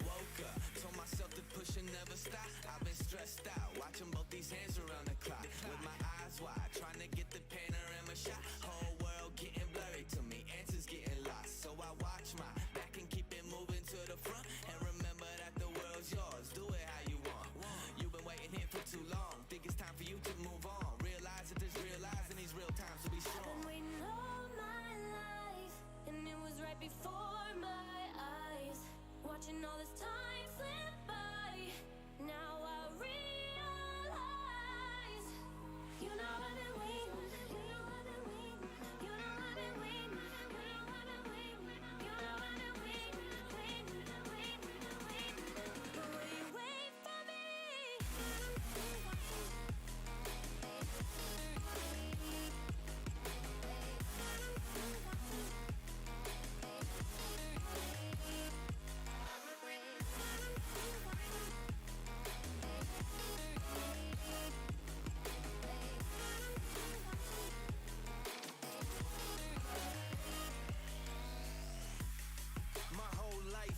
Woke up, told myself to push and never stop. I've been stressed out, watching both these hands around the clock. With my eyes wide, trying to get the panorama shot. Whole world getting blurry to me, answers getting lost. So I watch my back and keep it moving to the front. And remember that the world's yours, do it how you want. You've been waiting here for too long, think it's time for you to move on. Realize that there's real lies in these real times to be strong. I've been waiting all my life, and it was right before my eyes. Watching all this time slip by, now I realize. You know I've been waiting, you know I've been waiting, you know I've been waiting, you know I've been waiting, you know I've been waiting, waiting. But will you wait for me?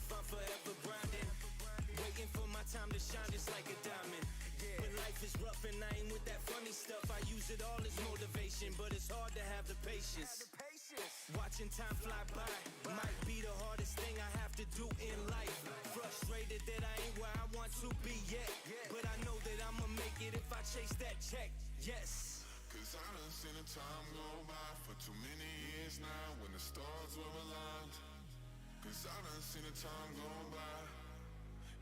I'm forever grinding, waiting for my time to shine just like a diamond. When life is rough and I ain't with that funny stuff, I use it all as motivation, but it's hard to have the patience. Watching time fly by might be the hardest thing I have to do in life. Frustrated that I ain't where I want to be yet, but I know that I'ma make it if I chase that check. Yes. Cause I done seen the time go by for too many years now when the stars were aligned. Cause I done seen the time go by.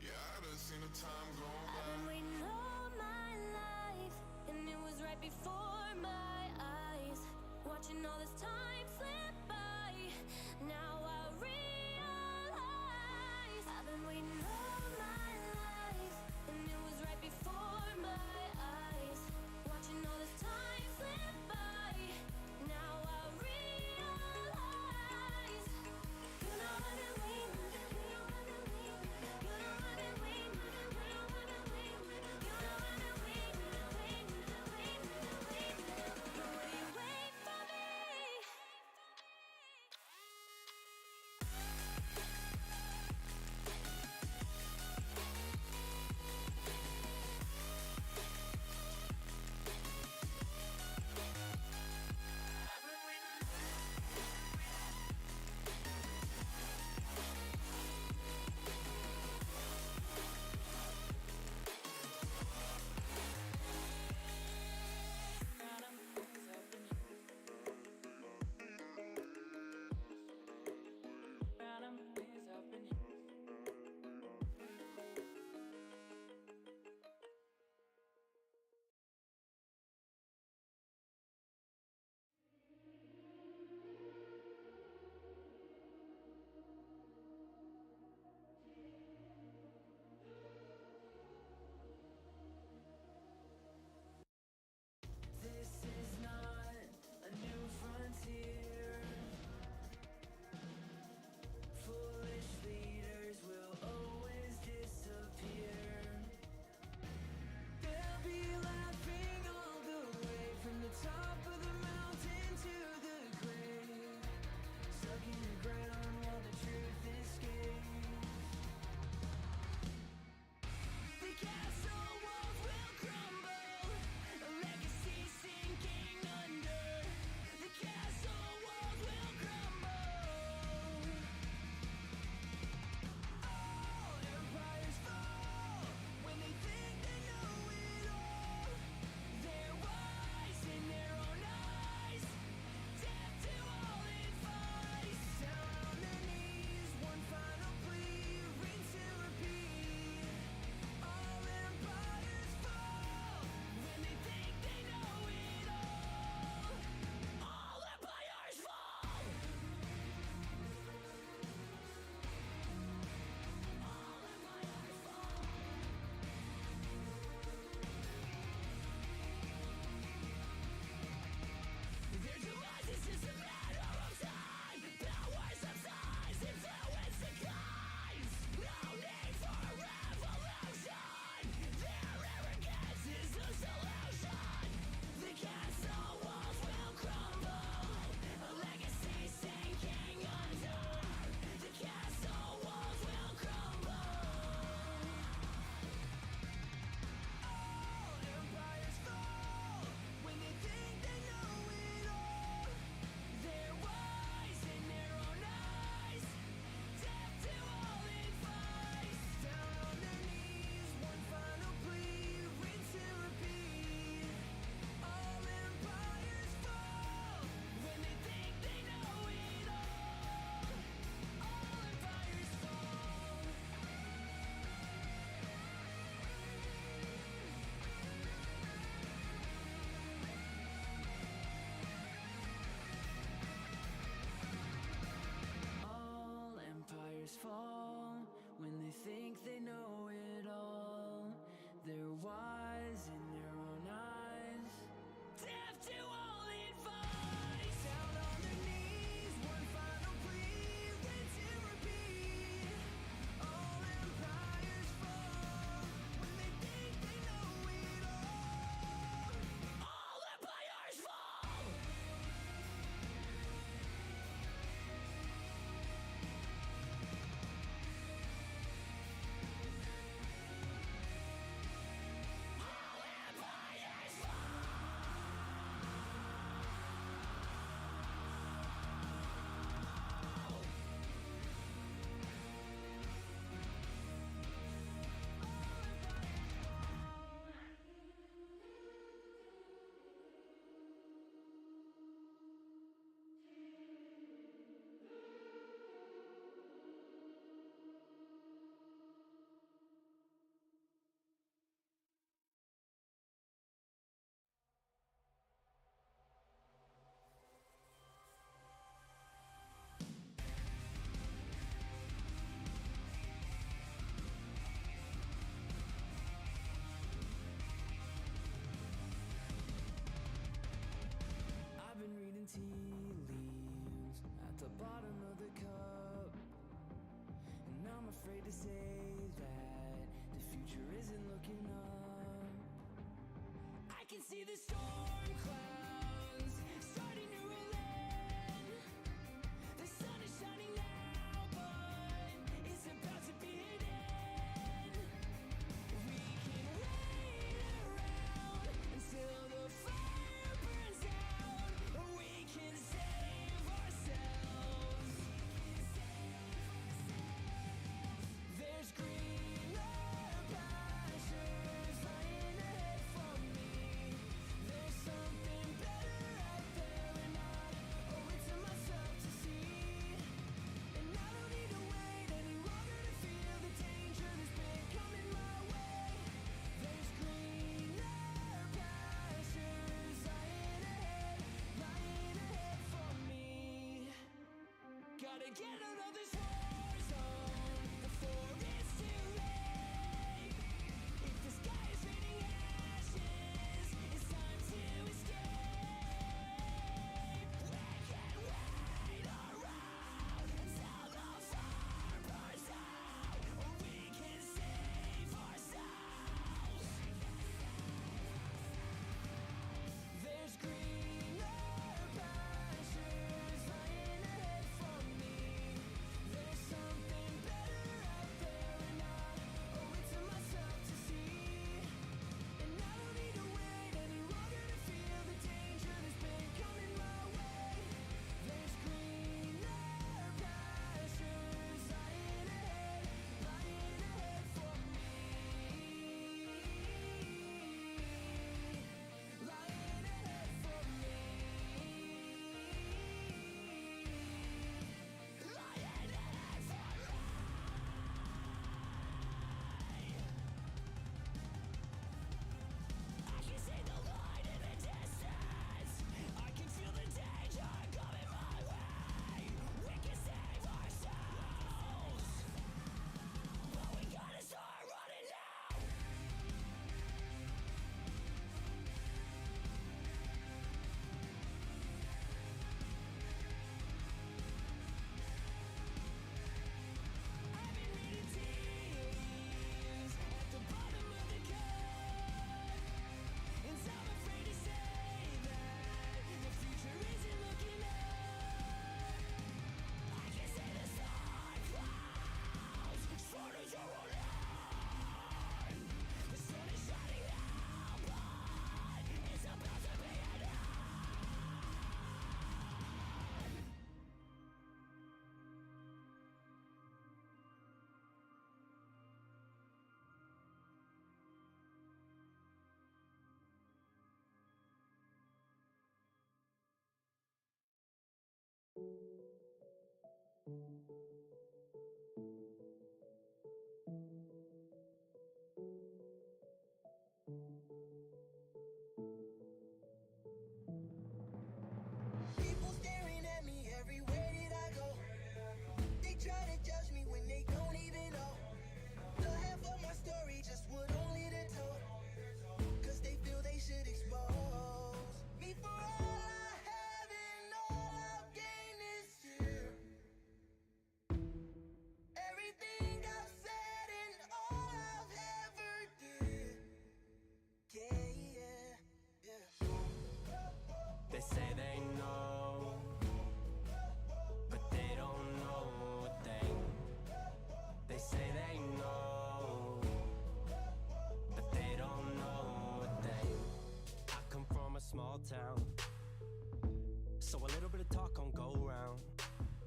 Yeah, I done seen the time go by. I've been waiting all my life, and it was right before my eyes. Watching all this time slip by, now I realize. I've been waiting all my life, and it was right before my eyes. Watching all this time slip by, now I realize. You know I've been waiting, you know I've been waiting, you know I've been waiting, you know I've been waiting, you know I've been waiting, waiting. But afraid to say that the future isn't looking up. I can see the storm clouds starting to roll in. The sun is shining now, but it's about to be an end. We can wait around until the fire burns out, or we can save ourselves. There's greener pastures lying ahead for me. There's something better out there, and I owe it to myself to see. And I don't need to wait any longer to feel the danger that's been coming my way. There's greener pastures lying ahead for me. Gotta get out of this war zone before it's too late. If the sky is raining ashes, it's time to escape. We can wait around until the fire burns out, or we can save ourselves. There's greener pastures lying ahead for me. There's something better out there, and I owe it to myself to see. And I don't need to wait any longer to feel the danger that's been coming my way. There's greener pastures lying ahead for me. Lying ahead for me. Lying ahead for me. I can see the light in the distance. I can feel the danger coming my way. We can save ourselves, but we gotta start running now. I've been reading tears at the bottom of the cup, and so I'm afraid to say that the future isn't looking up. I can see the storm clouds starting to roll in. The sun is shining now, but it's about to be an end. People staring at me everywhere that I go. They try to judge me when they don't even know the half of my story, just what only they told. Cause they feel they should expose me for all I have and all I've gained this year. Everything I've said and all I've ever did. Yeah. They say they know, but they don't know a thing. They say they know, but they don't know a thing. I come from a small town, so a little bit of talk gon' go round.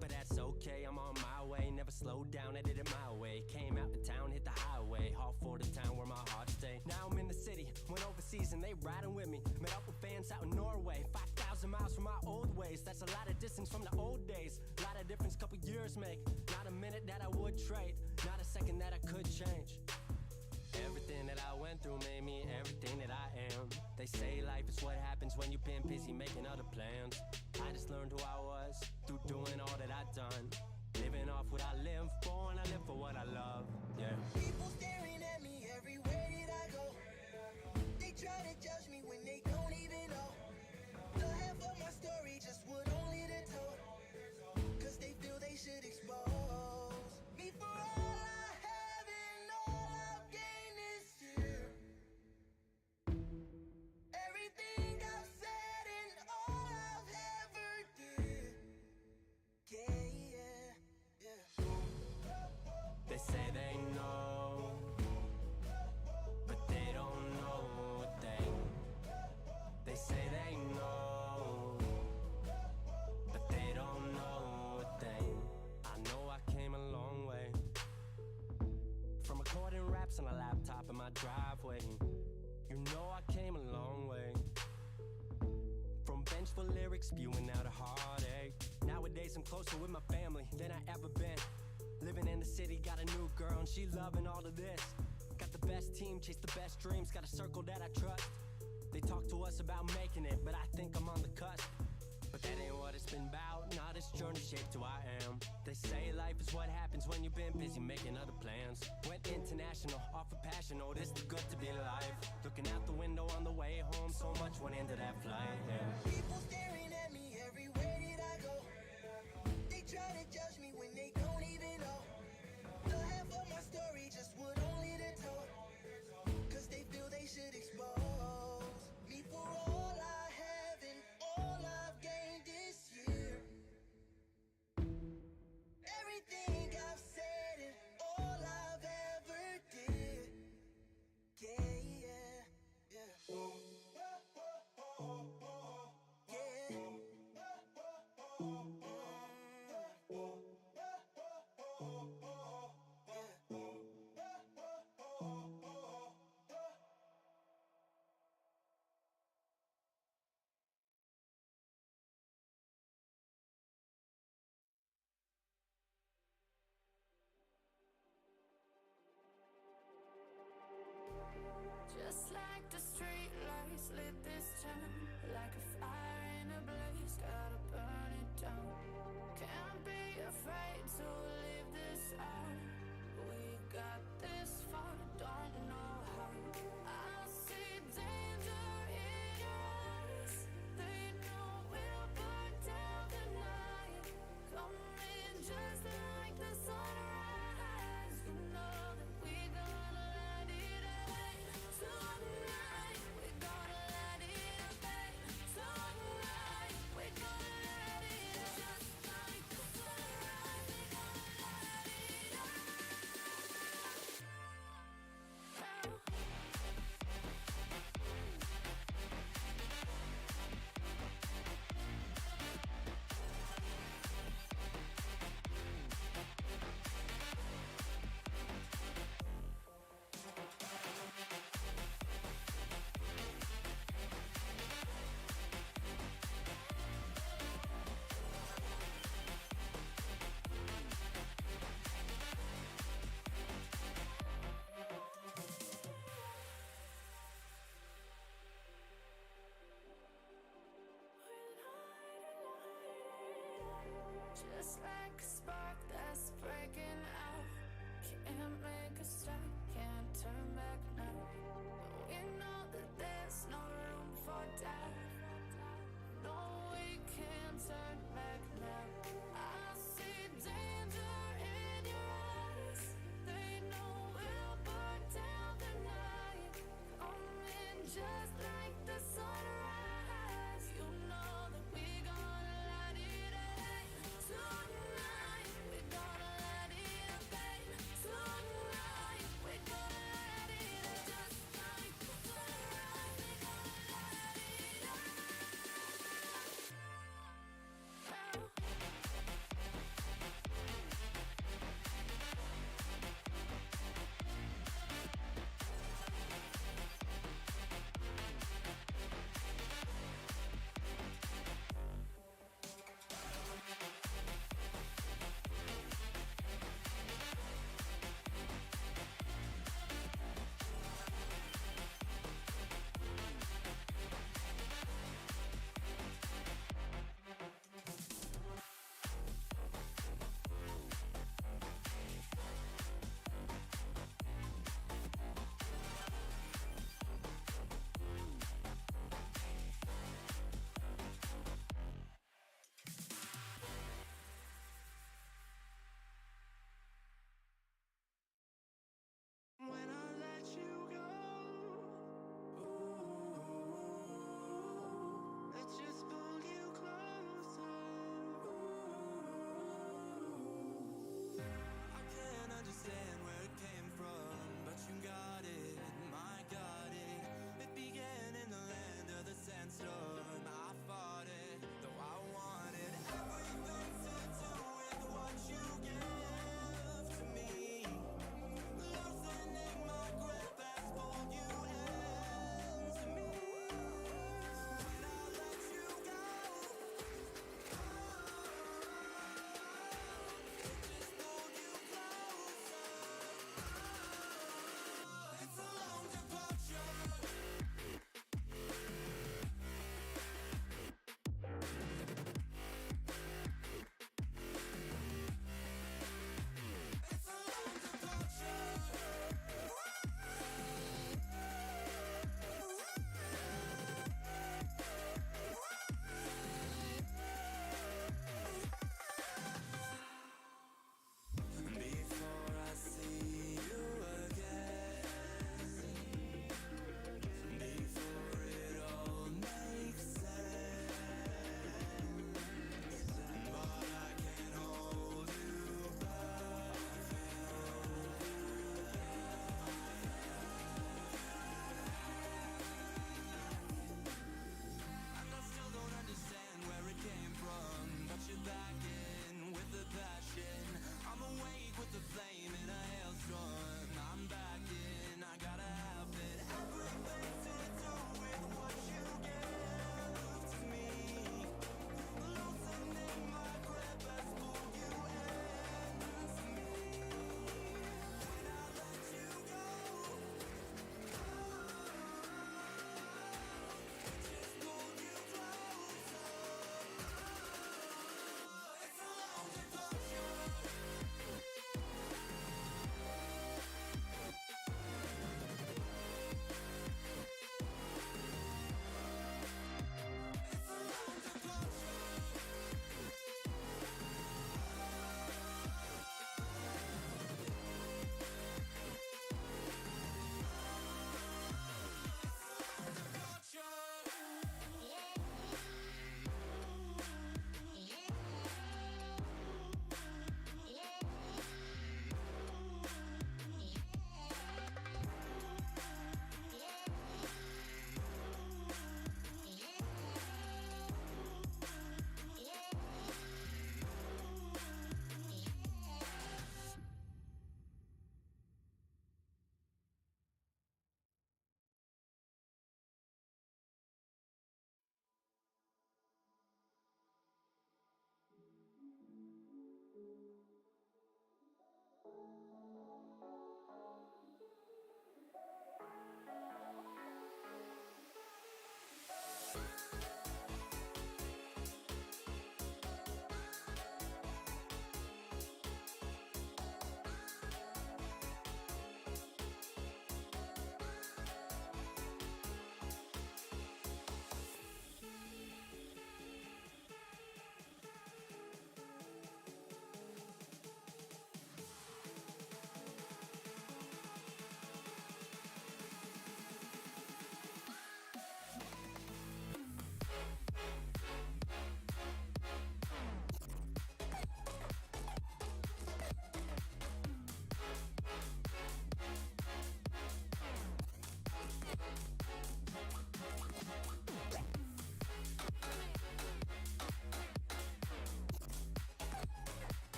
But that's okay, I'm on my way, never slowed down, I did it my way. Came out to town, hit the highway, all for the town where my heart stay. Now I'm in the city, went overseas and they riding with me. Met up with fans out in Norway, 5,000 miles from my old ways. That's a lot of distance from the old days, lot of difference couple years make. Not a minute that I would trade, not a second that I could change. Everything that I went through made me everything that I am. They say life is what happens when you've been busy making other plans. I just learned who I was through doing all that I've done. Living off what I live for, and I live for what I love. Yeah. People staring at me everywhere that I go. They try to judge me when they don't even know the half of my story, just what only they told. Cause they feel they should expose me for all I driveway. You know I came a long way. From vengeful lyrics spewing out a heartache. Nowadays I'm closer with my family than I ever been. Living in the city, got a new girl and she loving all of this. Got the best team, chase the best dreams, got a circle that I trust. They talk to us about making it, but I think I'm on the cusp. But that ain't what it's been about, nah, this journey shaped who I am. They say life is what happens when you've been busy making other plans. Went international, off of passion, oh, this the good to be alive. Looking out the window on the way home, so much went into that flight, yeah. People staring at me everywhere that I go. They try to judge me when they don't even know the half of my story, just what only they told. Cause they feel they should expose me for all I have and all I've gained this year. Everything I've said and all I've ever did. Yeah, yeah, yeah. Just like the street lights lit this town, like a fire in a blaze, gotta burn it down. Can't be afraid to leave this out. We got this far, don't know how. I see danger in your eyes. They know we'll burn down the night. Coming just like the sunrise. You know that we gonna light it up. Tonight, we gonna light it up. Tonight, we gonna light it up. Just like the sunrise, we gonna light it up. Just like a spark that's breaking out. Can't make a stop, can't turn back now. We know that there's no room for doubt. No, we can't turn back now. I see danger in your eyes. They know we'll burn down the night. Coming just like the sunrise. You know that we gonna light it up. Tonight, we gonna light it up. Tonight, we gonna light it up. Just like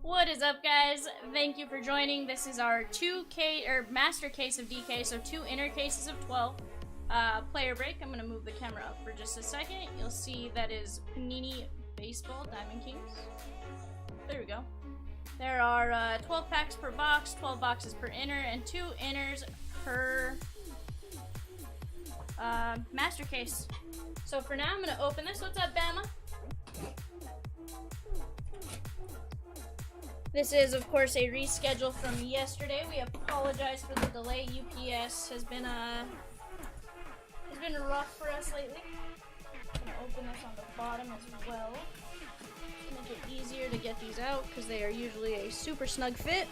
What is up, guys? Thank you for joining. This is our 2K or master case of DK, so 2 inner cases of 12 player break. I'm gonna move the camera up for just a second. You'll see that is Panini Baseball Diamond Kings. There we go. There are 12 packs per box, 12 boxes per inner, and 2 inners per master case. So for now, I'm gonna open this. What's up, Bama? This is, of course, a reschedule from yesterday. We apologize for the delay. UPS has been rough for us lately. I'm gonna open this on the bottom as well. Make it easier to get these out because they are usually a super snug fit.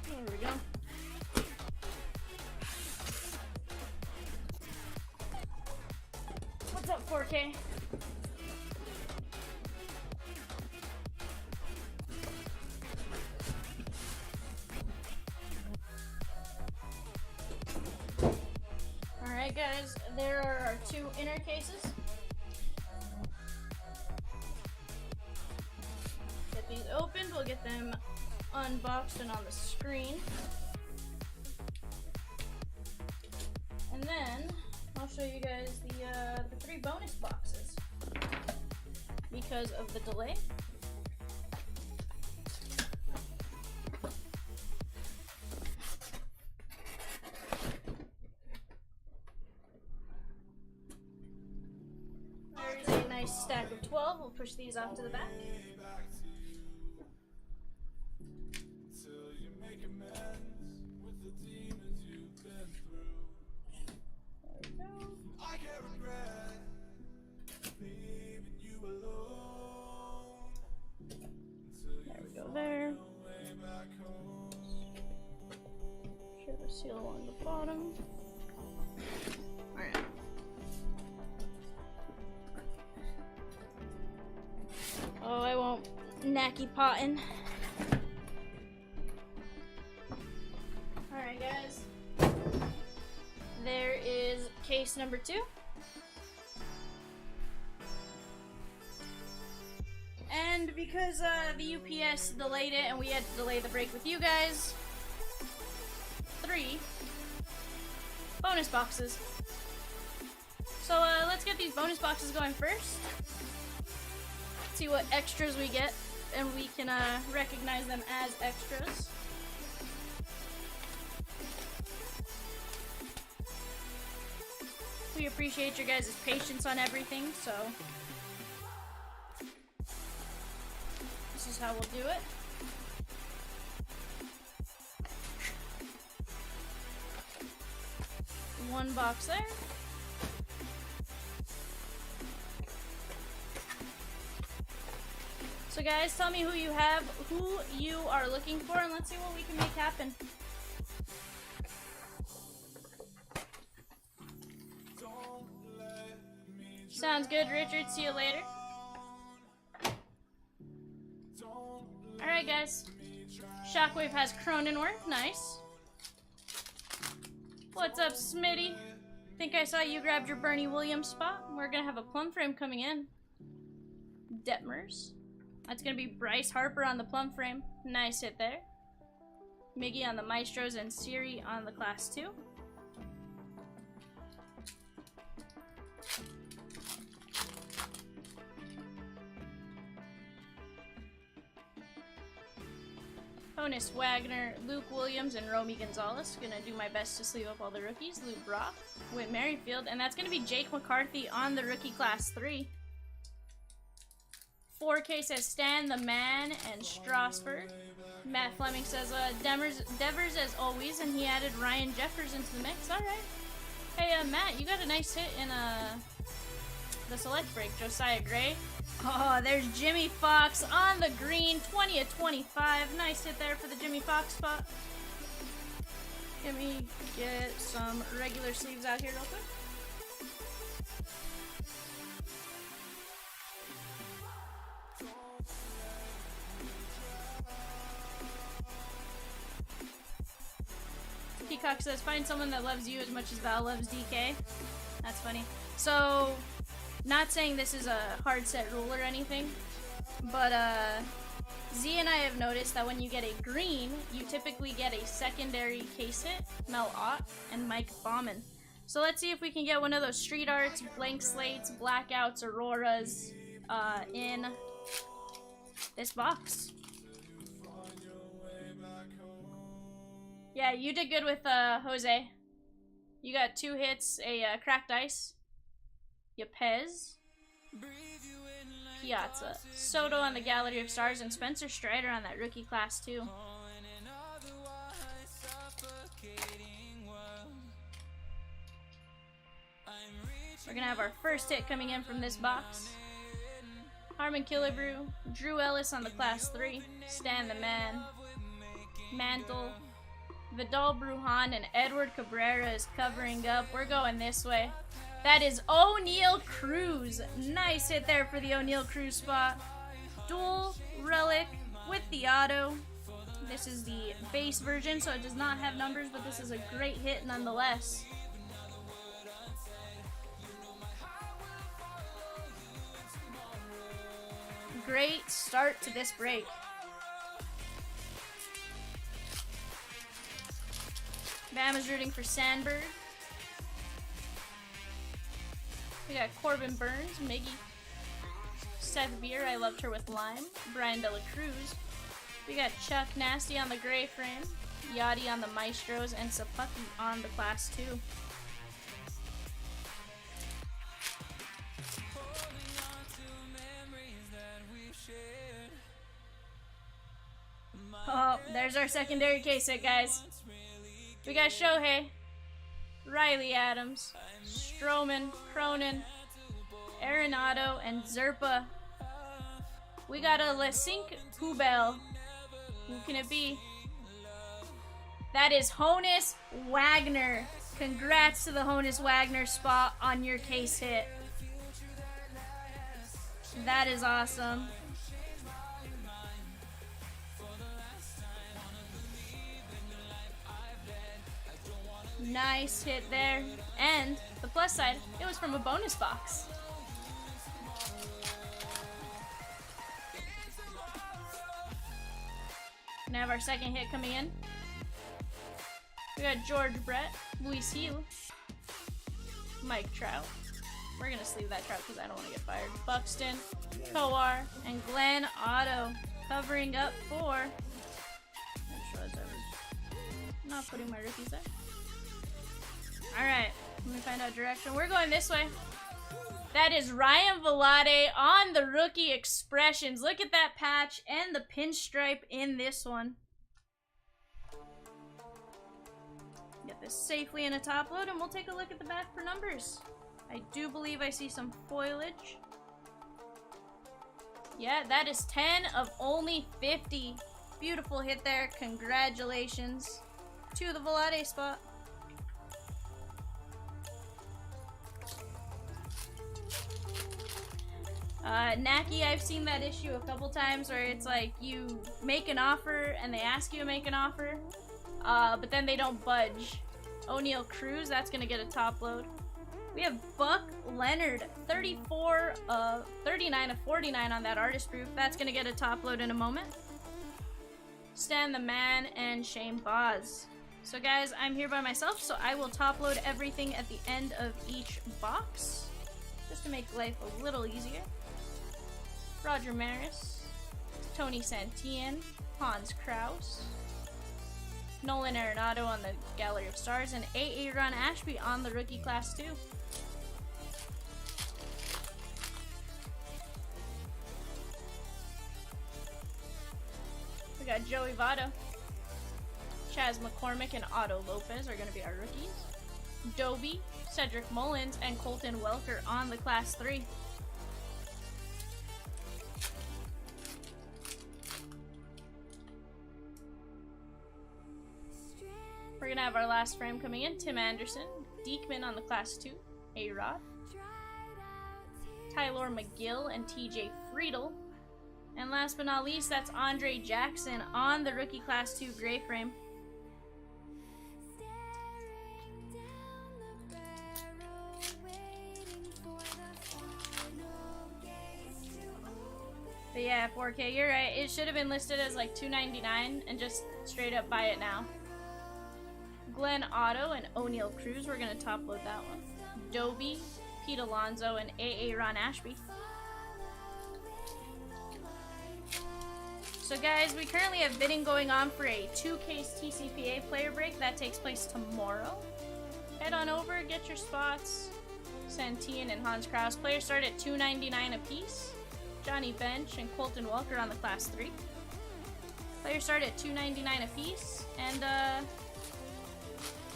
There we go. What's up, 4K? Alright guys, there are our 2 inner cases. Get these opened, we'll get them unboxed and on the screen. And then I'll show you guys the 3 bonus boxes because of the delay. There's a nice stack of 12. We'll push these off to the back. There. Share the seal along the bottom. Alright. Oh, I won't knacky pottin'. Alright, guys. There is case number 2. And because the UPS delayed it and we had to delay the break with you guys, 3 bonus boxes. So let's get these bonus boxes going first. See what extras we get, and we can recognize them as extras. We appreciate your guys' patience on everything, so this is how we'll do it. One box there. So guys, tell me who you have, who you are looking for, and let's see what we can make happen. Sounds good, Richard. See you later. Alright guys, Shockwave has Cronenworth, nice. What's up, Smitty? Think I saw you grabbed your Bernie Williams spot. We're gonna have a plum frame coming in. Detmers. That's gonna be Bryce Harper on the plum frame. Nice hit there. Miggy on the Maestros and Siri on the Class 2. Honus Wagner, Luke Williams, and Romy Gonzalez. Gonna do my best to sleeve up all the rookies. Luke Brock, Whit Merrifield, and that's gonna be Jake McCarthy on the rookie Class 3. 4K says Stan the Man and Strasburg. Matt Fleming says Devers as always, and he added Ryan Jeffers into the mix. Alright. Hey Matt, you got a nice hit in the select break. Josiah Gray. Oh, there's Jimmy Fox on the green, 20 of 25. Nice hit there for the Jimmy Fox spot. Let me get some regular sleeves out here real quick. Peacock says, find someone that loves you as much as Val loves DK. That's funny. So, not saying this is a hard set rule or anything, but Z and I have noticed that when you get a green, you typically get a secondary case hit, Mel Ott, and Mike Bauman. So let's see if we can get one of those street arts, blank slates, blackouts, auroras in this box. Yeah, you did good with Jose. You got 2 hits, a cracked ice, Yepez, Piazza, Soto on the Gallery of Stars, and Spencer Strider on that rookie class too. We're gonna have our first hit coming in from this box. Harmon Killebrew, Drew Ellis on the class 3, Stan the Man, Mantle, Vidal Brujan, and Edward Cabrera is covering up. We're going this way. That is O'Neal Cruz. Nice hit there for the O'Neal Cruz spot. Dual relic with the auto. This is the base version, so it does not have numbers, but this is a great hit nonetheless. Great start to this break. Bam is rooting for Sandberg. We got Corbin Burns, Miggy, Seth Beer, I loved her with Lime, Brian Dela Cruz. We got Chuck Nasty on the gray frame, Yachty on the Maestros, and Sapaki on the class 2. Oh, there's our secondary case hit, guys. We got Shohei, Riley Adams, Stroman, Cronin, Arenado, and Zerpa. We got a Lesink Hubel. Who can it be? That is Honus Wagner. Congrats to the Honus Wagner spot on your case hit. That is awesome. Nice hit there. And the plus side, it was from a bonus box. Gonna have our second hit coming in. We got George Brett, Luis Hill, Mike Trout. We're gonna sleeve that Trout because I don't want to get fired. Buxton, Coar, and Glenn Otto covering up for. Not putting my rookies there. Alright, let me find out direction. We're going this way. That is Ryan Velade on the rookie expressions. Look at that patch and the pinstripe in this one. Get this safely in a top load and we'll take a look at the back for numbers. I do believe I see some foliage. Yeah, that is 10 of only 50. Beautiful hit there. Congratulations to the Velade spot. Naki, I've seen that issue a couple times where it's like you make an offer and they ask you to make an offer, but then they don't budge. O'Neal Cruz, that's gonna get a top load. We have Buck Leonard, 39 of 49 on that artist proof. That's gonna get a top load in a moment. Stan the Man and Shane Boz. So guys, I'm here by myself, so I will top load everything at the end of each box, just to make life a little easier. Roger Maris, Tony Santillan, Hans Kraus, Nolan Arenado on the Gallery of Stars, and Aaron Ashby on the rookie class 2. We got Joey Votto, Chaz McCormick, and Otto Lopez are going to be our rookies. Doby, Cedric Mullins, and Colton Welker on the class 3. We're going to have our last frame coming in. Tim Anderson, Diekman on the class 2, A-Rod, Tyler McGill, and TJ Friedel. And last but not least, that's Andre Jackson on the rookie class 2 gray frame. at 4K. You're right. It should have been listed as like $2.99 and just straight up buy it now. Glenn Otto and O'Neal Cruz. We're gonna top load that one. Doby, Pete Alonso, and AA Ron Ashby. So guys, we currently have bidding going on for a 2-case TCPA player break. That takes place tomorrow. Head on over, get your spots. Santillan and Hans Kraus. Players start at $2.99 a piece. Johnny Bench and Colton Welker on the Class 3. Players start at $2.99 a piece. And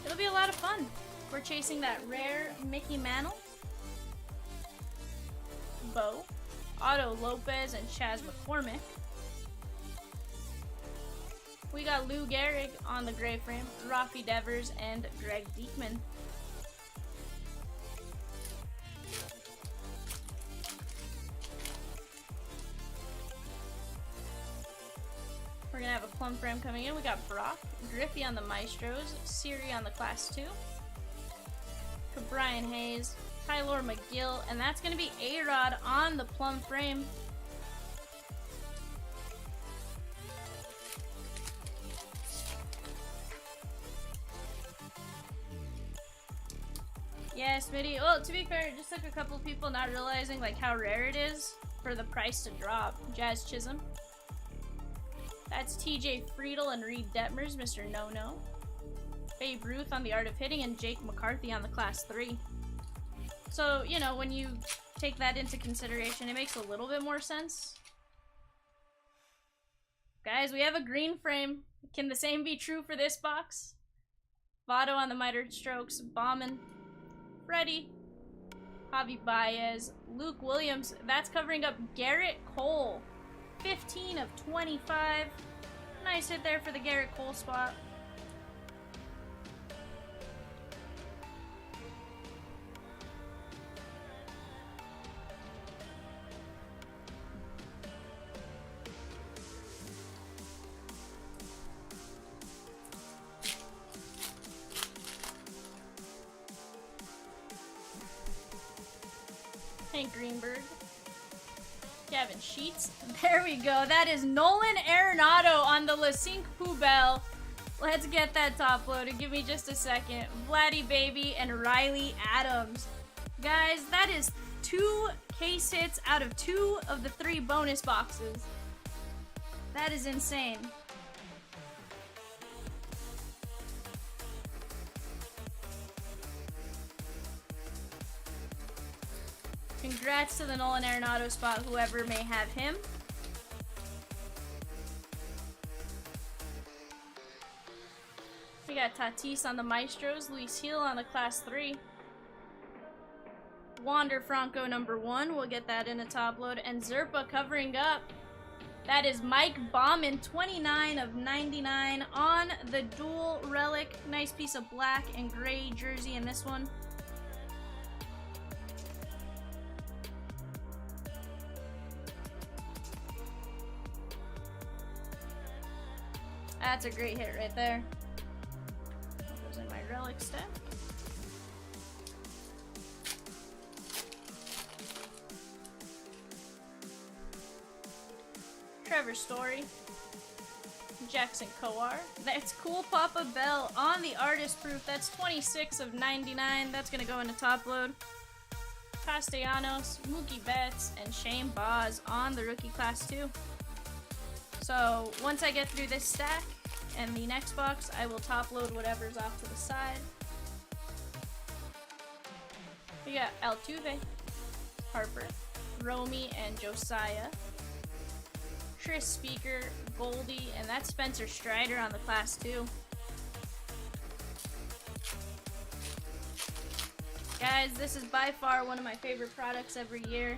it'll be a lot of fun. We're chasing that rare Mickey Mantle, Bo, Otto Lopez, and Chaz McCormick. We got Lou Gehrig on the gray frame, Rafi Devers, and Greg Diekman. We're gonna have a plum frame coming in. We got Brock, Griffey on the Maestros, Siri on the Class 2, Brian Hayes, Tyler McGill, and that's gonna be A-Rod on the plum frame. Yeah, Smitty. Well, to be fair, it just took a couple people not realizing like how rare it is for the price to drop. Jazz Chisholm. That's TJ Friedel and Reed Detmers, Mr. No-No. Babe Ruth on the Art of Hitting, and Jake McCarthy on the Class 3. So, you know, when you take that into consideration, it makes a little bit more sense. Guys, we have a green frame. Can the same be true for this box? Votto on the Miter Strokes, Bauman, Freddie, Javi Baez, Luke Williams. That's covering up Garrett Cole. 15 of 25. Nice hit there for the Garrett Cole spot. Hank Greenberg. Gavin Sheets. There we go. That is Nolan Arenado on the LeCinq Poubelle. Let's get that top loaded. Give me just a second. Vladdy Baby and Riley Adams. Guys, that is 2 case hits out of 2 of the 3 bonus boxes. That is insane. Congrats to the Nolan Arenado spot, whoever may have him. We got Tatis on the Maestros, Luis Gil on the Class 3. Wander Franco #1, we'll get that in a top load. And Zerpa covering up. That is Mike Bauman, 29 of 99 on the dual relic. Nice piece of black and gray jersey in this one. That's a great hit right there. That goes in my relic stack. Trevor Story. Jackson Kowar. That's Cool Papa Bell on the artist proof. That's 26 of 99. That's going to go into top load. Castellanos, Mookie Betts, and Shane Boz on the rookie Class 2. So once I get through this stack and the next box, I will top load whatever's off to the side. We got Altuve, Harper, Romy, and Josiah. Tris Speaker, Goldie, and that's Spencer Strider on the Class 2. Guys, this is by far one of my favorite products every year.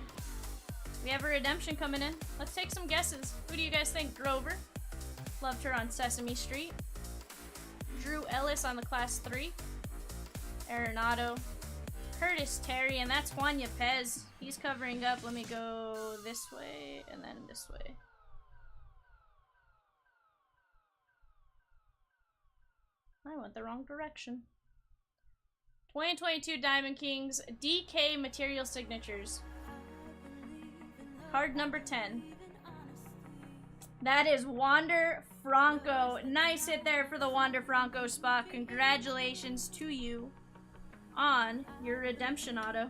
We have a redemption coming in. Let's take some guesses. Who do you guys think? Grover. Loved her on Sesame Street. Drew Ellis on the Class 3. Arenado. Curtis Terry, and that's Juan Yepez. He's covering up. Let me go this way and then this way. I went the wrong direction. 2022 Diamond Kings DK Material Signatures. Card number 10. That is Wander Franco. Nice hit there for the Wander Franco spot. Congratulations to you on your redemption auto.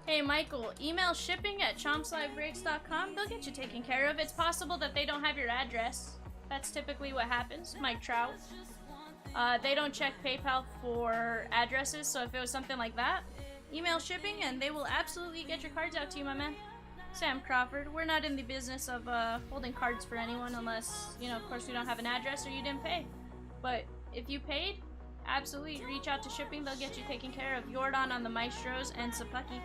Hey Michael, email shipping at chompslivebreaks.com. They'll get you taken care of. It's possible that they don't have your address. That's typically what happens. Mike Trout. They don't check PayPal for addresses, so if it was something like that, email shipping and they will absolutely get your cards out to you, my man. Sam Crawford. We're not in the business of holding cards for anyone unless, you know, of course we don't have an address or you didn't pay. But if you paid, absolutely reach out to shipping. They'll get you taken care of. Jordan on the Maestros and Sapaki.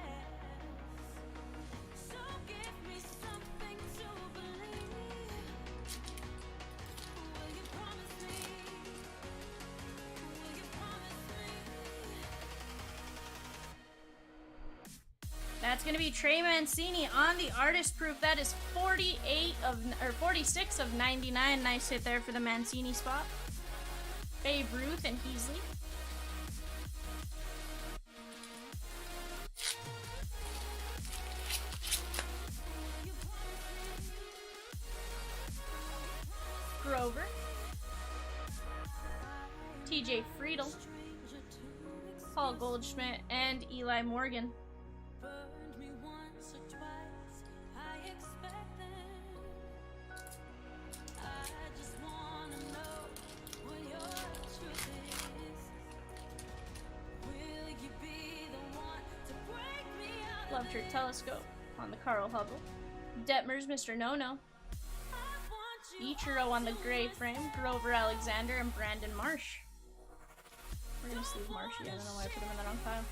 That's gonna be Trey Mancini on the artist proof. That is 46 of 99. Nice hit there for the Mancini spot. Babe Ruth and Heasley. Grover. TJ Friedel. Paul Goldschmidt and Eli Morgan. Loved her telescope on the Carl Hubble. Detmers, Mr. No-No. Ichiro on the gray frame. Grover Alexander and Brandon Marsh. We're gonna sleeve Marshy. I don't know why I put him in the wrong pile.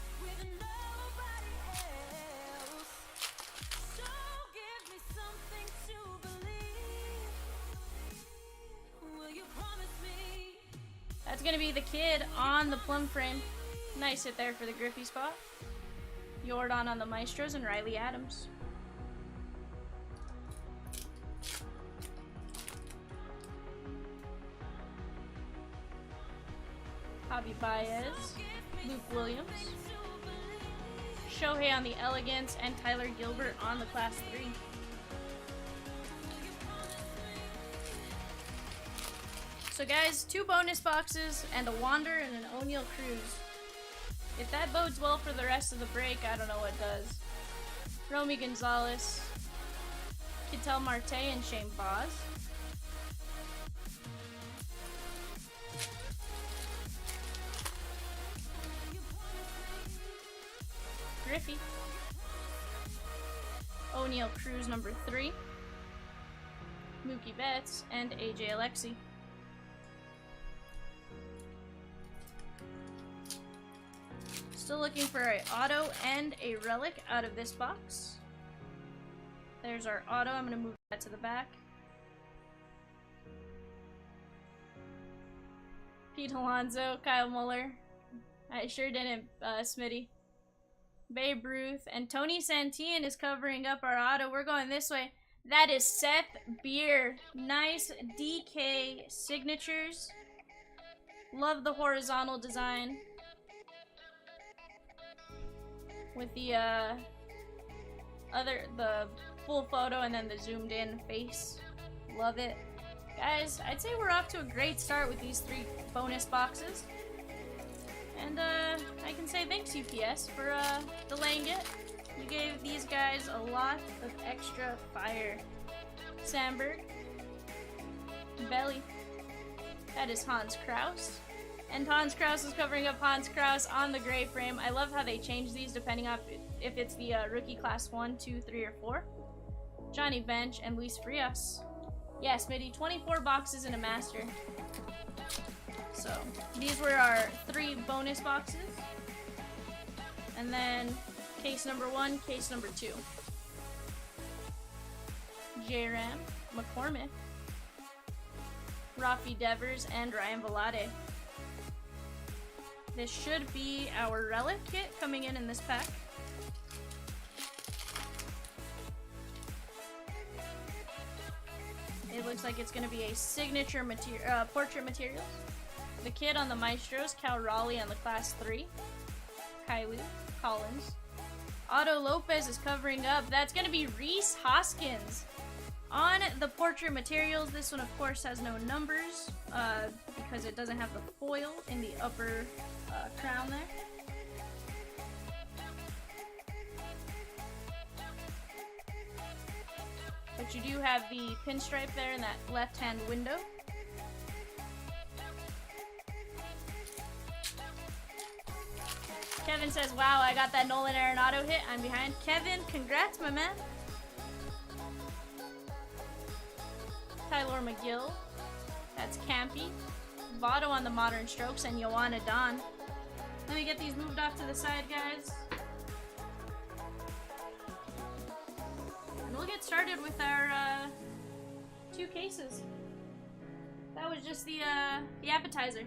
That's gonna be the kid on the plum frame. Nice hit there for the Griffey spot. Jordan on the Maestros and Riley Adams. Javi Baez, Luke Williams, Shohei on the Elegance, and Tyler Gilbert on the Class 3. So guys, 2 bonus boxes and a Wander and an O'Neal Cruz. If that bodes well for the rest of the break, I don't know what does. Romy Gonzalez, Ketel Marte, and Shane Boz. Griffey. O'Neal Cruz number 3. Mookie Betts and AJ Alexi. Still looking for an auto and a relic out of this box. There's our auto. I'm going to move that to the back. Pete Alonso, Kyle Muller. I sure didn't, Smitty. Babe Ruth. And Tony Santillan is covering up our auto. We're going this way. That is Seth Beer. Nice DK signatures. Love the horizontal design. With the the full photo and then the zoomed in face. Love it. Guys, I'd say we're off to a great start with these 3 bonus boxes. And I can say thanks UPS for delaying it. You gave these guys a lot of extra fire. Sandberg. Belly. That is Hans Kraus. And Hans Kraus is covering up Hans Kraus on the gray frame. I love how they change these depending on if it's the rookie class 1, 2, 3, or 4. Johnny Bench and Luis Frias. Yeah, Smitty, 24 boxes in a master. So, these were our 3 bonus boxes. And then, case number 1, case number 2. J-Ram, McCormick, Rafi Devers, and Ryan Velade. This should be our relic kit coming in this pack. It looks like it's going to be a signature portrait materials. The Kid on the Maestros, Cal Raleigh on the Class 3, Kylie Collins. Otto Lopez is covering up. That's going to be Reese Hoskins on the portrait materials. This one, of course, has no numbers because it doesn't have the foil in the upper crown there. But you do have the pinstripe there in that left-hand window. Kevin says, wow, I got that Nolan Arenado hit. I'm behind. Kevin, congrats, my man. Tyler McGill. That's Campy. Votto on the Modern Strokes and Joanna Don. Let me get these moved off to the side, guys. And we'll get started with our 2 cases. That was just the appetizer.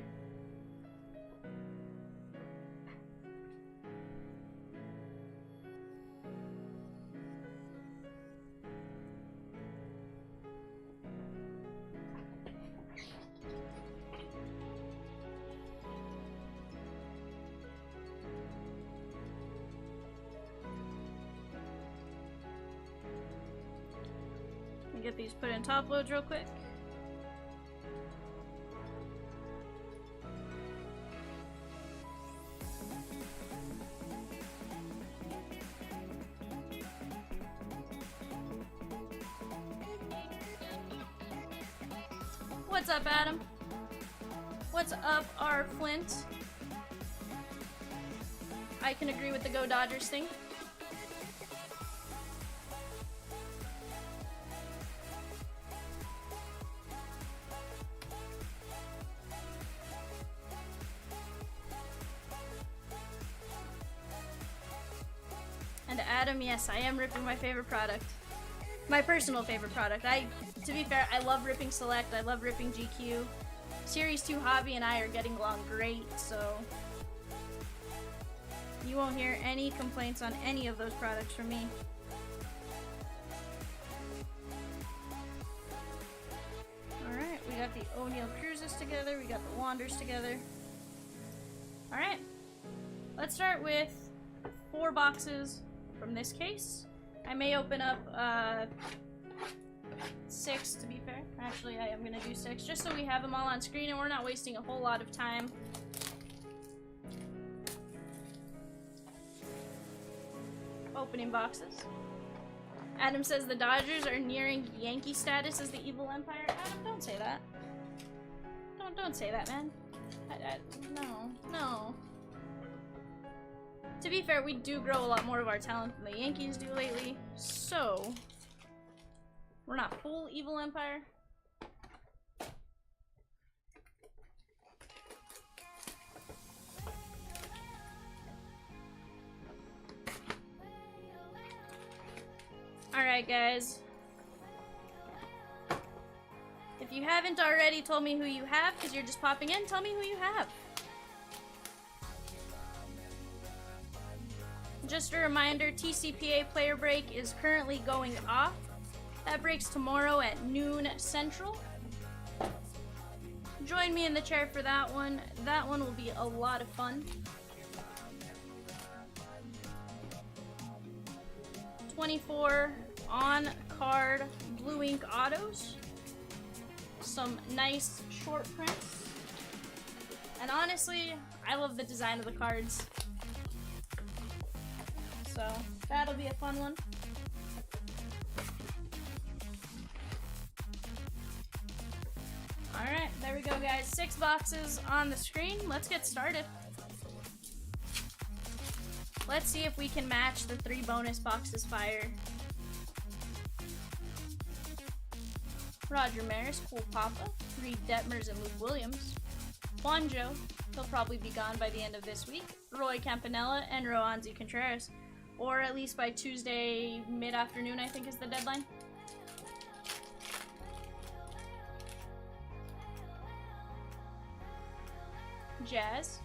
Get these put in top loads real quick. What's up, Adam? What's up, R. Flint? I can agree with the Go Dodgers thing. Adam, yes, I am ripping my favorite product. My personal favorite product. To be fair, I love ripping Select, I love ripping GQ. Series 2 Hobby and I are getting along great, so you won't hear any complaints on any of those products from me. Alright, we got the O'Neal Cruises together, we got the Wanders together. Alright, let's start with 4 boxes from this case. I may open up 6 to be fair. Actually, I am gonna do 6 just so we have them all on screen and we're not wasting a whole lot of time. Opening boxes. Adam says the Dodgers are nearing Yankee status as the evil empire. Adam, don't say that. Don't say that, man. No. To be fair, we do grow a lot more of our talent than the Yankees do lately, so we're not full evil empire. Alright, guys. If you haven't already told me who you have, because you're just popping in, tell me who you have. Just a reminder, TCPA player break is currently going off. That breaks tomorrow at noon Central. Join me in the chair for that one. That one will be a lot of fun. 24 on-card blue ink autos. Some nice short prints. And honestly, I love the design of the cards. So that'll be a fun one. Alright, there we go, guys. 6 boxes on the screen. Let's get started. Let's see if we can match the 3 bonus boxes fire. Roger Maris, Cool Papa, Reed Detmers, and Luke Williams. Juanjo, he'll probably be gone by the end of this week. Roy Campanella and Roanzi Contreras. Or at least by Tuesday mid-afternoon, I think is the deadline. Jazz,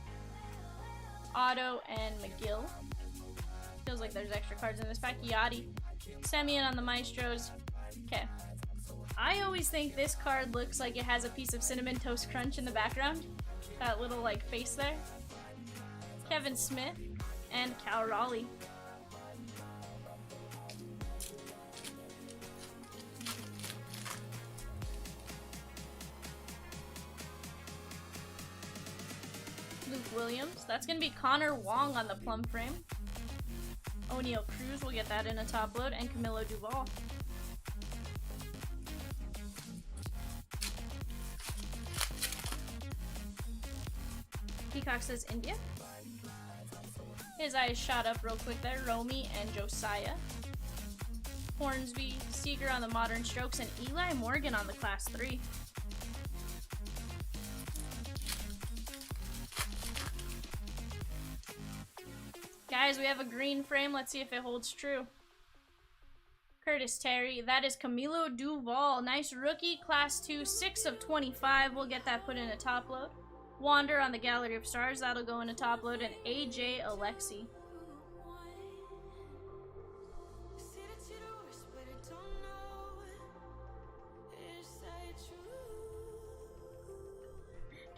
Otto, and McGill. Feels like there's extra cards in this pack. Yachty, Semyon on the Maestros. Okay. I always think this card looks like it has a piece of Cinnamon Toast Crunch in the background. That little like face there. Kevin Smith and Cal Raleigh. Luke Williams. That's gonna be Connor Wong on the plum frame. O'Neal Cruz, we'll get that in a top load, and Camilo Duvall. Peacock says India. His eyes shot up real quick there. Romy and Josiah. Hornsby, Seeger on the Modern Strokes, and Eli Morgan on the Class 3. Guys, we have a green frame. Let's see if it holds true. Curtis Terry. That is Camilo Duvall. Nice rookie. Class 2, 6 of 25. We'll get that put in a top load. Wander on the Gallery of Stars. That'll go in a top load. And AJ Alexi.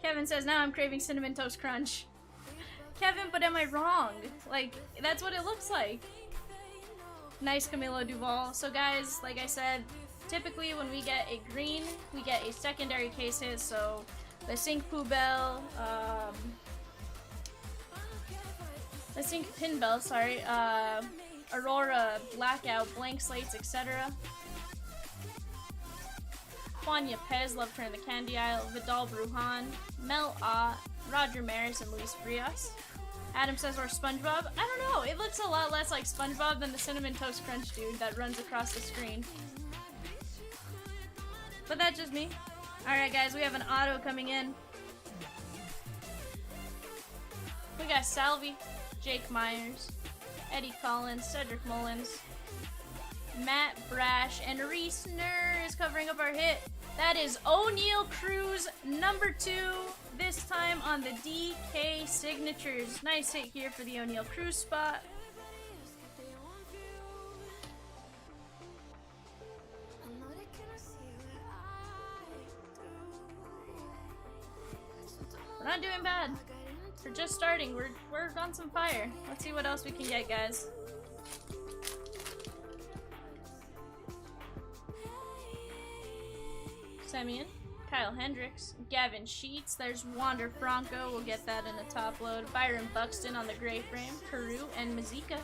Kevin says, now I'm craving Cinnamon Toast Crunch. Kevin, but am I wrong? Like, that's what it looks like. Nice Camilo Duvall. So guys, like I said, typically when we get a green, we get a secondary case hit. So the Sync Poubelle, the Sync Pinbell, sorry, Aurora, Blackout, Blank Slates, etc. Juan Yepes, Love Turn the Candy Isle, Vidal Brujan, Mel Ah, Roger Maris, and Luis Frias. Adam says we're SpongeBob. I don't know, it looks a lot less like SpongeBob than the Cinnamon Toast Crunch dude that runs across the screen. But that's just me. Alright guys, we have an auto coming in. We got Salvi, Jake Myers, Eddie Collins, Cedric Mullins, Matt Brash, and Reese Nurr is covering up our hit. That is O'Neal Cruz, number 2, this time on the DK signatures. Nice hit here for the O'Neal Cruz spot. We're not doing bad. We're just starting. We're on some fire. Let's see what else we can get, guys. Semyon, Kyle Hendricks, Gavin Sheets, there's Wander Franco, we'll get that in the top load. Byron Buxton on the gray frame, Carew, and Mazika.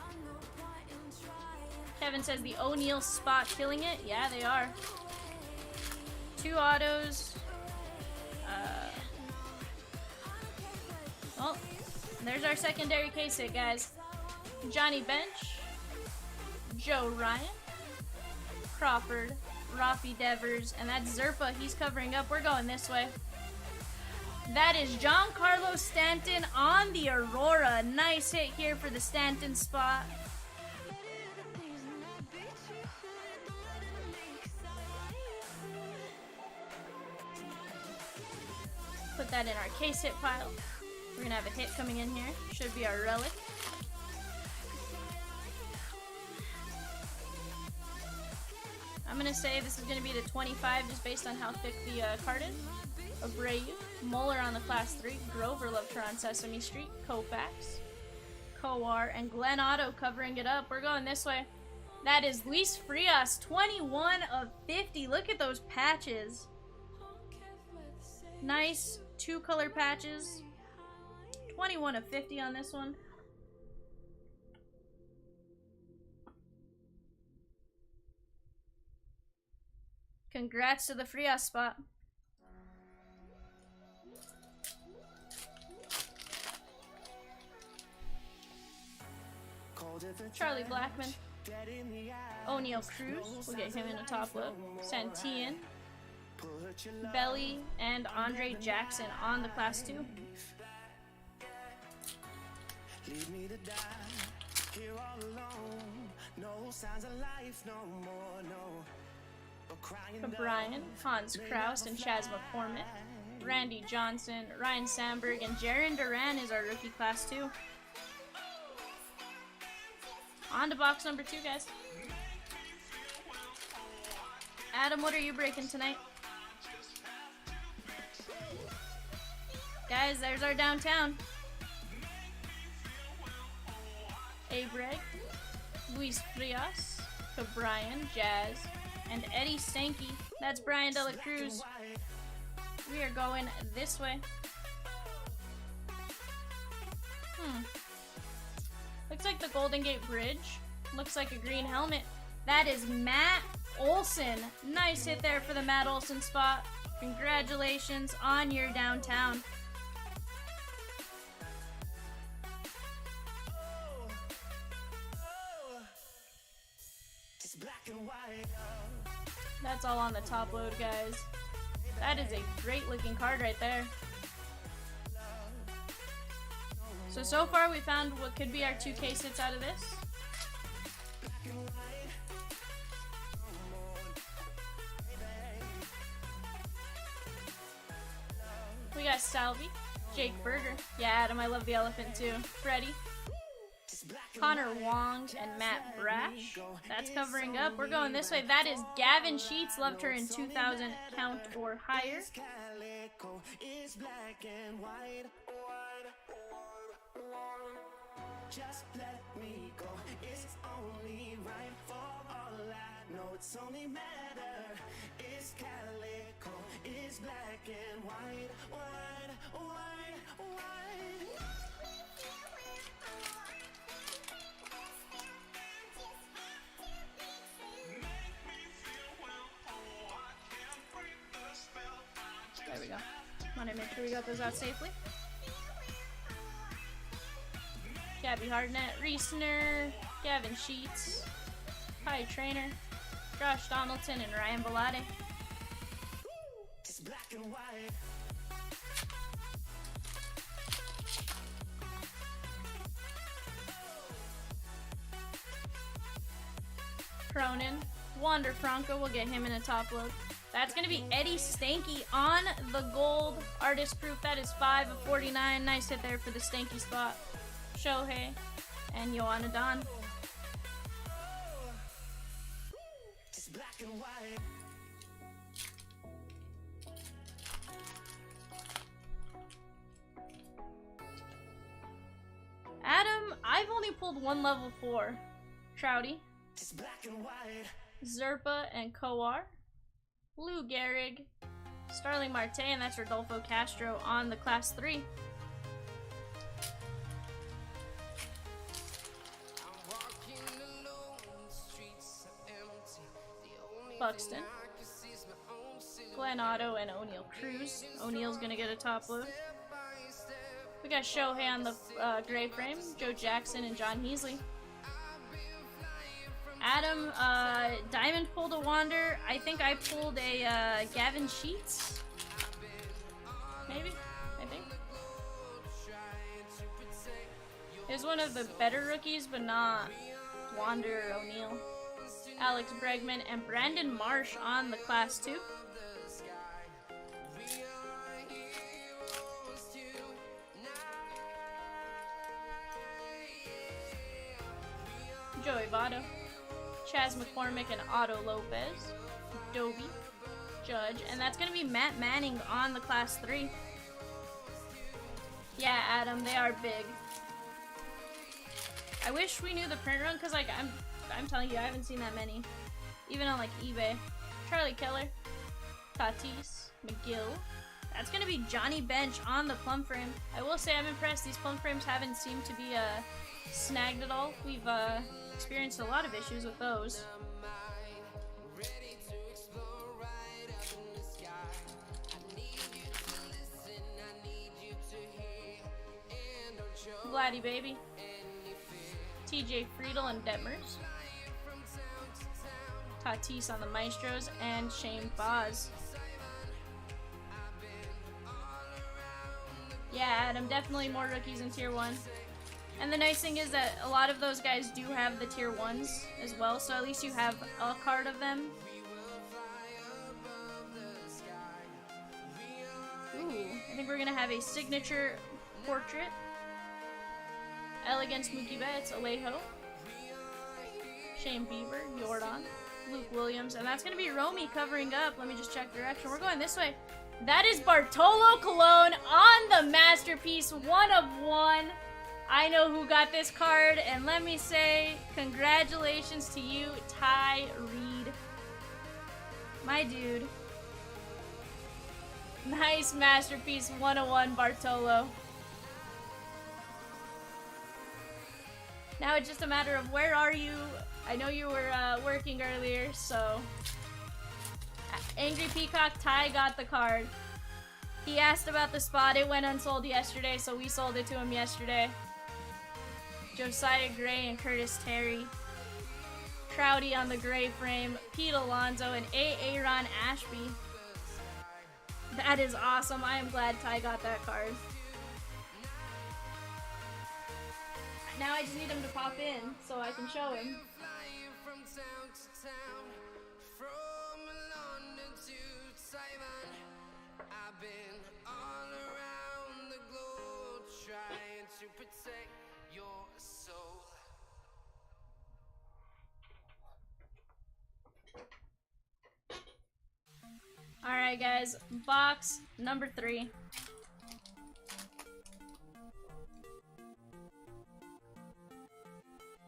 Kevin says the O'Neal spot killing it. Yeah, they are. 2 autos. Well, there's our secondary case hit, guys. Johnny Bench, Joe Ryan, Crawford, Rafi Devers, and that's Zerpa. He's covering up. We're going this way. That is Giancarlo Stanton on the Aurora. Nice hit here for the Stanton spot. Put that in our case hit pile. We're gonna have a hit coming in here. Should be our relic. I'm gonna say this is gonna be the 25 just based on how thick the card is. Abreu, Muller on the Class 3, Grover Loveter on Sesame Street, Koufax, Kowar, and Glenn Otto covering it up. We're going this way. That is Luis Frias, 21 of 50. Look at those patches. Nice 2-color patches. 21 of 50 on this one. Congrats to the Frias spot. Charlie Blackman. O'Neal Cruz. We'll get him in a top load. Santillan. Belly and Andre Jackson on the Class 2. Leave me to die here all alone. No signs of life no more, no. Brian, Hans Kraus, and Chaz McCormick. Randy Johnson, Ryan Sandberg, and Jaron Duran is our rookie Class 2. On to box number 2, guys. Adam, what are you breaking tonight? Guys, there's our downtown. Abreg, Luis Frias, Cabrian, Jazz, and Eddie Stanky. That's Brian Dela Cruz. We are going this way. Looks like the Golden Gate Bridge. Looks like a green helmet. That is Matt Olson. Nice hit there for the Matt Olson spot. Congratulations on your downtown. That's all on the top load, guys. That is a great looking card right there. So far we found what could be our 2 case hits out of this. We got Salvi, Jake Berger. Yeah, Adam, I love the elephant too. Freddie, Connor Wong, and Matt Brash. That's covering up. We're going this way. That is Gavin Sheets. Loved her in 2000 count or higher. Just let me go. It's only right for all I know. It's only matter. It's calico. It's black and white, white, white, white. There we go. Want to make sure we got those out safely. Gabby Hardnett, Reesner, Gavin Sheets, Kai Trainer, Josh Donaldson, and Ryan Belade. Cronin, Wander Franco, we'll get him in a top load. That's going to be Eddie Stanky on the gold artist proof. That is 5 of 49. Nice hit there for the Stanky spot. Shohei and Joanna Don. Adam, I've only pulled 1 level 4. Trouty, Zerpa and Coar, Lou Gehrig, Starling Marte, and that's Rodolfo Castro on the class 3. Buxton, Glenn Otto, and O'Neal Cruz. O'Neal's gonna get a top load. We got Shohei on the gray frame, Joe Jackson, and John Heasley. Adam, Diamond pulled a Wander. I think I pulled a Gavin Sheets. Maybe? I think. It was one of the better rookies, but not Wander or O'Neal. Alex Bregman and Brandon Marsh on the class 2. Joey Votto, Chaz McCormick, and Otto Lopez, Dobie, Judge, and that's going to be Matt Manning on the class 3. Yeah, Adam, they are big. I wish we knew the print run, because like I'm telling you, I haven't seen that many. Even on like eBay. Charlie Keller, Tatis, McGill. That's gonna be Johnny Bench on the plum frame. I will say I'm impressed. These plum frames haven't seemed to be snagged at all. We've experienced a lot of issues with those. Vladdy Baby, TJ Friedel and Detmers, Tatis on the Maestros, and Shane Boz. Yeah, Adam, definitely more rookies in Tier 1. And the nice thing is that a lot of those guys do have the Tier 1s as well, so at least you have a card of them. Ooh, I think we're going to have a signature portrait. Elegance Mookie Betts, Alejo, Shane Bieber, Jordan, Luke Williams, and that's gonna be Romy covering up. Let me just check direction. We're going this way. That is Bartolo Colon on the Masterpiece, 1 of 1. I know who got this card, and let me say congratulations to you, Ty Reed. My dude. Nice Masterpiece 101 Bartolo. Now it's just a matter of where are you? I know you were working earlier, so... Angry Peacock Ty got the card. He asked about the spot. It went unsold yesterday, so we sold it to him yesterday. Josiah Gray and Curtis Terry. Trouty on the gray frame. Pete Alonso and Aaron Ashby. That is awesome. I am glad Ty got that card. Now I just need him to pop in so I can show him. Alright guys, box number 3.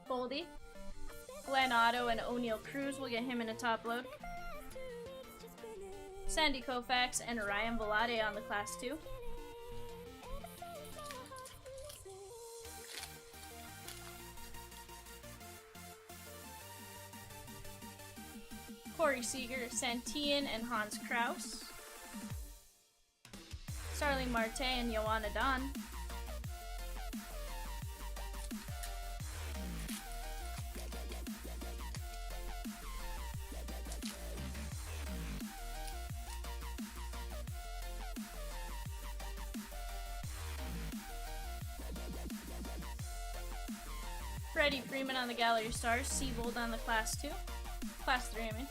Goldie, Glenn Otto, and O'Neal Cruz. We'll get him in a top load. Sandy Koufax and Ryan Velade on the Class 2. Corey Seager, Santillan, and Hans Kraus. Starling Marte and Joanna Don. Freddie Freeman on the Gallery Stars, Seabold on the Class 2. Class 3, I mean.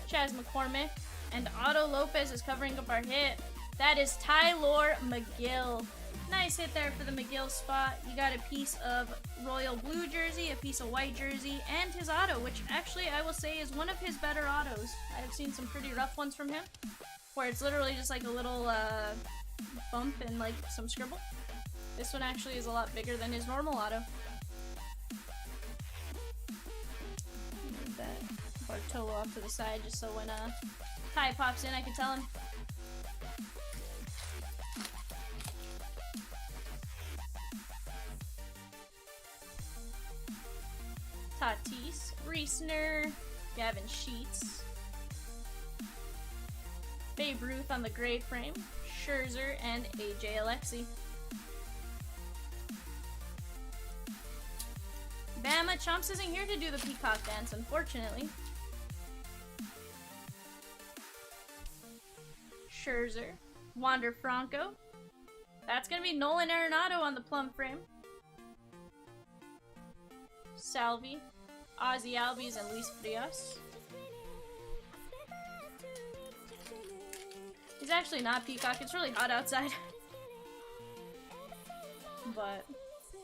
Chaz McCormick, and Otto Lopez is covering up our hit. That is Tylor McGill. Nice hit there for the McGill spot. You got a piece of royal blue jersey, a piece of white jersey, and his auto, which actually I will say is one of his better autos. I've seen some pretty rough ones from him, where it's literally just like a little bump and like some scribble. This one actually is a lot bigger than his normal auto. Move that Bartolo off to the side just so when Ty pops in I can tell him. Tatis, Reisner, Gavin Sheets, Babe Ruth on the gray frame, Scherzer, and AJ Alexi. Bama, Chomps isn't here to do the peacock dance, unfortunately. Scherzer, Wander Franco. That's gonna be Nolan Arenado on the plum frame. Salvi, Ozzy Albies, and Luis Frias. He's actually not peacock. It's really hot outside. But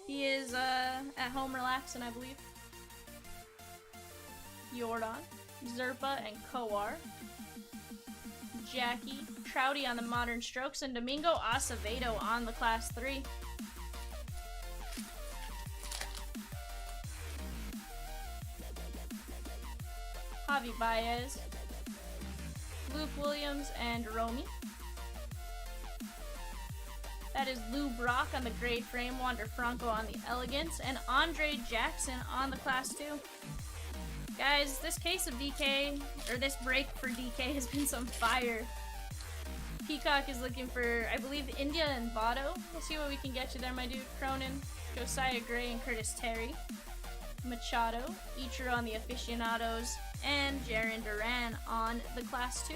he is at home relaxing, I believe. Jordan, Zerpa, and Kowar. Jackie, Trouty on the Modern Strokes, and Domingo Acevedo on the Class 3. Javi Baez, Luke Williams, and Romy. That is Lou Brock on the gray frame, Wander Franco on the Elegance, and Andre Jackson on the Class 2. Guys, this case of DK, or this break for DK has been some fire. Peacock is looking for, I believe, India and Votto. We'll see what we can get you there, my dude. Cronin, Josiah Gray, and Curtis Terry. Machado, Ichiro on the Aficionados, and Jarren Duran on the Class 2.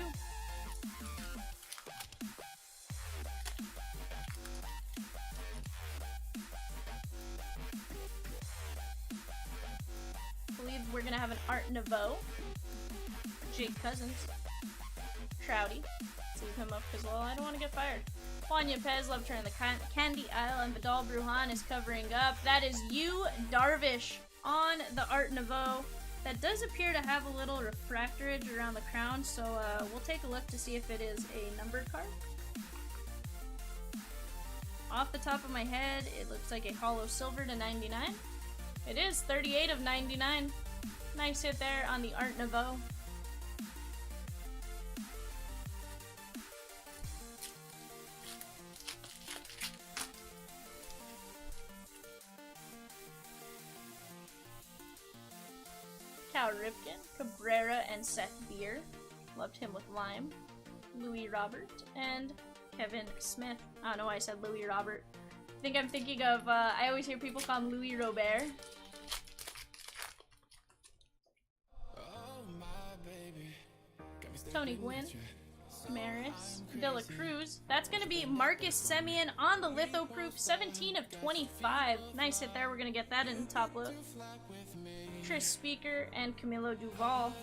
I believe we're gonna have an Art Nouveau, Jake Cousins, Trouty, leave him up as well. I don't want to get fired. Juan Yepez, love turn the Candy Isle, and Vidal Brujan is covering up. That is you, Darvish, on the Art Nouveau. That does appear to have a little refractorage around the crown, so we'll take a look to see if it is a numbered card. Off the top of my head, it looks like a hollow silver to 99. It is 38 of 99. Nice hit there on the Art Nouveau. Cal Ripken, Cabrera, and Seth Beer. Loved him with Lime. Louis Robert, and Kevin Smith. I don't know why I said Louis Robert. I think I'm thinking of, I always hear people call him Louis Robert. Tony Gwynn, Maris, De La Cruz. That's going to be Marcus Semien on the Litho Proof, 17 of 25. Nice hit there. We're going to get that in the top load. Tris Speaker and Camilo Duval.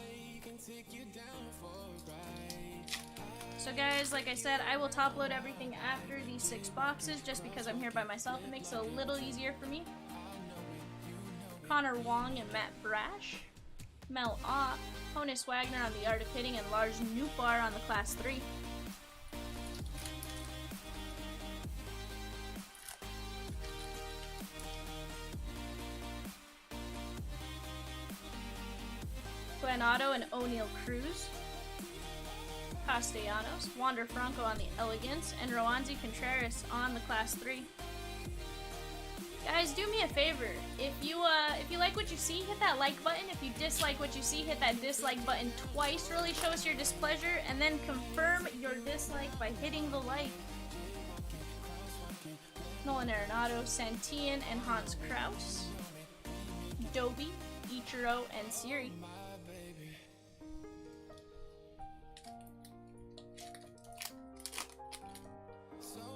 So guys, like I said, I will top load everything after these 6 boxes just because I'm here by myself. It makes it a little easier for me. Connor Wong and Matt Brash. Mel Ott, Honus Wagner on the Art of Hitting, and Lars Newbar on the Class 3. Glenn Otto and O'Neal Cruz. Castellanos, Wander Franco on the Elegance, and Roanzi Contreras on the Class 3. Guys, do me a favor. If you like what you see, hit that like button. If you dislike what you see, hit that dislike button twice. Really show us your displeasure, and then confirm your dislike by hitting the like. Nolan Arenado, Santillan, and Hans Kraus. Doby, Ichiro, and Siri.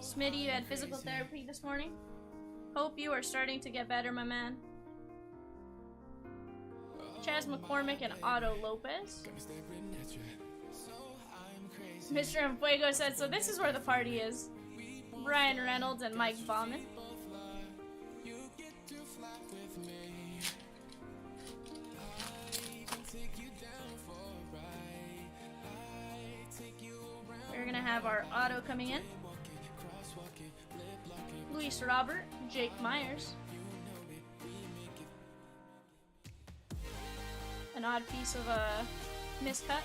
Smitty, you had physical therapy this morning? Hope you are starting to get better, my man. Chaz McCormick and Otto Lopez. Mr. Enfuego said, so this is where the party is. Brian Reynolds and Mike Bauman. We're gonna have our Otto coming in. Luis Robert, Jake Myers. An odd piece of a miscut.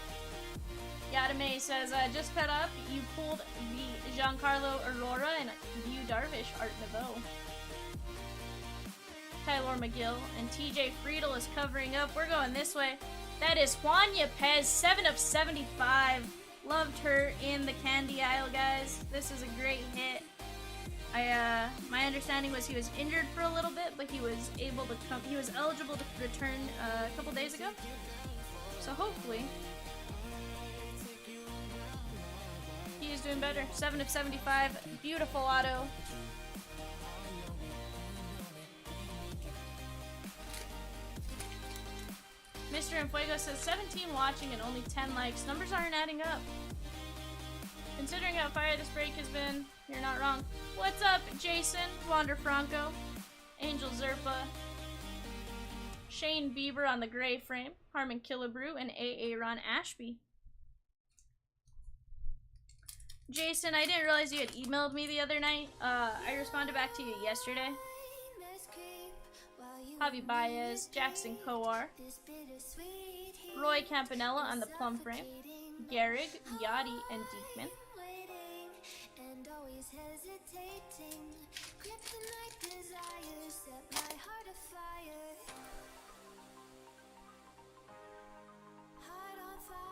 Yadame says, just cut up, you pulled the Giancarlo Aurora and View Darvish Art Nouveau. Tyler McGill and TJ Friedel is covering up. We're going this way. That is Juan Yepez, 7 of 75. Loved her in the candy aisle, guys. This is a great hit. My understanding was he was injured for a little bit, but he was able to come. He was eligible to return a couple days ago. So hopefully, he is doing better. 7 of 75, beautiful auto. Mr. Enfuego says 17 watching and only 10 likes. Numbers aren't adding up. Considering how fire this break has been, you're not wrong. What's up, Jason, Wander Franco, Angel Zerpa, Shane Bieber on the gray frame, Harmon Killebrew, and A.A. Ron Ashby. Jason, I didn't realize you had emailed me the other night. I responded back to you yesterday. Javi Baez, Jackson Kowar, Roy Campanella on the plum frame, Gehrig, Yachty, and Diekman.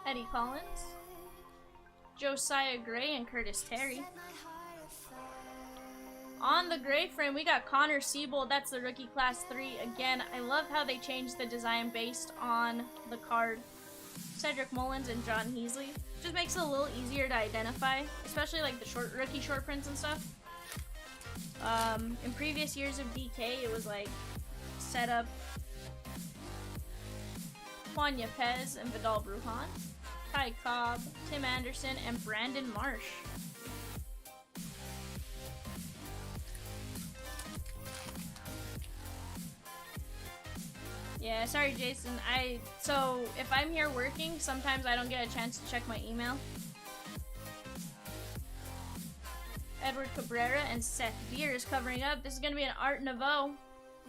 Eddie Collins, Josiah Gray, and Curtis Terry. On the gray frame, we got Connor Siebold. That's the rookie class 3. Again, I love how they changed the design based on the card. Cedric Mullins and John Heasley. Just makes it a little easier to identify, especially like the rookie short prints and stuff. In previous years of DK, it was like setup Juan Yepez and Vidal Brujan, Kai Cobb, Tim Anderson, and Brandon Marsh. Yeah, sorry, Jason. So if I'm here working, sometimes I don't get a chance to check my email. Edward Cabrera and Seth Beer is covering up. This is gonna be an Art Nouveau.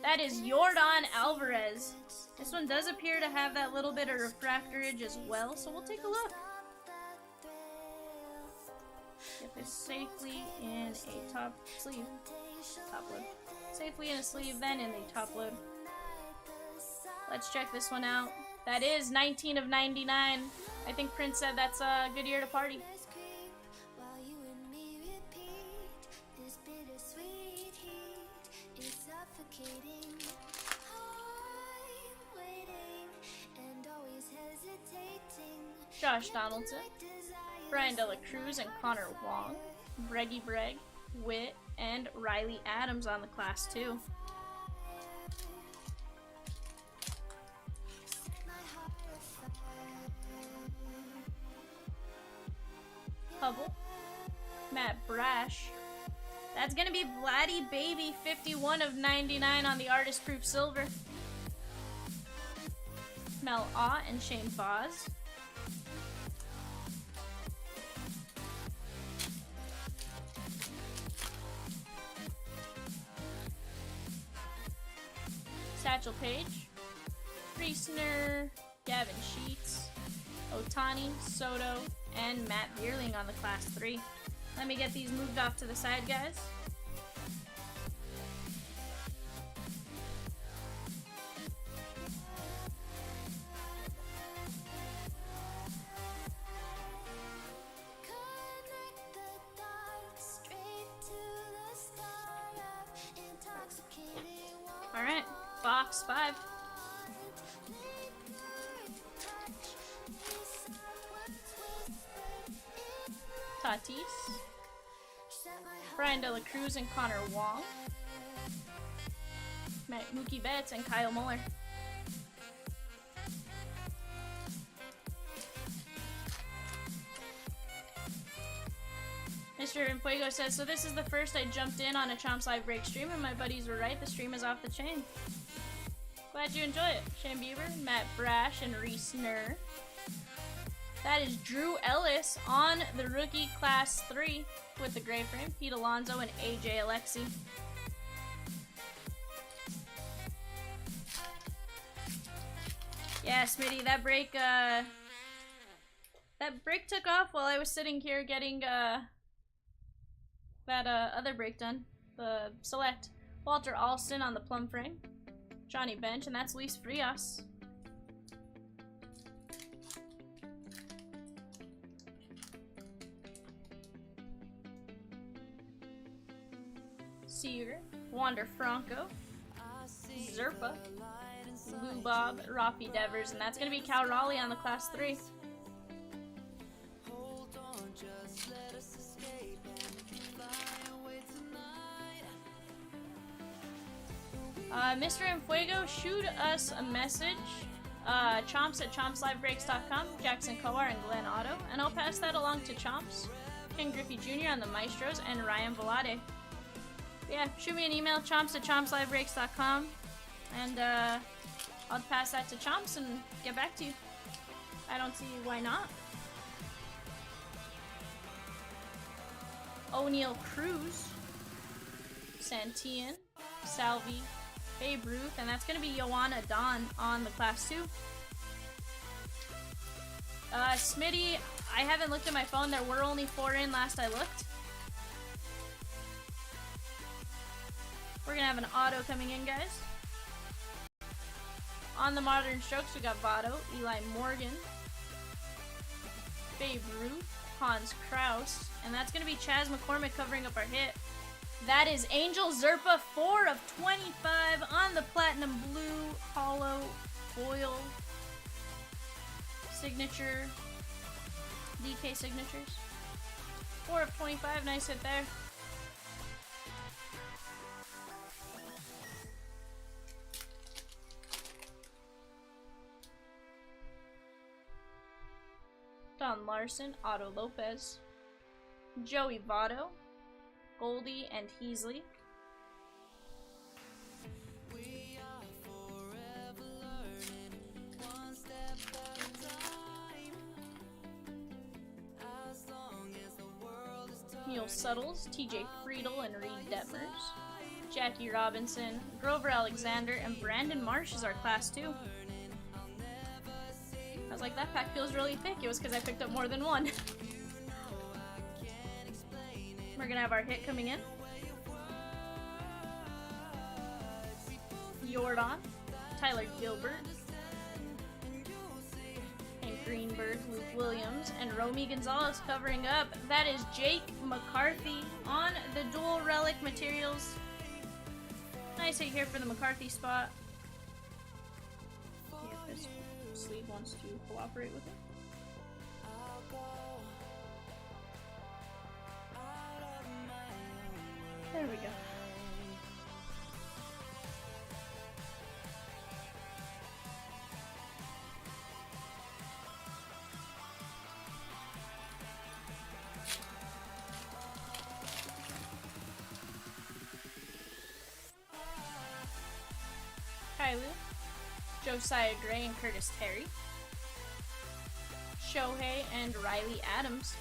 That is Yordan Alvarez. This one does appear to have that little bit of refractorage as well, so we'll take a look. Get this safely in a top sleeve. Top load. Safely in a sleeve, then in the top load. Let's check this one out. That is 19 of 99. I think Prince said that's a good year to party. Josh Donaldson, Brian Dela Cruz and Connor Wong, Breggy Breg, Witt, and Riley Adams on the Class 2. Hubble, Matt Brash. That's gonna be Vladdy Baby, 51 of 99 on the Artist Proof Silver. Mel Ott and Shane Boz. Satchel Paige, Priestner, Gavin Sheets, Otani, Soto, and Matt Bierling on the Class 3. Let me get these moved off to the side, guys. Alright, box 5. Tatis, Brian Dela Cruz and Connor Wong, Mookie Betts and Kyle Muller. Mr. Fuego says, so this is the first I jumped in on a Chompslivebreaks stream and my buddies were right, the stream is off the chain. Glad you enjoy it. Shane Bieber, Matt Brash, and Reese Nurr. That is Drew Ellis on the rookie Class 3 with the gray frame. Pete Alonso and AJ Alexi. Yeah, Smitty, that break took off while I was sitting here getting that other break done. The select. Walter Alston on the plum frame. Johnny Bench, and that's Luis Frias. Seager, Wander Franco, Zerpa, Lou Bob, Rafi Devers, and that's going to be Cal Raleigh on the Class 3. Mr. Enfuego, shoot us a message. Chomps at chompslivebreaks.com, Jackson Coar and Glenn Otto, and I'll pass that along to Chomps, Ken Griffey Jr. on the Maestros, and Ryan Velade. Yeah, shoot me an email, chomps at chompslivebreaks.com, and I'll pass that to Chomps and get back to you. I don't see why not. O'Neal Cruz, Santillan, Salvi, Babe Ruth, and that's going to be Joanna Don on the Class 2. Smitty, I haven't looked at my phone. There were only 4 in last I looked. We're going to have an auto coming in, guys. On the Modern Strokes, we got Votto, Eli Morgan, Babe Ruth, Hans Kraus, and that's going to be Chaz McCormick covering up our hit. That is Angel Zerpa, 4 of 25 on the Platinum Blue Hollow Foil Signature, DK Signatures. 4 of 25, nice hit there. Don Larson, Otto Lopez, Joey Votto, Goldie, and Heasley. Suttles, TJ Friedel, and Reed Detmers. Jackie Robinson, Grover Alexander, and Brandon Marsh is our class 2. I was like, that pack feels really thick. It was because I picked up more than one. We're gonna have our hit coming in. Jordan, Tyler Gilbert, and Greenberg, Luke Williams, and Romy Gonzalez covering up. That is Jake McCarthy on the dual relic materials. Nice hit here for the McCarthy spot. See if this sleeve wants to cooperate with it. There we go. Kylu, Josiah Gray and Curtis Terry, Shohei and Riley Adams,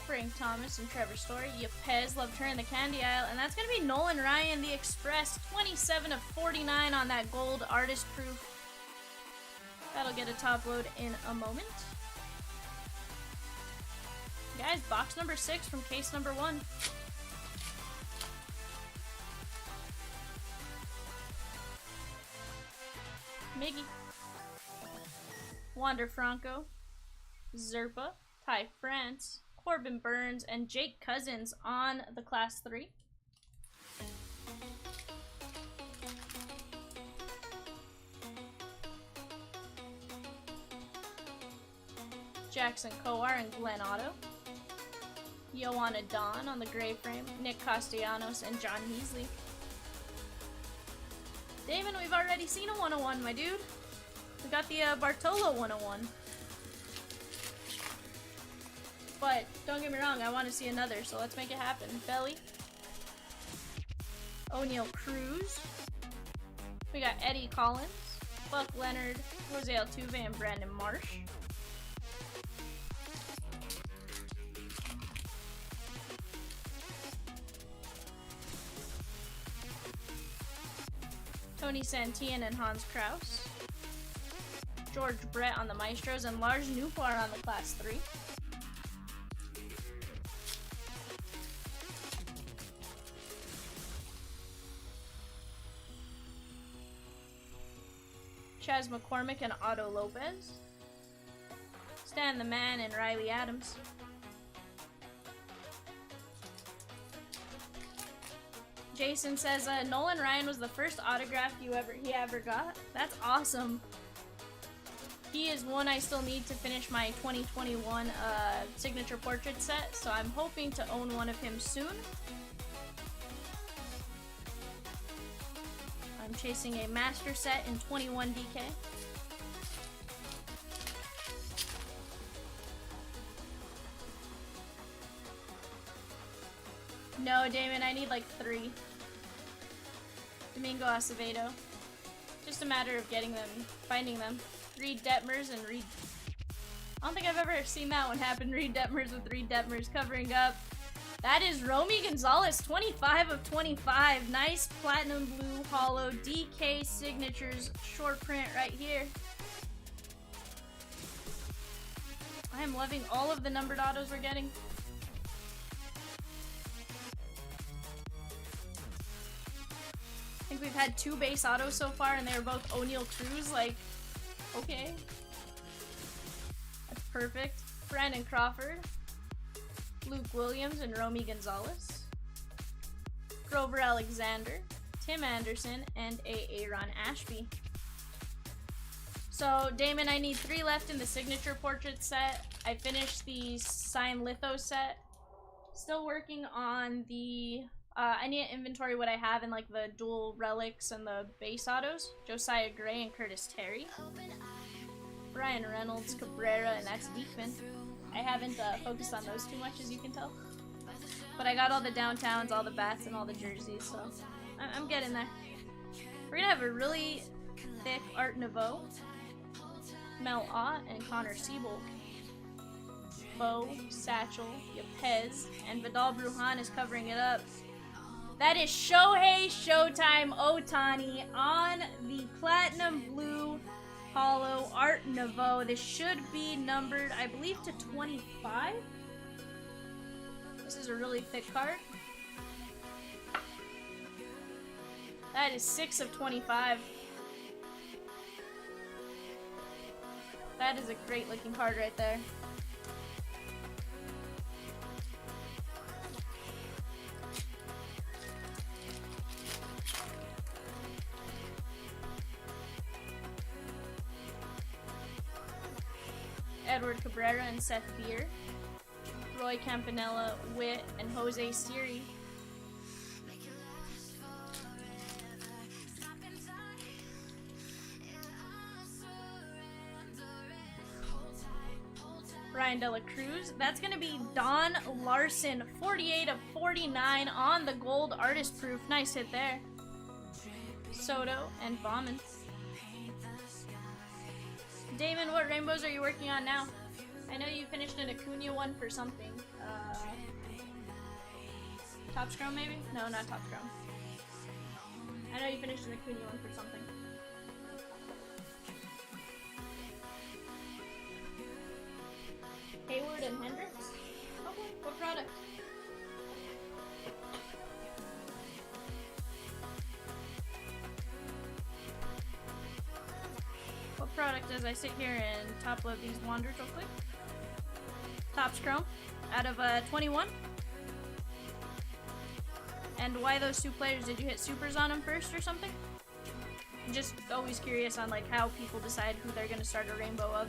Frank Thomas and Trevor Story, Yepez, loved her in the candy aisle, and that's going to be Nolan Ryan, the Express, 27 of 49 on that gold artist proof. That'll get a top load in a moment. Guys, box number 6 from case number 1. Miggy, Wander Franco, Zerpa, Ty France, Corbin Burns, and Jake Cousins on the class 3. Jackson Coar and Glenn Otto, Joanna Dawn on the gray frame, Nick Castellanos, and John Heasley. Damon, we've already seen a 101, my dude. We got the Bartolo 101. But, don't get me wrong, I want to see another, so let's make it happen. Belly, O'Neal Cruz, we got Eddie Collins, Buck Leonard, Jose Altuve, and Brandon Marsh. Tony Santillan and Hans Kraus, George Brett on the Maestros, and Lars Nootbaar on the class 3. Chaz McCormick and Otto Lopez, Stan the Man and Riley Adams, Jason says Nolan Ryan was the first autograph he ever got. That's awesome. He is one I still need to finish my 2021 signature portrait set, so I'm hoping to own one of him soon. I'm chasing a master set in 21 DK. No, Damon, I need like 3. Domingo Acevedo. Just a matter of getting them, finding them. Reed Detmers and Reed... I don't think I've ever seen that one happen. Reed Detmers with Reed Detmers covering up. That is Romy Gonzalez, 25 of 25. Nice platinum blue hollow DK signatures short print right here. I am loving all of the numbered autos we're getting. I think we've had 2 base autos so far, and they were both O'Neal Cruz. Like, okay. That's perfect. Brandon Crawford, Luke Williams, and Romy Gonzalez. Grover Alexander, Tim Anderson, and Aaron Ashby. So, Damon, I need 3 left in the signature portrait set. I finished the signed litho set. Still working on the... I need to inventory what I have in like the dual relics and the base autos. Josiah Gray and Curtis Terry. Ryan Reynolds, Cabrera, and that's Beekman. I haven't focused on those too much, as you can tell. But I got all the downtowns, all the bats, and all the jerseys, so I'm getting there. We're gonna have a really thick Art Nouveau, Mel Ott, and Connor Siebold. Bo, Satchel, Yepez, and Vidal Brujan is covering it up. That is Shohei Showtime Ohtani on the Platinum Blue Hollow Art Nouveau. This should be numbered, I believe, to 25. This is a really thick card. That is 6 of 25. That is a great looking card right there. Edward Cabrera and Seth Beer, Roy Campanella, Witt, and Jose Siri. Ryan Dela Cruz. That's going to be Don Larson, 48 of 49 on the gold artist proof. Nice hit there. Soto and Bauman. Damon, what rainbows are you working on now? I know you finished an Acuna one for something. Top Scrum maybe? No, not Top Scrum. I know you finished an Acuna one for something. Hayward and Hendricks? Okay, what product? What product as I sit here and top load these Wanderers real quick? Topps Chrome out of 21. And why those two players? Did you hit supers on them first or something? Just always curious on like how people decide who they're gonna start a rainbow of.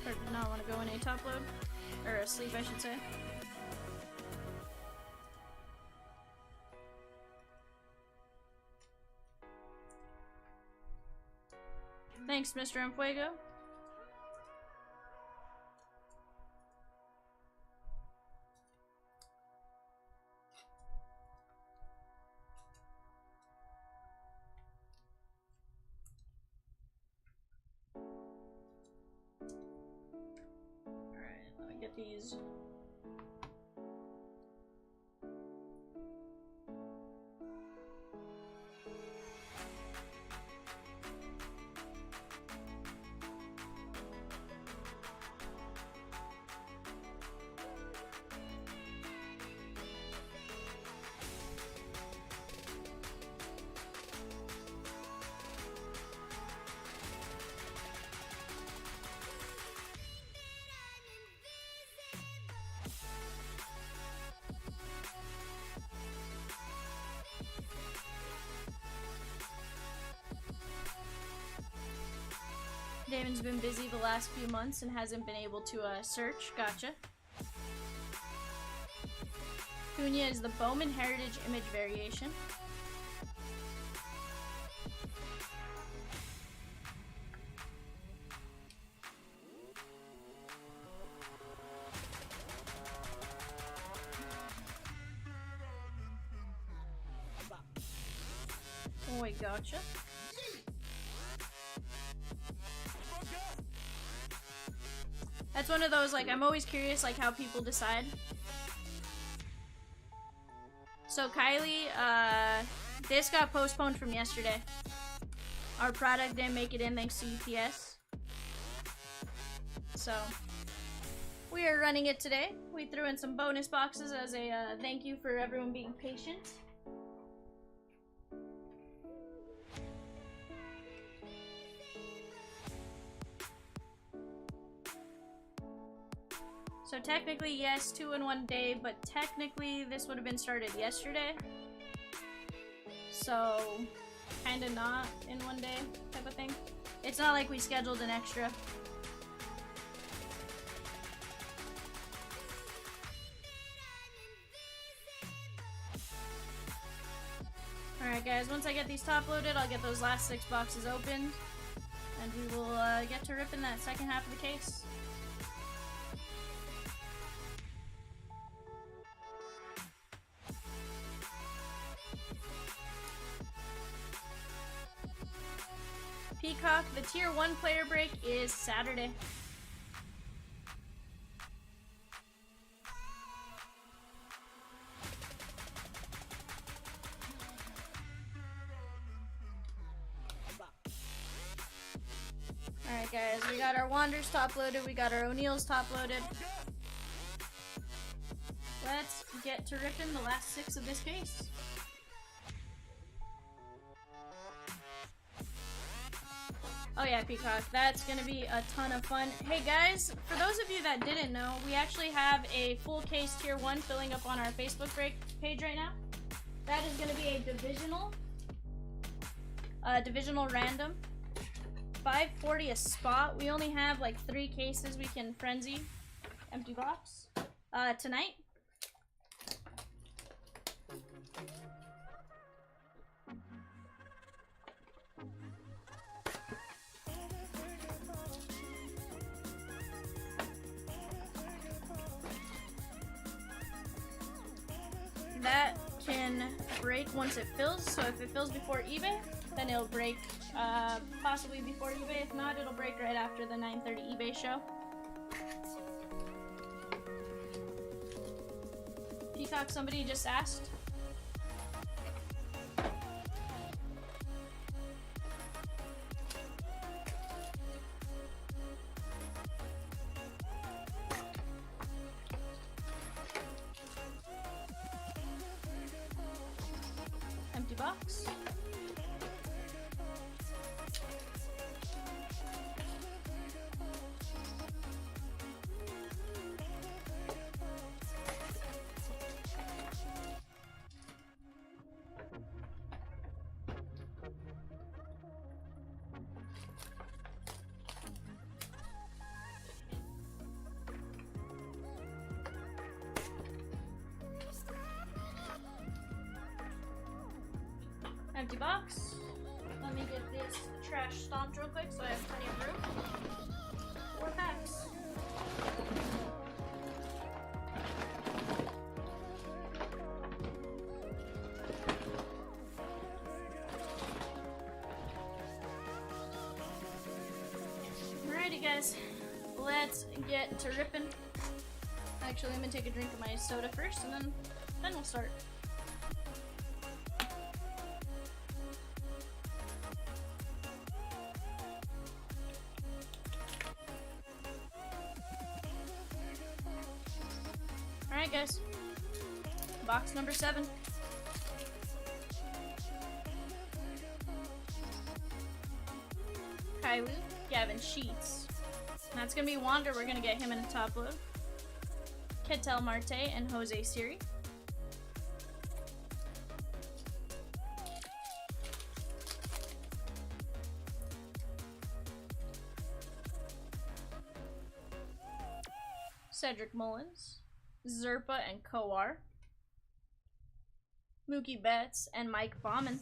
Or did not want to go in a top load or a sleep, I should say. Thanks, Mr. Enfuego. Alright, let me get these. Damon's been busy the last few months and hasn't been able to search. Gotcha. Cunha is the Bowman Heritage Image variation. Oh, I gotcha. That's one of those, like, I'm always curious, like, how people decide. So, Kylie, this got postponed from yesterday. Our product didn't make it in thanks to UPS. So, we are running it today. We threw in some bonus boxes as a thank you for everyone being patient. So technically, yes, 2 in 1 day, but technically this would have been started yesterday. So, kinda not in 1 day type of thing. It's not like we scheduled an extra. Alright guys, once I get these top loaded, I'll get those last 6 boxes opened. And we will get to ripping that second half of the case. Peacock, the tier 1 player break is Saturday. Alright guys, we got our Wanders top loaded, we got our O'Neills top loaded. Let's get to ripping the last 6 of this case. Oh yeah, Peacock, that's gonna be a ton of fun. Hey guys, for those of you that didn't know, we actually have a full case tier 1 filling up on our Facebook break page right now. That is gonna be a divisional random. 540 a spot. We only have like 3 cases we can frenzy. Empty box. Tonight. That can break once it fills, so if it fills before eBay, then it'll break possibly before eBay. If not, it'll break right after the 9:30 eBay show. Peacock, somebody just asked. Empty box. Empty box. Let me get this trash stomped real quick so I have plenty of room. 4 packs. Alrighty guys, let's get to ripping. Actually, I'm gonna take a drink of my soda first and then we'll start. Alright guys, box number 7. Kailu, Gavin Sheets. That's gonna be Wander, we're gonna get him in a top load. Ketel Marte and Jose Siri. Cedric Mullins. Zerpa and Kowar. Mookie Betts and Mike Bauman.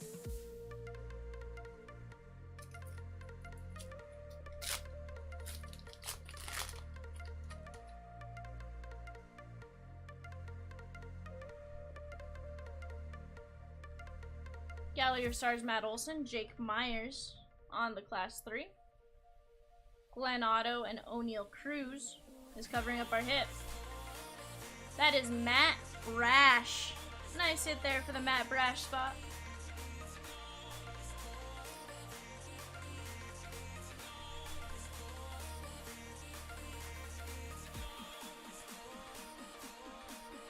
Gallery of Stars, Matt Olson, Jake Myers on the Class 3. Glenn Otto and O'Neal Cruz is covering up our hit. That is Matt Brash. Nice hit there for the Matt Brash spot.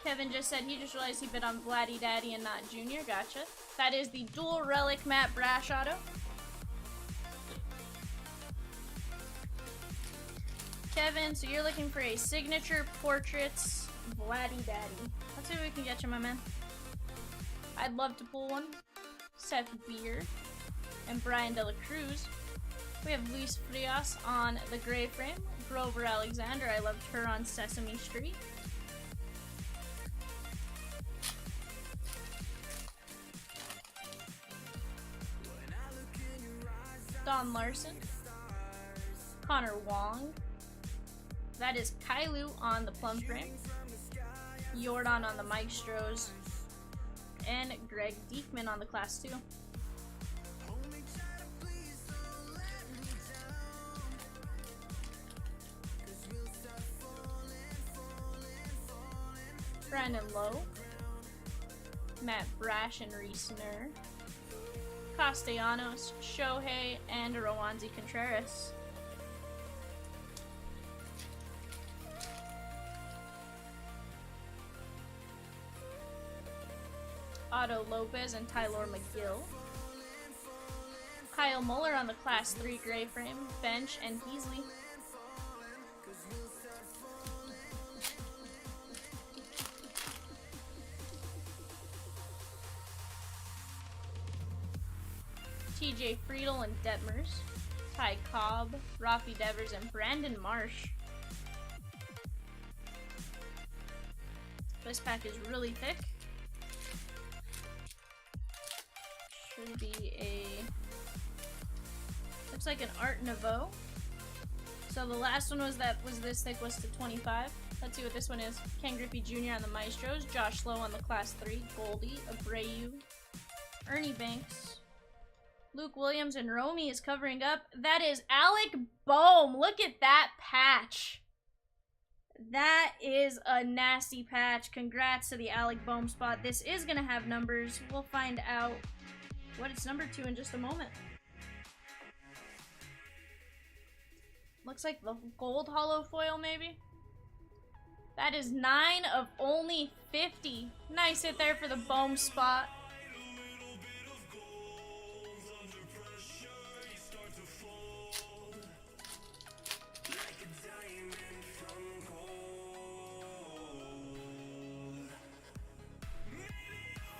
Kevin just said he just realized he bid on Vladdy Daddy and not Junior. Gotcha. That is the dual relic Matt Brash auto. Kevin, so you're looking for a signature portraits Vladdy Daddy. Let's see what we can get you, my man. I'd love to pull one. Seth Beer and Brian De La Cruz. We have Luis Frias on the gray frame. Grover Alexander, I loved her on Sesame Street. Don Larson. Connor Wong. That is Kailu on the plum frame. Jordan on the Maestros. And Greg Diekman on the Class 2. Brandon Lowe. Matt Brash and Reese Nur. Castellanos, Shohei, and Rowanzi Contreras. Otto Lopez and Tyler McGill. Kyle Muller on the Class 3 gray frame, Bench, and Heasley. TJ Friedel and Detmers. Ty Cobb, Rafi Devers, and Brandon Marsh. This pack is really thick. Should be a... looks like an Art Nouveau. So the last one was this thick, was to 25. Let's see what this one is. Ken Griffey Jr. on the Maestros. Josh Lowe on the Class 3. Goldie, Abreu, Ernie Banks. Luke Williams and Romy is covering up. That is Alec Boehm. Look at that patch. That is a nasty patch. Congrats to the Alec Boehm spot. This is going to have numbers. We'll find out what it's numbered to in just a moment. Looks like the gold hollow foil, maybe? That is 9 of only 50. Nice hit there for the Boehm spot.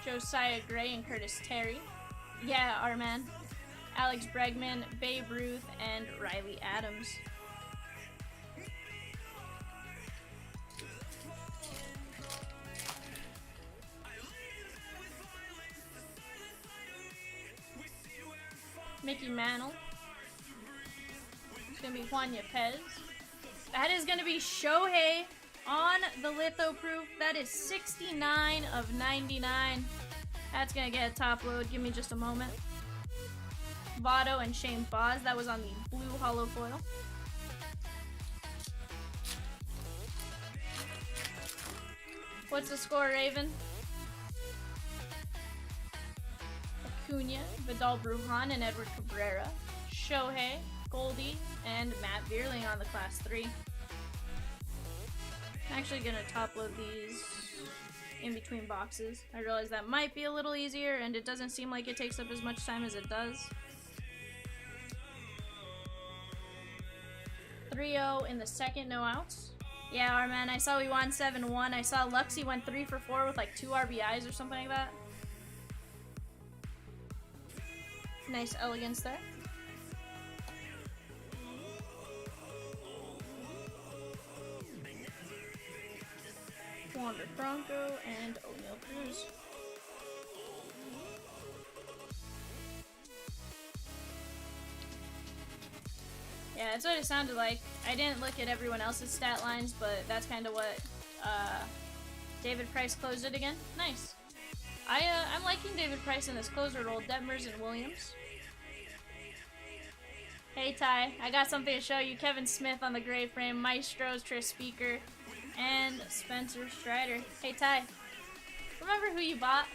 Josiah Gray and Curtis Terry. Yeah, our man. Alex Bregman, Babe Ruth, and Riley Adams. Mickey Mantle. It's going to be Juan Yepez. That is going to be Shohei on the litho proof. That is 69 of 99. That's going to get a top load. Give me just a moment. Votto and Shane Boz. That was on the blue hollow foil. What's the score, Raven? Acuna, Vidal Brujan, and Edward Cabrera. Shohei, Goldie, and Matt Vierling on the Class 3. I'm actually going to top load these in between boxes. I realize that might be a little easier, and it doesn't seem like it takes up as much time as it does. 3-0 in the second, no outs. Yeah, our man, I saw we won 7-1. I saw Luxie went 3 for 4 with like 2 RBIs or something like that. Nice elegance there. Wander Franco and O'Neal Cruz. Yeah, that's what it sounded like. I didn't look at everyone else's stat lines, but that's kind of what David Price closed it again. Nice. I'm liking David Price in this closer role. Detmers and Williams. Hey Ty, I got something to show you. Kevin Smith on the gray frame, Maestros, Tris Speaker, and Spencer Strider. Hey Ty, remember who you bought?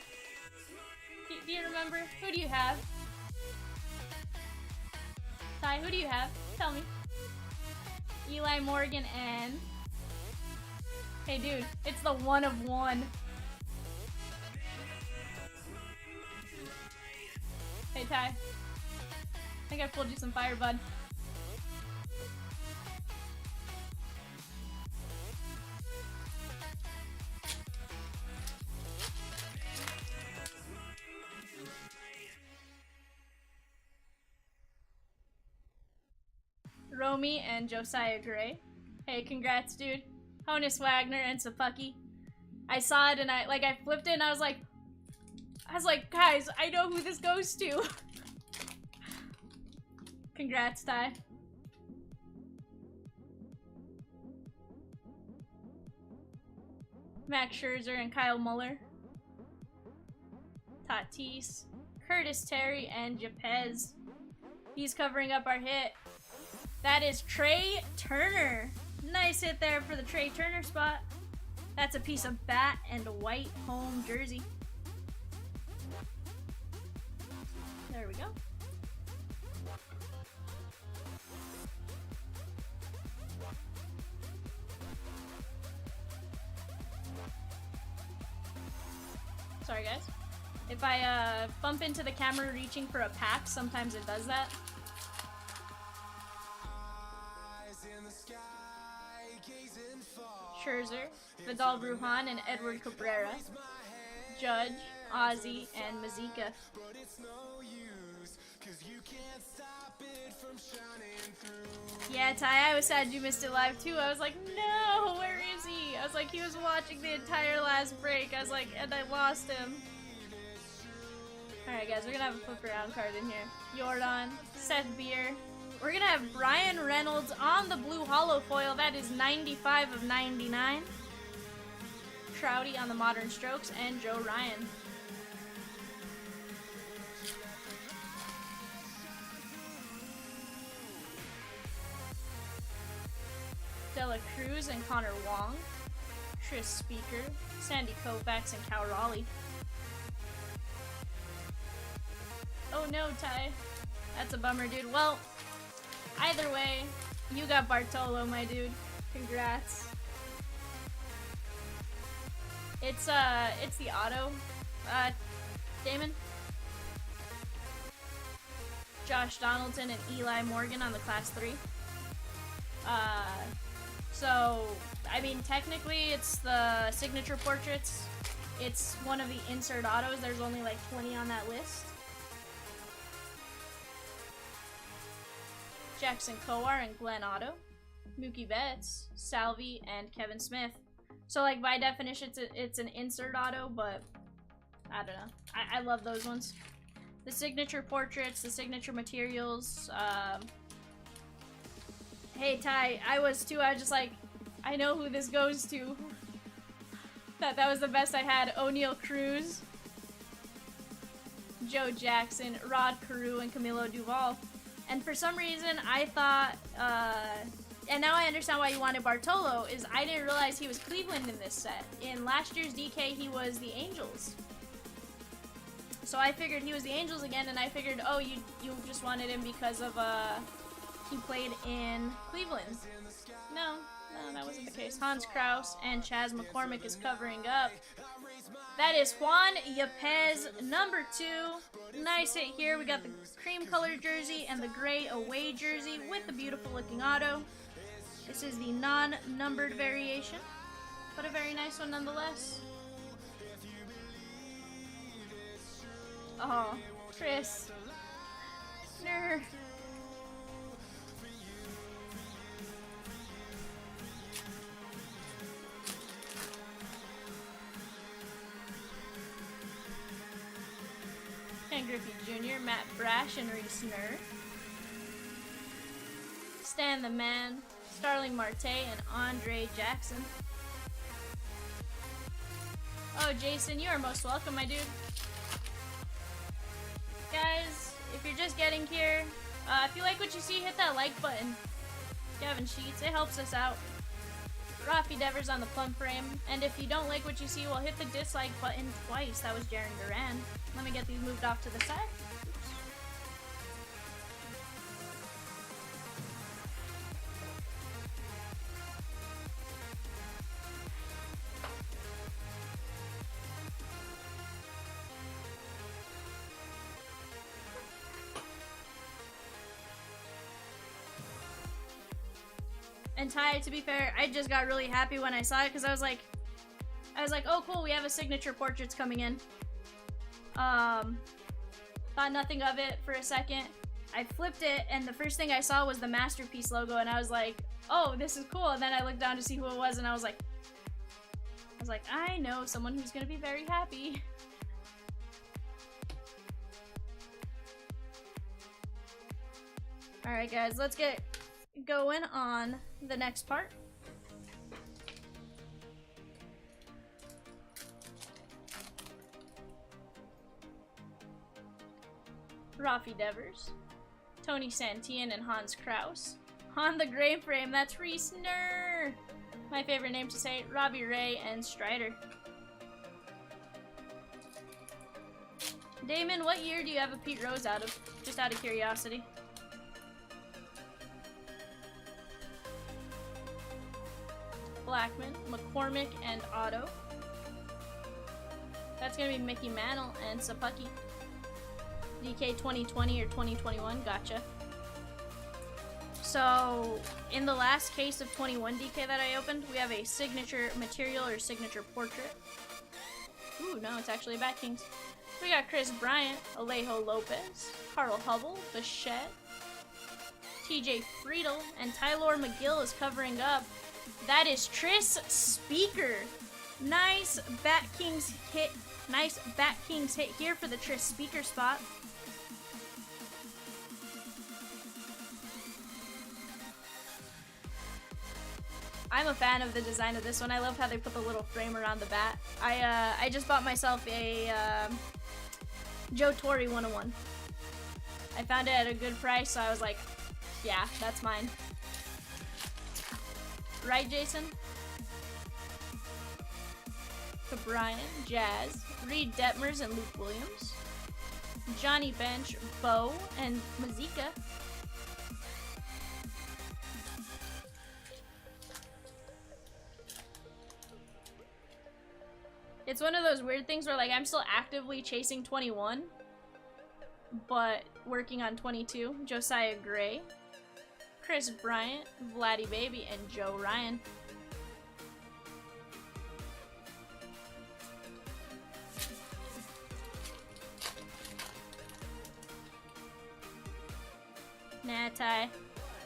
Do you remember? Who do you have? Ty, who do you have? Tell me. Eli Morgan and... Hey dude, it's the 1 of 1. Hey Ty. I think I pulled you some fire, bud. Romy and Josiah Gray. Hey, congrats, dude. Honus Wagner and Sapucky. I saw it and I flipped it and I was like, guys, I know who this goes to. Congrats, Ty. Max Scherzer and Kyle Muller. Tatis, Curtis Terry, and Japez. He's covering up our hit. That is Trey Turner. Nice hit there for the Trey Turner spot. That's a piece of bat and a white home jersey. There we go. Sorry guys. If I bump into the camera reaching for a pack, sometimes it does that. Scherzer, Vidal Brujan, and Edward Cabrera. Judge, Ozzy, and Mazika. Yeah, Ty, I was sad you missed it live too. I was like, no, where is he? I was like, he was watching the entire last break. I was like, and I lost him. Alright guys, we're gonna have a flip around card in here. Jordan, Seth Beer. We're gonna have Brian Reynolds on the blue holo foil. That is 95 of 99. Trouty on the modern strokes, and Joe Ryan. Dela Cruz and Connor Wong. Tris Speaker, Sandy Koufax, and Cal Raleigh. Oh no, Ty. That's a bummer, dude. Well, either way, you got Bartolo, my dude. Congrats. It's the auto, Damon. Josh Donaldson and Eli Morgan on the Class 3. So, I mean, technically it's the signature portraits. It's one of the insert autos. There's only like 20 on that list. Jackson Kowar and Glenn Otto. Mookie Betts, Salvi, and Kevin Smith. So, like, by definition, it's an insert auto, but I don't know. I love those ones. The signature portraits, the signature materials. Hey, Ty, I was too. I was just like, I know who this goes to. That was the best I had. O'Neal Cruz, Joe Jackson, Rod Carew, and Camilo Duvall. And for some reason, I thought, and now I understand why you wanted Bartolo, is I didn't realize he was Cleveland in this set. In last year's DK, he was the Angels. So I figured he was the Angels again, and I figured, oh, you just wanted him because of, he played in Cleveland. No, that wasn't the case. Hans Kraus and Chaz McCormick is covering up. That is Juan Yepez, number 2. Nice hit here. We got the cream colored jersey and the gray away jersey with the beautiful looking auto. This is the non-numbered variation, but a very nice one nonetheless. Oh, Chris. Nerd. Ken Griffey Jr., Matt Brash, and Reese Nerd. Stan the Man, Starling Marte, and Andre Jackson. Oh, Jason, you are most welcome, my dude. Guys, if you're just getting here, if you like what you see, hit that like button. Gavin Sheets, it helps us out. Rafi Devers on the plum frame. And if you don't like what you see, well, hit the dislike button twice. That was Jaren Duran. Let me get these moved off to the side. Oops. And Ty, to be fair, I just got really happy when I saw it because I was like, oh cool, we have a signature portraits coming in. Thought nothing of it for a second. I flipped it, and the first thing I saw was the Masterpiece logo, and I was like, oh, this is cool. And then I looked down to see who it was, and I was like, I know someone who's gonna be very happy. Alright guys, let's get going on the next part. Rafi Devers, Tony Santillan, and Hans Kraus. On the gray frame, that's Reese Ner. My favorite name to say, Robbie Ray and Strider. Damon, what year do you have a Pete Rose out of? Just out of curiosity. Blackman, McCormick, and Otto. That's gonna be Mickey Mantle and Sapaki. DK 2020 or 2021, gotcha. So, in the last case of 21 DK that I opened, we have a signature material or signature portrait. Ooh, no, it's actually a Bat Kings. We got Chris Bryant, Alejo Lopez, Carl Hubble, Bichette, TJ Friedel, and Tylor McGill is covering up. That is Tris Speaker. Nice Bat Kings hit. Nice Bat Kings hit here for the Tris Speaker spot. I'm a fan of the design of this one. I love how they put the little frame around the bat. I just bought myself a Joe Torre 101. I found it at a good price, so I was like, yeah, that's mine. Right, Jason? Brian, Jazz, Reed Detmers, and Luke Williams. Johnny Bench, Bo, and Mazika. It's one of those weird things where, like, I'm still actively chasing 21, but working on 22. Josiah Gray, Chris Bryant, Vladdy Baby, and Joe Ryan. Nah, Ty.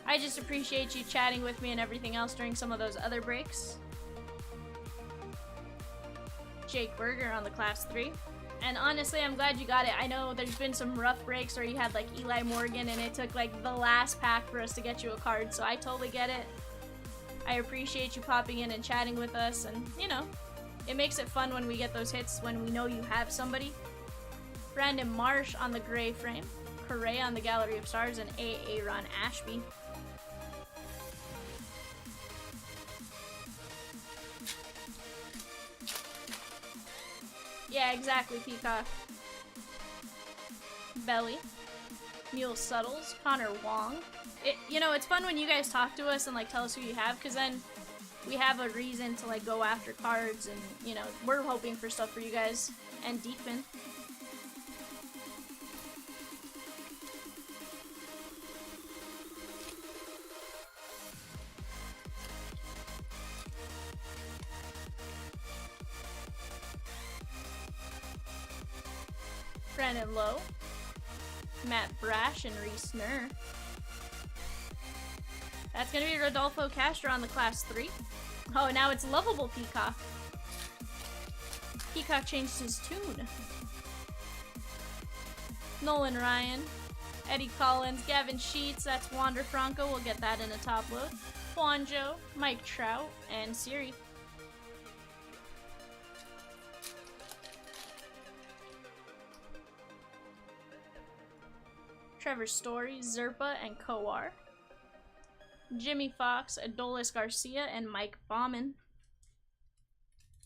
I just appreciate you chatting with me and everything else during some of those other breaks. Jake Berger on the Class 3. And honestly, I'm glad you got it. I know there's been some rough breaks where you had like Eli Morgan and it took like the last pack for us to get you a card, so I totally get it. I appreciate you popping in and chatting with us, and you know, it makes it fun when we get those hits when we know you have somebody. Brandon Marsh on the gray frame. Correa on the Gallery of Stars, and Aaron Ashby. Yeah, exactly, Peacock. Belly. Mule Suttles. Connor Wong. You know, it's fun when you guys talk to us and like tell us who you have, because then we have a reason to like go after cards, and you know, we're hoping for stuff for you guys. And Deepman. Brandon Lowe, Matt Brash, and Reese Ner. That's gonna be Rodolfo Castro on the Class 3. Oh, now it's Lovable Peacock. Peacock changed his tune. Nolan Ryan, Eddie Collins, Gavin Sheets, that's Wander Franco, we'll get that in a top load. Juanjo, Mike Trout, and Siri. Trevor Story, Zerpa, and Kowar. Jimmy Fox, Adolis Garcia, and Mike Bauman.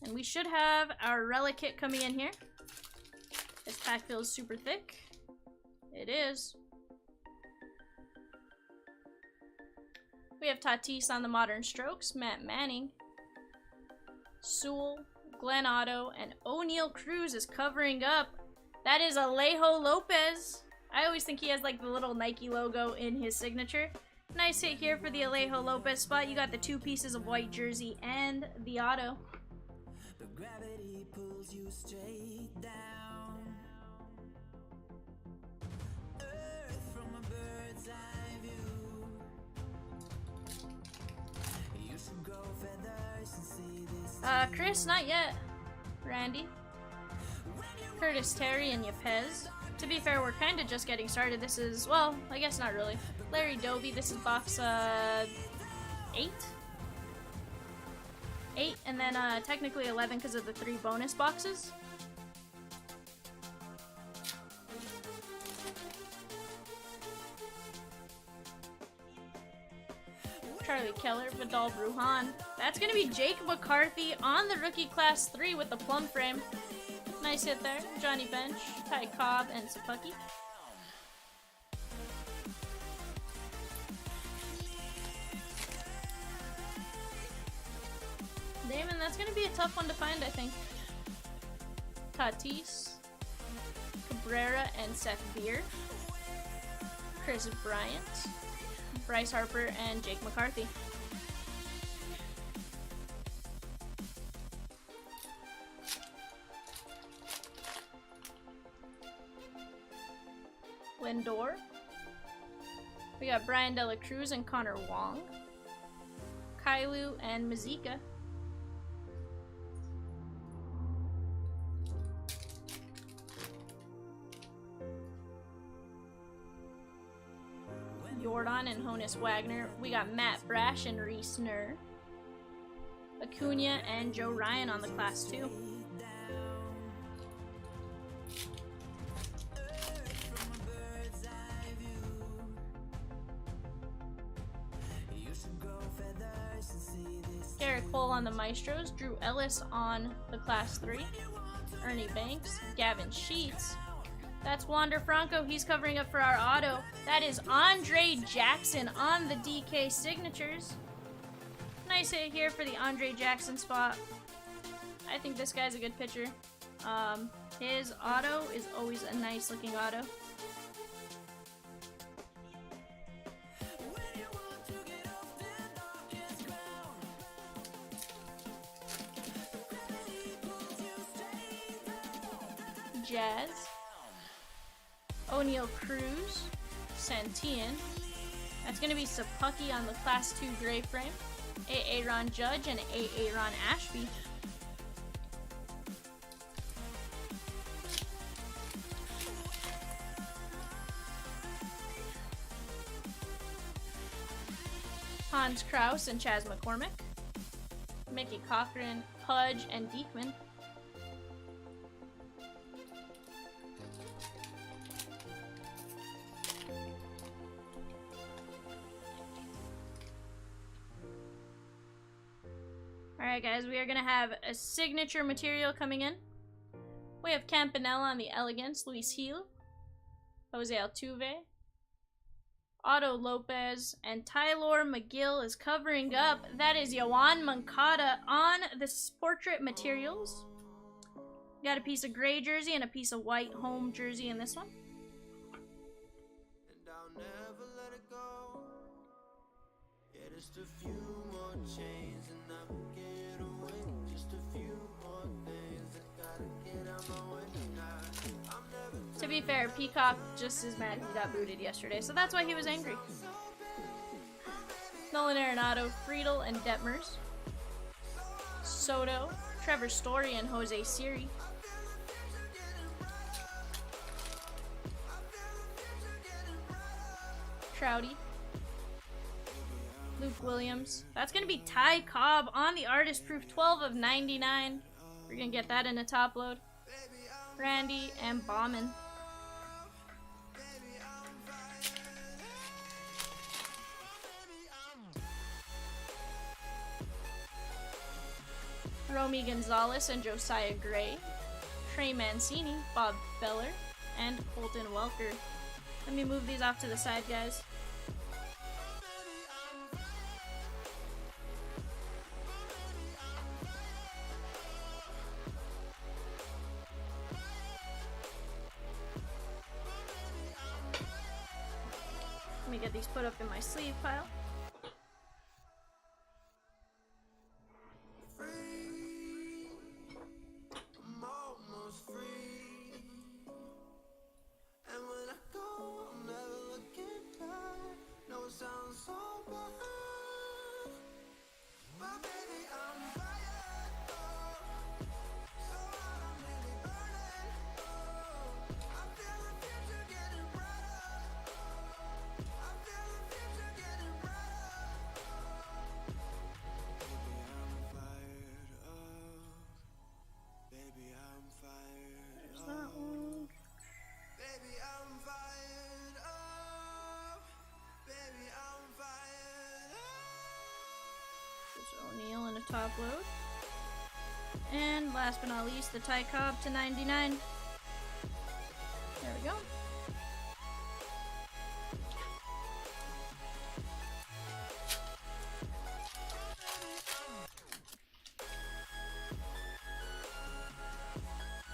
And we should have our relic kit coming in here. This pack feels super thick. It is. We have Tatis on the Modern Strokes, Matt Manning, Sewell, Glenn Otto, and O'Neal Cruz is covering up. That is Alejo Lopez. I always think he has like the little Nike logo in his signature. Nice hit here for the Alejo Lopez spot. You got the 2 pieces of white jersey and the auto. The gravity pulls you straight down. Earth from a bird's eye view. You should grow feathers and see this. Chris, not yet. Randy. Curtis Terry and Yepez. To be fair, we're kind of just getting started. This is, well, I guess not really. Larry Doby, this is box 8? 8, and then technically 11 because of the 3 bonus boxes. Charlie Keller, Vidal Brujan. That's going to be Jake McCarthy on the rookie class 3 with the plum frame. Nice hit there. Johnny Bench, Ty Cobb, and Sapucky. Damon, that's going to be a tough one to find, I think. Tatis, Cabrera, and Seth Beer. Chris Bryant, Bryce Harper, and Jake McCarthy. Lindor. We got Brian Dela Cruz and Connor Wong. Kailu and Mazika. Jordan and Honus Wagner. We got Matt Brash and Reese Nur. Acuna and Joe Ryan on the class 2. Garrett Cole on the Maestros. Drew Ellis on the class 3. Ernie Banks. Gavin Sheets. That's Wander Franco. He's covering up for our auto. That is Andre Jackson on the DK signatures. Nice hit here for the Andre Jackson spot. I think this guy's a good pitcher. His auto is always a nice looking auto. Jazz. O'Neal Cruz, Santillan. That's going to be Sapucky on the Class 2 gray frame. A.A. Ron Judge and A.A. Ron Ashby. Hans Kraus and Chas McCormick. Mickey Cochran, Pudge, and Diekman. Alright guys, we are going to have a signature material coming in. We have Campanella on the Elegance, Luis Gil, Jose Altuve, Otto Lopez, and Tylor McGill is covering up. That is Yoan Moncada on the portrait materials. Got a piece of gray jersey and a piece of white home jersey in this one. And I'll never let it go. Yeah, just a few more chains and I will get away. Just a few more things I gotta get out my way tonight. I'm never To be fair, Peacock just is mad he got booted yesterday, so that's why he was angry. Nolan Arenado, Friedel, and Detmers. Soto, Trevor Story, and Jose Siri. Trouty. Luke Williams. That's going to be Ty Cobb on the Artist Proof 12 of 99. We're going to get that in a top load. Randy and Bauman. Romy Gonzalez and Josiah Gray. Trey Mancini, Bob Feller, and Colton Welker. Let me move these off to the side, guys. Let me get these put up in my sleeve pile. I'm almost free. And when I go, I'm never looking back. No, it sounds so bad. But baby, I'm fired. Oh, so I'm really burning. Oh, I feel the future getting brighter. I feel the future getting brighter. top load. And last but not least, the Ty Cobb to 99. There we go.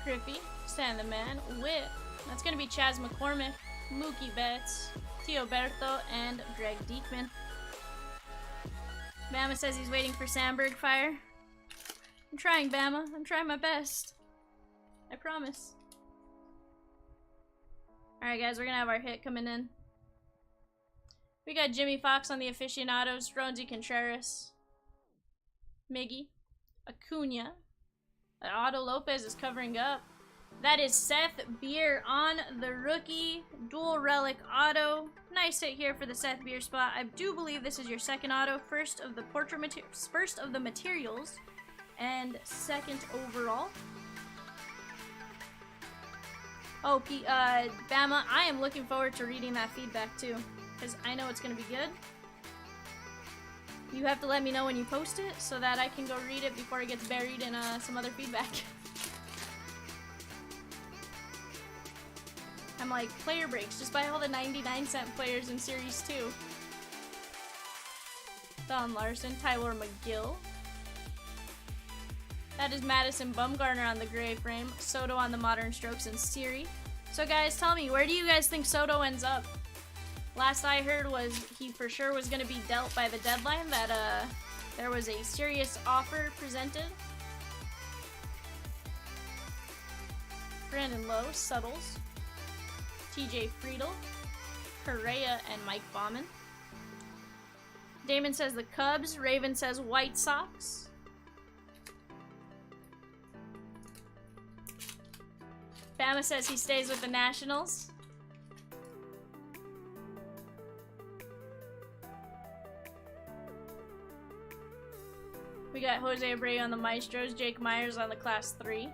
Crippy, Stan the Man, Whip. That's going to be Chaz McCormick, Mookie Betts, Teoberto, and Greg Diekman. Bama says he's waiting for Sandberg fire. I'm trying, Bama. I'm trying my best. I promise. Alright guys, we're going to have our hit coming in. We got Jimmy Fox on the aficionados, Ronesy Contreras, Miggy, Acuna. Otto Lopez is covering up. That is Seth Beer on the rookie dual relic auto. Nice hit here for the Seth Beer spot. I do believe this is your second auto, first of the materials, and second overall. Oh, Bama, I am looking forward to reading that feedback too, because I know it's gonna be good. You have to let me know when you post it so that I can go read it before it gets buried in some other feedback. I'm like, player breaks, just buy all the 99-cent players in Series 2. Don Larson, Tyler McGill. That is Madison Bumgarner on the gray frame, Soto on the Modern Strokes, and Siri. So guys, tell me, where do you guys think Soto ends up? Last I heard was he for sure was going to be dealt by the deadline, that there was a serious offer presented. Brandon Lowe, Suttles, TJ Friedel, Correa, and Mike Baumann. Damon says the Cubs, Raven says White Sox. Bama says he stays with the Nationals. We got Jose Abreu on the Maestros, Jake Myers on the Class 3.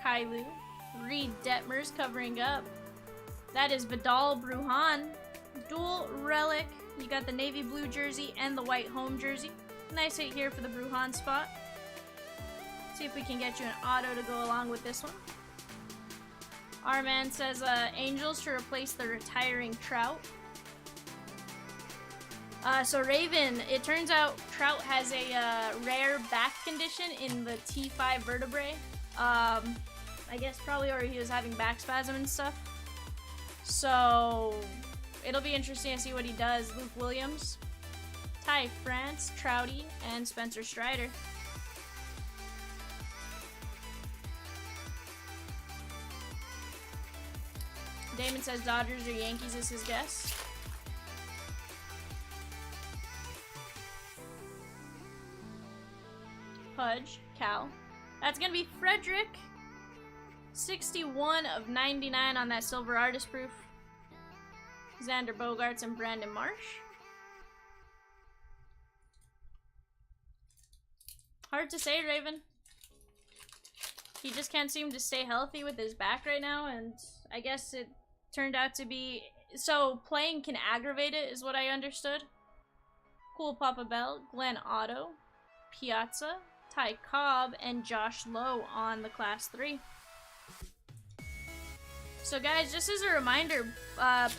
Kailu, Reed Detmers covering up. That is Vidal Brujan. Dual relic. You got the navy blue jersey and the white home jersey. Nice hit here for the Brujan spot. See if we can get you an auto to go along with this one. Our man says Angels to replace the retiring Trout. So Raven, it turns out Trout has a rare back condition in the T5 vertebrae. I guess probably or he was having back spasm and stuff. So it'll be interesting to see what he does. Luke Williams, Ty France, Trouty, and Spencer Strider. Damon says Dodgers or Yankees is his guess. Pudge, Cal. That's gonna be Frederick. 61 of 99 on that silver artist proof. Xander Bogaerts and Brandon Marsh. Hard to say, Raven. He just can't seem to stay healthy with his back right now, and I guess it turned out to be... So, playing can aggravate it, is what I understood. Cool Papa Bell, Glenn Otto, Piazza, Ty Cobb, and Josh Lowe on the Class 3. So guys, just as a reminder,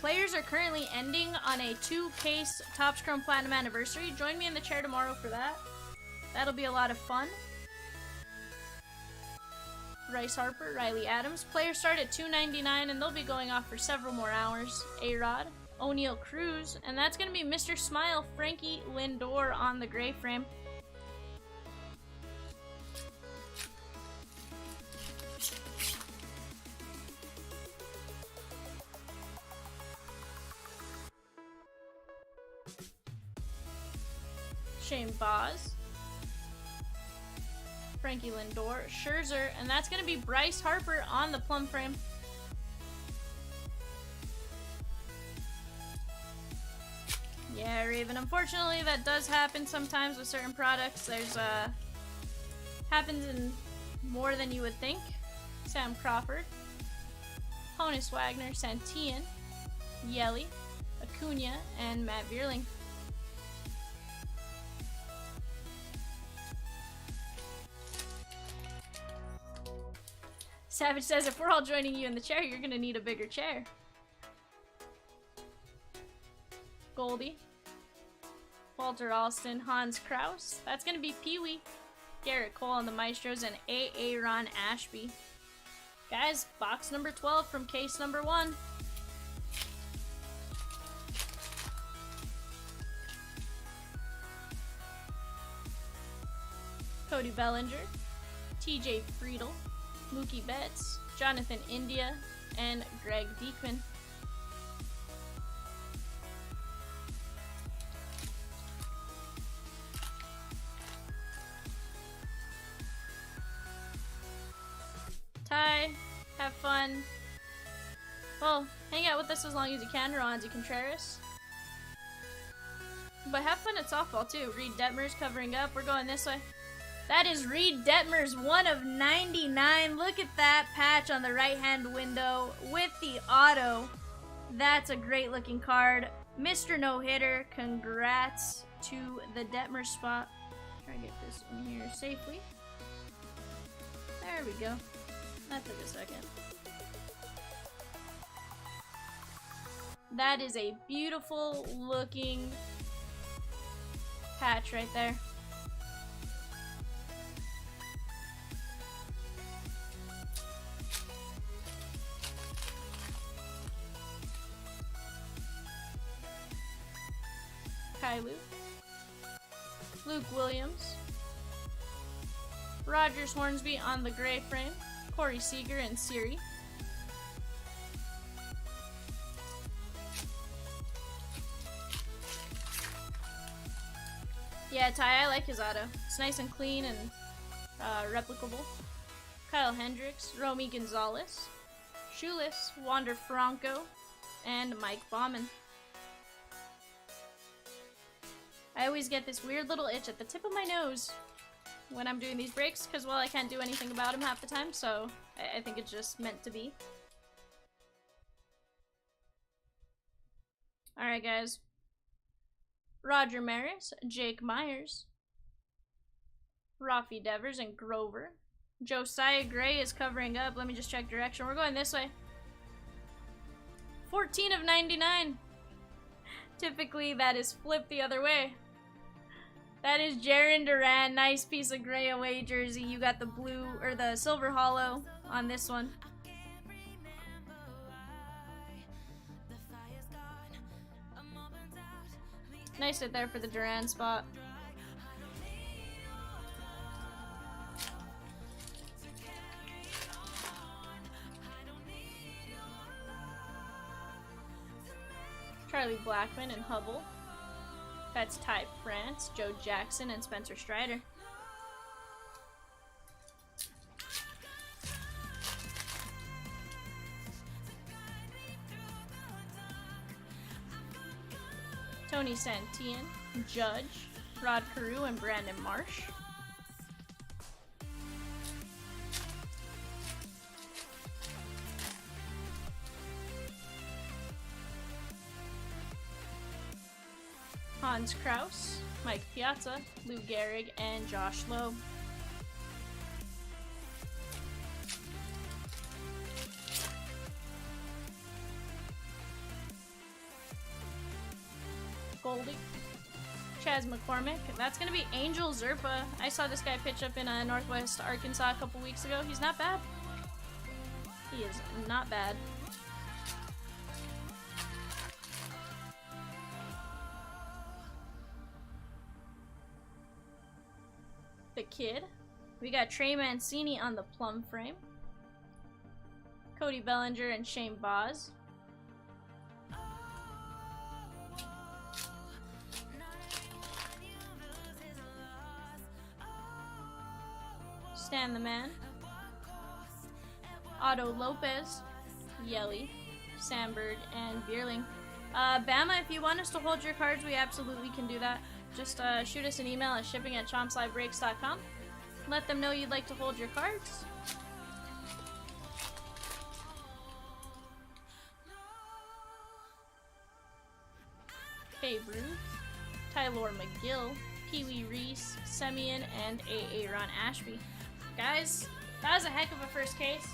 players are currently ending on a 2-case Topps Chrome Platinum anniversary. Join me in the chair tomorrow for that. That'll be a lot of fun. Bryce Harper, Riley Adams. Players start at $2.99 and they'll be going off for several more hours. A-Rod, O'Neal Cruz, and that's going to be Mr. Smile, Frankie Lindor on the gray frame. Shane Baz, Frankie Lindor, Scherzer, and that's going to be Bryce Harper on the plum frame. Yeah, Raven, unfortunately that does happen sometimes with certain products. There's, happens in more than you would think. Sam Crawford, Honus Wagner, Santillan, Yelly, Acuna, and Matt Vierling. Savage says, if we're all joining you in the chair, you're gonna need a bigger chair. Goldie. Walter Alston, Hans Kraus. That's gonna be Pee-wee. Garrett Cole on the Maestros, and A.A. Ron Ashby. Guys, box number 12 from case number 1. Cody Bellinger, TJ Friedel, Mookie Betts, Jonathan India, and Greg Diekman. Ty, have fun. Well, hang out with us as long as you can, Ronzi Contreras. But have fun at softball too. Reed Detmers covering up. We're going this way. That is Reed Detmers, 1 of 99. Look at that patch on the right-hand window with the auto. That's a great looking card. Mr. No-Hitter, congrats to the Detmers spot. Try to get this in here safely. There we go. That took a second. That is a beautiful looking patch right there. Kylu, Luke Williams, Rogers Hornsby on the gray frame, Corey Seager and Siri. Yeah, Ty, I like his auto. It's nice and clean and replicable. Kyle Hendricks, Romy Gonzalez, Shoeless, Wander Franco, and Mike Bauman. I always get this weird little itch at the tip of my nose when I'm doing these breaks, because, well, I can't do anything about them half the time, so I think it's just meant to be. Alright, guys. Roger Maris, Jake Myers, Rafi Devers, and Grover. Josiah Gray is covering up. Let me just check direction. We're going this way. 14 of 99. Typically, that is flipped the other way. That is Jarren Duran. Nice piece of gray away jersey. You got the blue, or the silver hollow on this one. Nice hit there for the Duran spot. Charlie Blackman and Hubble. That's Ty France, Joe Jackson, and Spencer Strider. Tony Santillan, Judge, Rod Carew, and Brandon Marsh. Hans Kraus, Mike Piazza, Lou Gehrig, and Josh Lowe. Goldie, Chaz McCormick. That's going to be Angel Zerpa. I saw this guy pitch up in Northwest Arkansas a couple weeks ago. He's not bad. He is not bad. The Kid. We got Trey Mancini on the plum frame. Cody Bellinger and Shane Boz. Stan the Man. Otto Lopez. Yelly. Sandberg and Bierling. Bama, if you want us to hold your cards, we absolutely can do that. Just shoot us an email at shipping@chompslivebreaks.com. Let them know you'd like to hold your cards. Babe Ruth, Tyler McGill, Pee Wee Reese, Semyon, and A.A. Ron Ashby. Guys, that was a heck of a first case.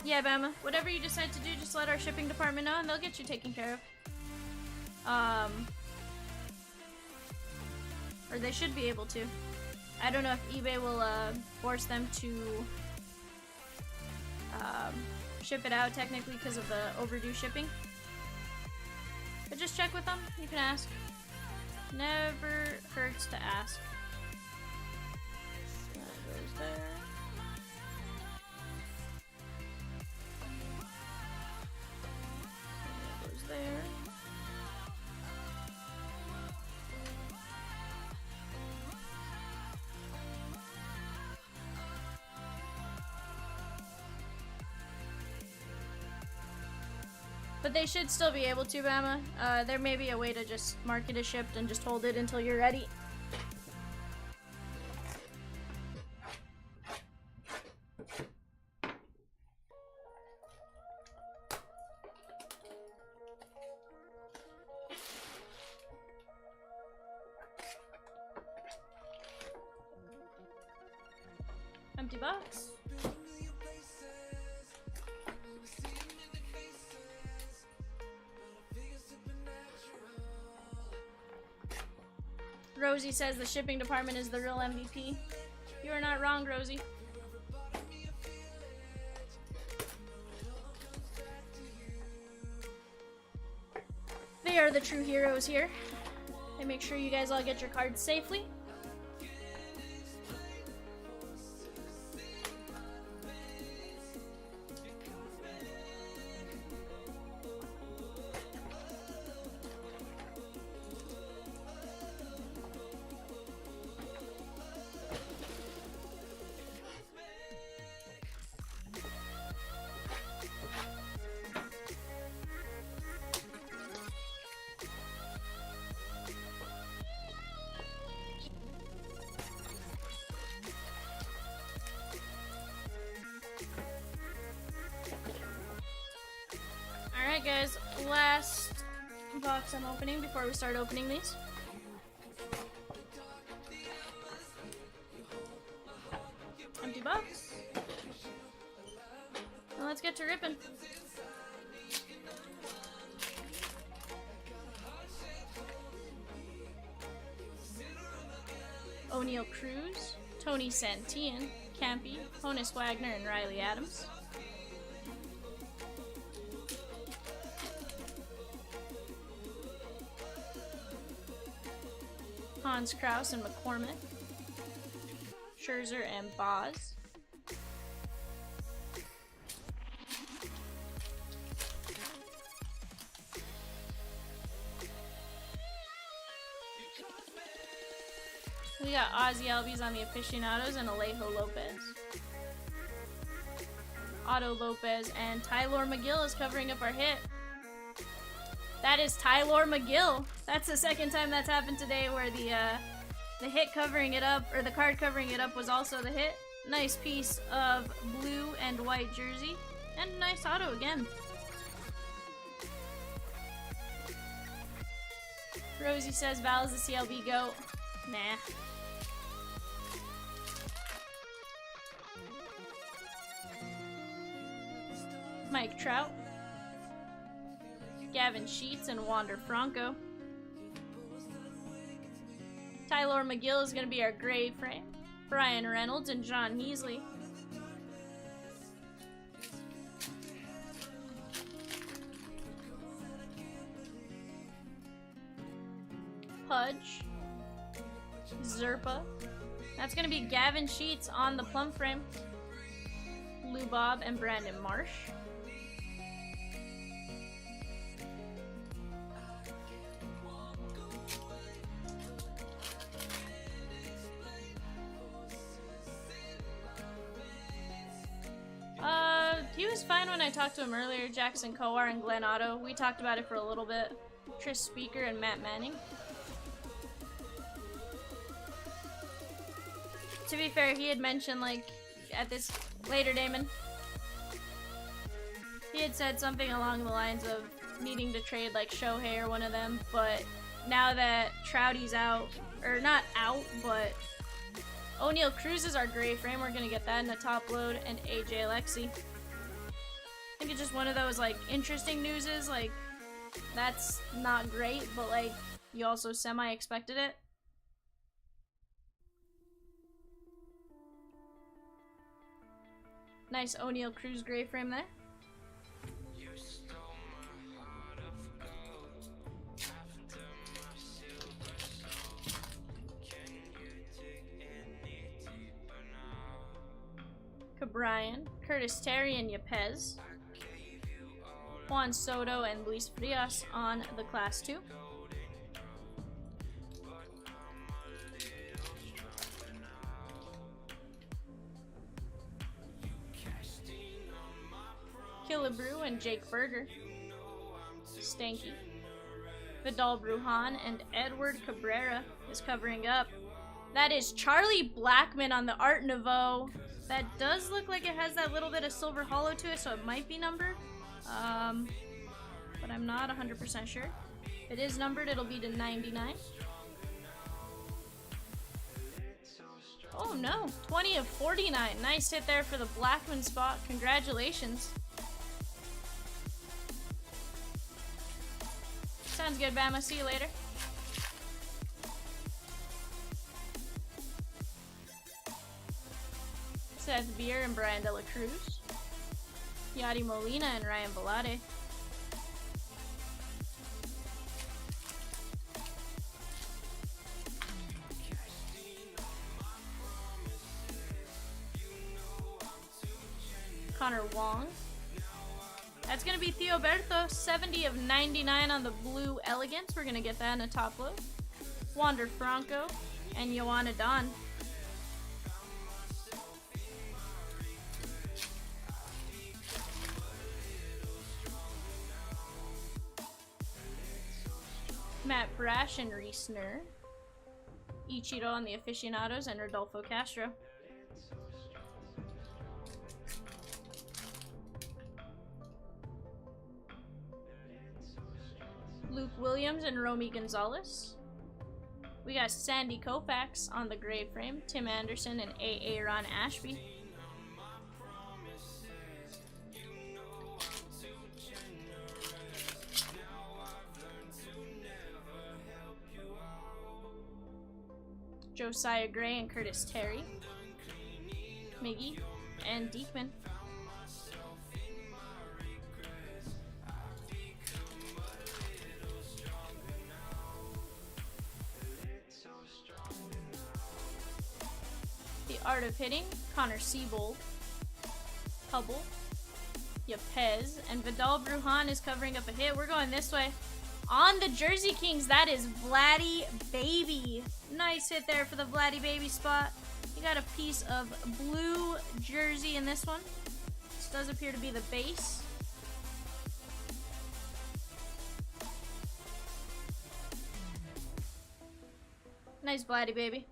Yeah, Bama. Whatever you decide to do, just let our shipping department know and they'll get you taken care of. Or they should be able to. I don't know if eBay will force them to ship it out technically because of the overdue shipping. But just check with them. You can ask. Never hurts to ask. That goes there. That goes there. But they should still be able to, Bama. There may be a way to just mark it as shipped and just hold it until you're ready. Empty box. Rosie says the shipping department is the real MVP. You are not wrong, Rosie. They are the true heroes here. They make sure you guys all get your cards safely. Alright guys, last box I'm opening before we start opening these. Empty box. Now let's get to ripping. O'Neal Cruz, Tony Santillan, Campy, Honus Wagner, and Riley Adams. Hans Kraus and McCormick, Scherzer and Boz, we got Ozzy Albies on the aficionados and Alejo Lopez. Otto Lopez and Tylor Megill is covering up our hit. That is Tylor Megill. That's the second time that's happened today where the hit covering it up, or the card covering it up, was also the hit. Nice piece of blue and white jersey. And nice auto again. Rosie says Val is the CLB GOAT. Nah. Mike Trout. Gavin Sheets and Wander Franco. Tylor Megill is going to be our gray frame. Brian Reynolds and John Heasley. Pudge. Zerpa. That's going to be Gavin Sheets on the plum frame. Lou Bob and Brandon Marsh. He was fine when I talked to him earlier. Jackson Kowar and Glenn Otto. We talked about it for a little bit. Tris Speaker and Matt Manning. To be fair, he had mentioned, like, at this later, Damon, he had said something along the lines of needing to trade, like, Shohei or one of them, but now that Trouty's out, or not out, but O'Neal Cruz is our gray frame, we're gonna get that in the top load, and AJ Alexi. think it's just one of those, like, interesting newses, like, that's not great, but, like, you also semi-expected it. Nice O'Neal Cruz gray frame there. Brian, Curtis Terry, and Yepez. Juan Soto and Luis Frias on the Class 2. Killebrew and Jake Berger. Stanky. Vidal Brujan and Edward Cabrera is covering up. That is Charlie Blackmon on the Art Nouveau. That does look like it has that little bit of silver hollow to it, so it might be numbered. But I'm not 100% sure. If it is numbered, it'll be to 99. Oh no, 20 of 49. Nice hit there for the Blackmon spot. Congratulations. Sounds good, Bama. See you later. Seth Beer and Brian De La Cruz. Yadi Molina and Ryan Velade. Connor Wong. That's going to be Theoberto, 70 of 99 on the Blue Elegance. We're going to get that in a top load. Wander Franco and Joanna Don. Matt Brash and Reese Nur. Ichiro on the Aficionados and Rodolfo Castro. Luke Williams and Romy Gonzalez. We got Sandy Koufax on the gray frame, Tim Anderson and A.A. Ron Ashby. Josiah Gray and Curtis Terry. Miggy and Diekman. The Art of Hitting, Connor Siebold. Hubble. Yepez. And Vidal Brujan is covering up a hit. We're going this way. On the Jersey Kings, that is Vladdy Baby. Nice hit there for the Vladdy Baby spot. You got a piece of blue jersey in this one. This does appear to be the base. Nice Vladdy Baby.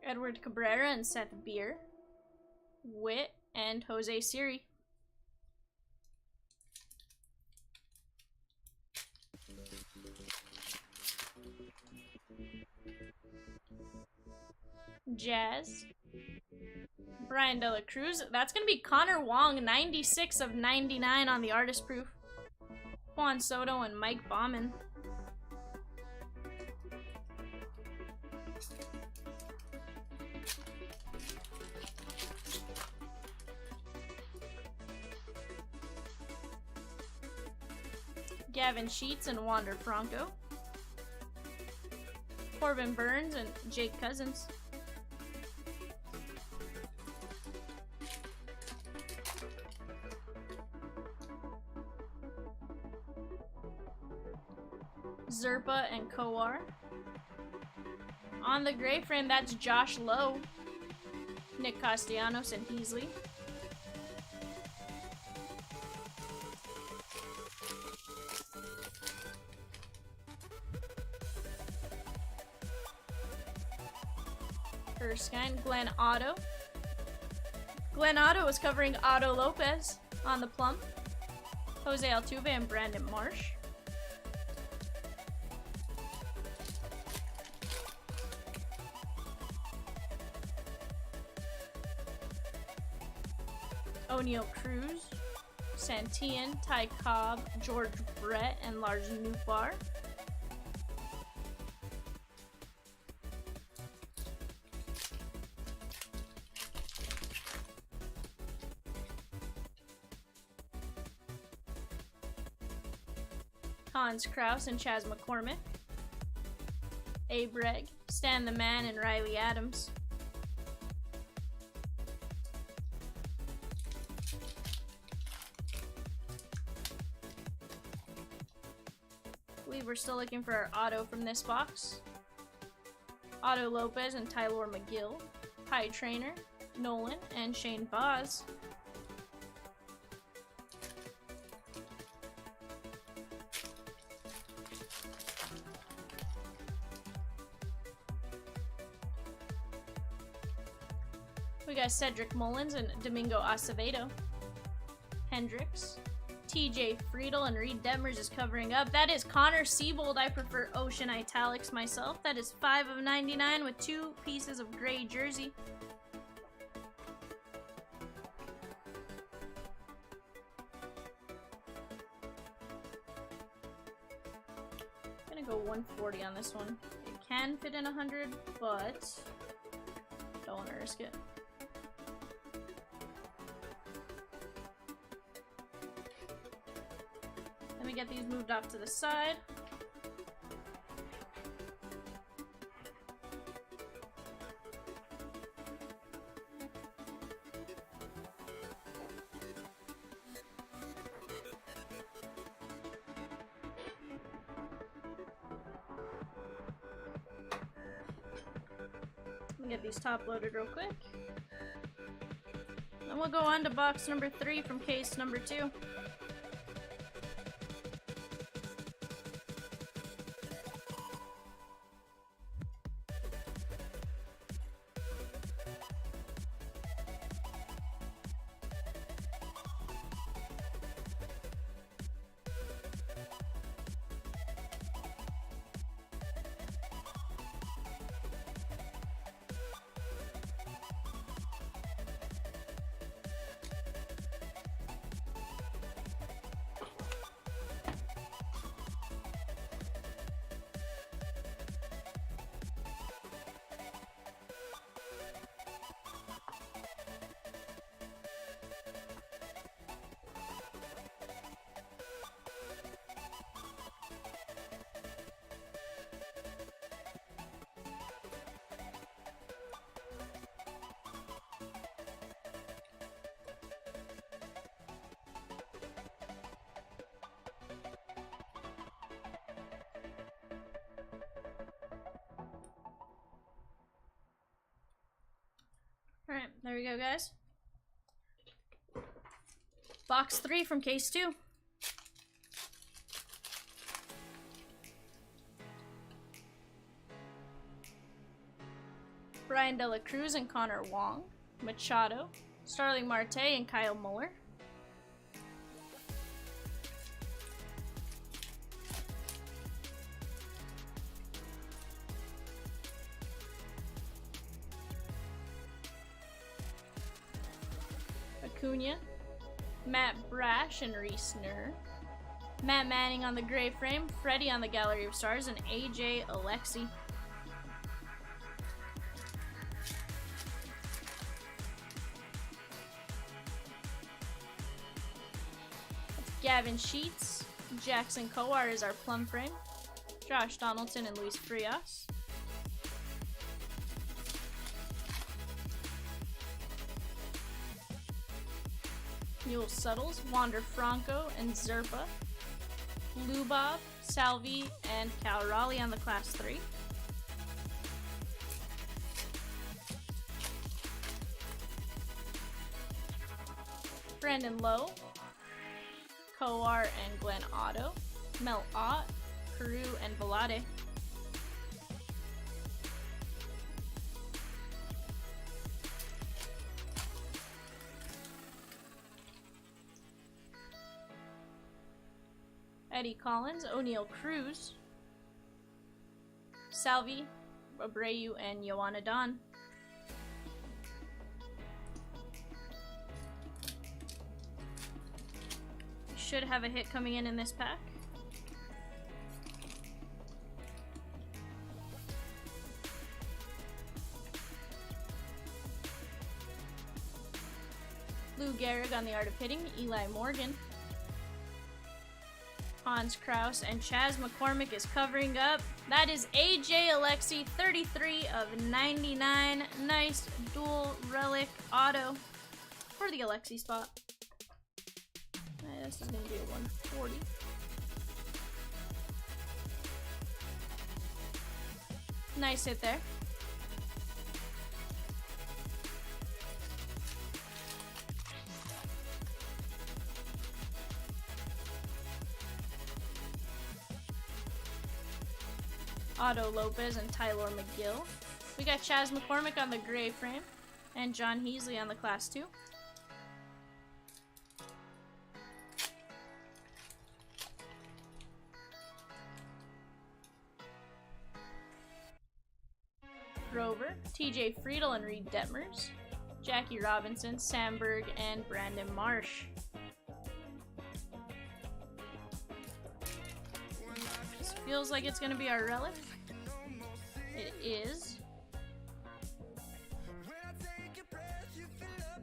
Edward Cabrera and Seth Beer. Witt and Jose Siri. Jazz. Brian De La Cruz. That's going to be Connor Wong, 96 of 99 on the artist proof. Juan Soto and Mike Bauman. Gavin Sheets and Wander Franco. Corbin Burns and Jake Cousins. Zerpa and Kowar. On the gray frame, that's Josh Lowe. Nick Castellanos and Heasley. Erskine, Glenn Otto. Glenn Otto is covering Otto Lopez on the plum. Jose Altuve and Brandon Marsh. O'Neal Cruz, Santillan, Ty Cobb, George Brett, and Lars Nootbaar. Hans Kraus and Chaz McCormick. Abe Reg, Stan the Man, and Riley Adams. I believe we're still looking for our auto from this box. Otto Lopez and Tyler McGill. High Trainer, Nolan, and Shane Boz. We got Cedric Mullins and Domingo Acevedo. Hendricks. TJ Friedel and Reed Detmers is covering up. That is Connor Siebold. I prefer Ocean Italics myself. That is 5 of 99 with 2 pieces of gray jersey. I'm gonna go 140 on this one. It can fit in 100, but don't want to risk it. Let me get these moved off to the side. Let me get these top loaded real quick. Then we'll go on to box number 3 from case number 2. Alright, there we go, guys. Box 3 from case 2. Brian Dela Cruz and Connor Wong. Machado, Starling Marte, and Kyle Muller. Acuna, Matt Brash and Reese Nur. Matt Manning on the gray frame, Freddie on the Gallery of Stars, and AJ Alexi. Gavin Sheets, Jackson Kowar is our plum frame. Josh Donaldson and Luis Frias. Mule Suttles, Wander Franco and Zerpa. Lubov, Salvi, and Cal Raleigh on the Class 3. Brandon Lowe, Kowar and Glenn Otto. Mel Ott, Carew, and Velade. Eddie Collins, O'Neal Cruz, Salvi, Abreu, and Joanna Don. should have a hit coming in this pack. Lou Gehrig on the Art of Hitting, Eli Morgan. Hans Kraus and Chaz McCormick is covering up. That is AJ Alexi, 33 of 99. Nice dual relic auto for the Alexi spot. This is going to be a 140. Nice hit there. Otto Lopez and Tyler McGill. We got Chaz McCormick on the gray frame and John Heasley on the class 2. Grover, TJ Friedel and Reed Detmers. Jackie Robinson, Sandberg, and Brandon Marsh. This feels like it's going to be our relic. It is.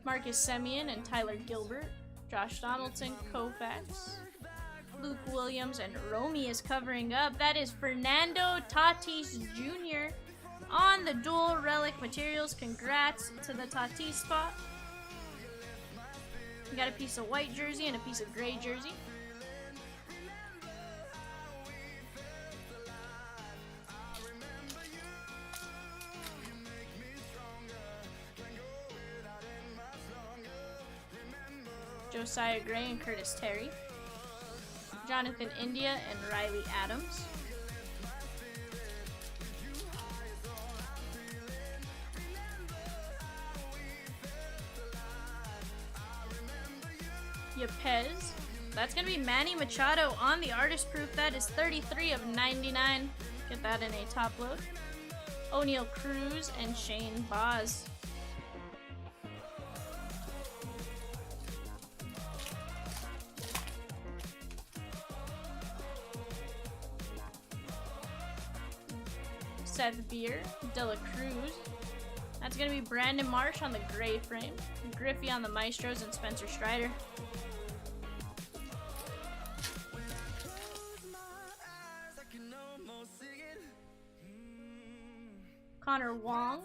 Marcus Semien and Tyler Gilbert. Josh Donaldson, Koufax. Luke Williams and Romy is covering up. That is Fernando Tatis Jr. on the dual relic materials. Congrats to the Tatis spot. We got a piece of white jersey and a piece of gray jersey. Josiah Gray and Curtis Terry. Jonathan India and Riley Adams. Yepez. That's going to be Manny Machado on the artist proof. That is 33 of 99. Get that in a top load. O'Neal Cruz and Shane Boz. Seth Beer, Dela Cruz. That's going to be Brandon Marsh on the gray frame. Griffey on the Maestros and Spencer Strider. Connor Wong.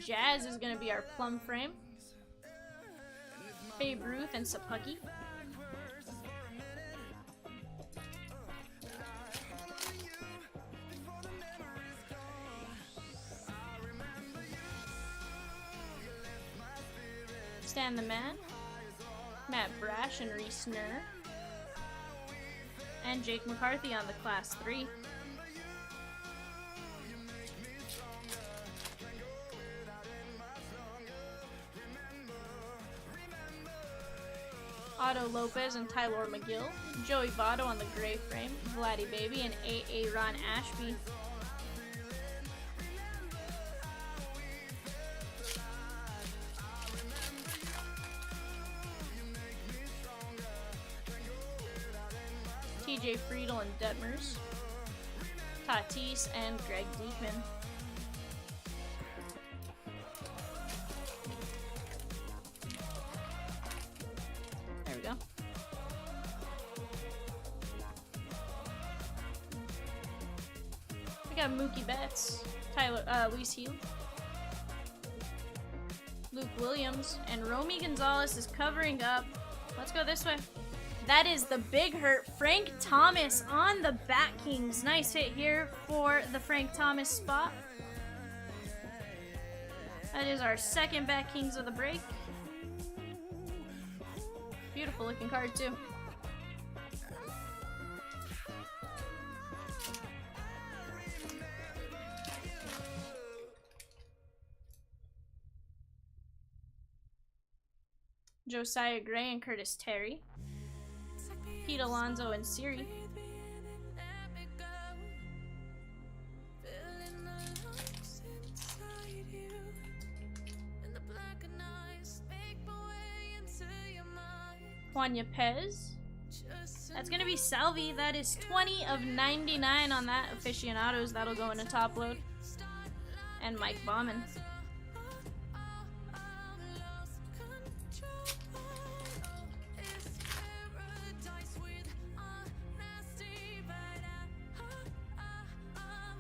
Jazz is going to be our plum frame. Babe Ruth and Sapucky. Stan the Man, Matt Brash and Reese Nurr, and Jake McCarthy on the class 3. Otto Lopez and Tyler McGill, Joey Votto on the gray frame, Vladdy Baby and A.A. Ron Ashby. TJ Friedel and Detmers, Tatis and Greg Diekman. There we go. We got Mookie Betts, Luis Heel, Luke Williams, and Romy Gonzalez is covering up. Let's go this way. That is the Big Hurt, Frank Thomas on the Bat Kings. Nice hit here for the Frank Thomas spot. That is our second Bat Kings of the break. Beautiful looking card too. Josiah Gray and Curtis Terry. Pete Alonso and Siri. Juan Yepez, That's gonna be Salvi. That is 20 of 99 on that. Aficionados, that'll go in a top load. And Mike Bauman.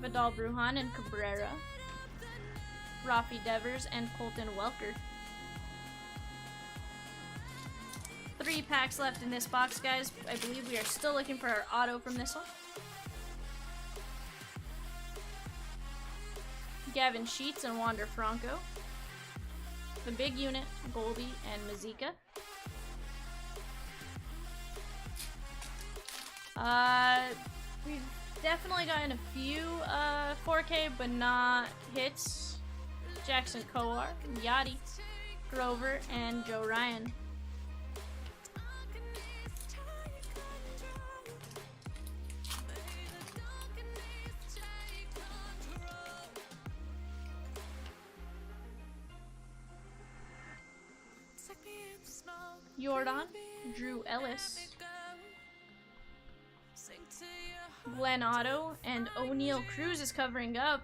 Vidal Brujan and Cabrera. Rafi Devers and Colton Welker. 3 packs left in this box, guys. I believe we are still looking for our auto from this one. Gavin Sheets and Wander Franco. The big unit, Goldie and Mazika. We've definitely gotten a few 4K, but not hits. Jackson Kowar, Yachty, Grover, and Joe Ryan. Jordan, Drew Ellis, Glenn Otto, and O'Neal Cruz is covering up.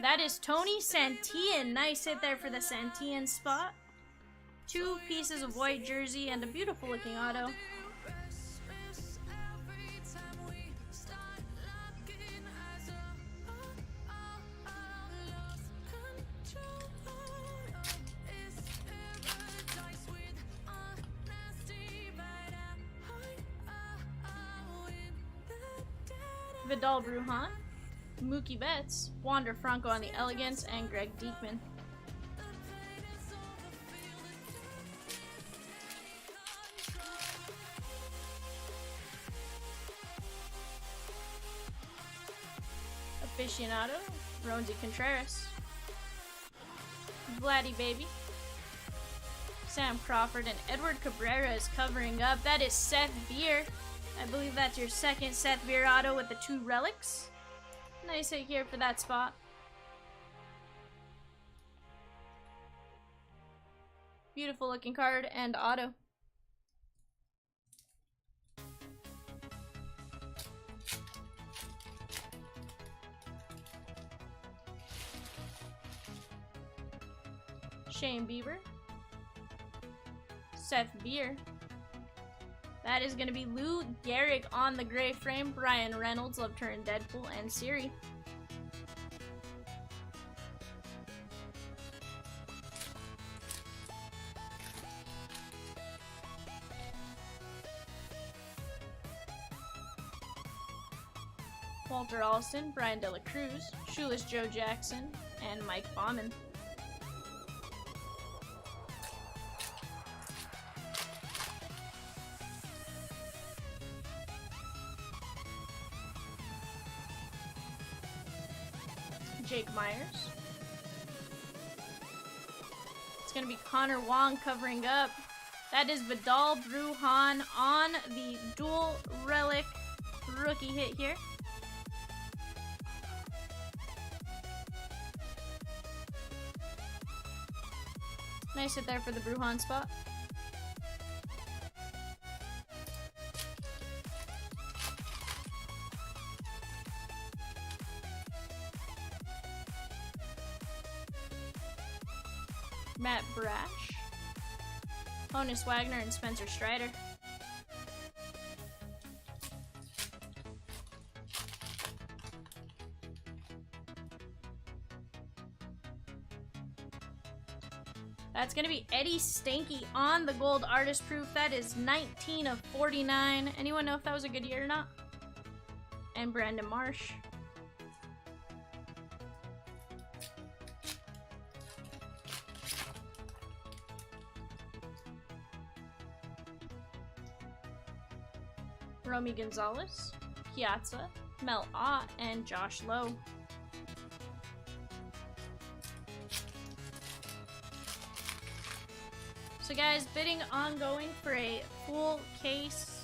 That is Tony Santillan. Nice hit there for the Santillan spot. 2 pieces of white jersey and a beautiful looking auto. Vidal Brujan, Mookie Betts, Wander Franco on the Elegance, and Greg Diekman. Aficionado, Ronzi Contreras, Vladdy Baby, Sam Crawford, and Edward Cabrera is covering up. That is Seth Beer. I believe that's your second Seth Beer auto with the 2 relics. Nice hit here for that spot. Beautiful looking card and auto. Shane Bieber. Seth Beer. That is going to be Lou Gehrig on the gray frame. Brian Reynolds, Love Turn Deadpool, and Siri. Walter Alston, Brian Dela Cruz, Shoeless Joe Jackson, and Mike Bauman. Jake Myers. It's going to be Connor Wong covering up. That is Vidal Brujan on the dual relic rookie hit here. Nice hit there for the Brujan spot. Matt Brash, Honus Wagner, and Spencer Strider. That's going to be Eddie Stanky on the gold artist proof. That is 19 of 49. Anyone know if that was a good year or not? And Brandon Marsh. Romy Gonzalez, Piazza, Mel Ott, and Josh Lowe. So guys, bidding ongoing for a full case,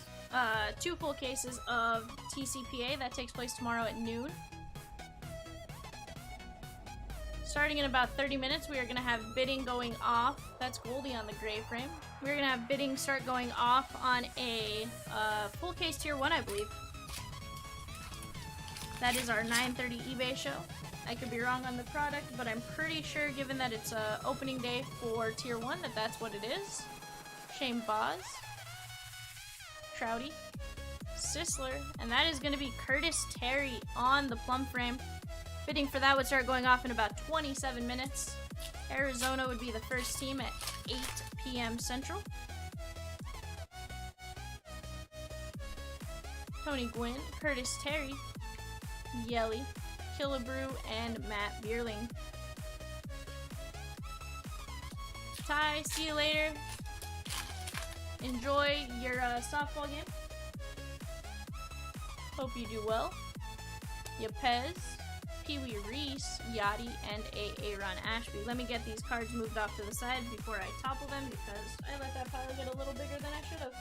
2 full cases of TCPA. That takes place tomorrow at noon. Starting in about 30 minutes, we are going to have bidding going off. That's Goldie on the gray frame. We're going to have bidding start going off on a full case tier 1, I believe. That is our 9:30 eBay show. I could be wrong on the product, but I'm pretty sure, given that it's opening day for tier 1, that that's what it is. Shane Boz, Trouty, Sisler, and that is going to be Curtis Terry on the plum frame. Bidding for that would start going off in about 27 minutes. Arizona would be the first team at 8 p.m. Central. Tony Gwynn, Curtis Terry, Yelly, Killebrew, and Matt Bierling. Ty, see you later. Enjoy your softball game. Hope you do well. Yepez, Pee-wee Reese, Yachty, and Aaron Ashby. Let me get these cards moved off to the side before I topple them because I let that pile get a little bigger than I should have.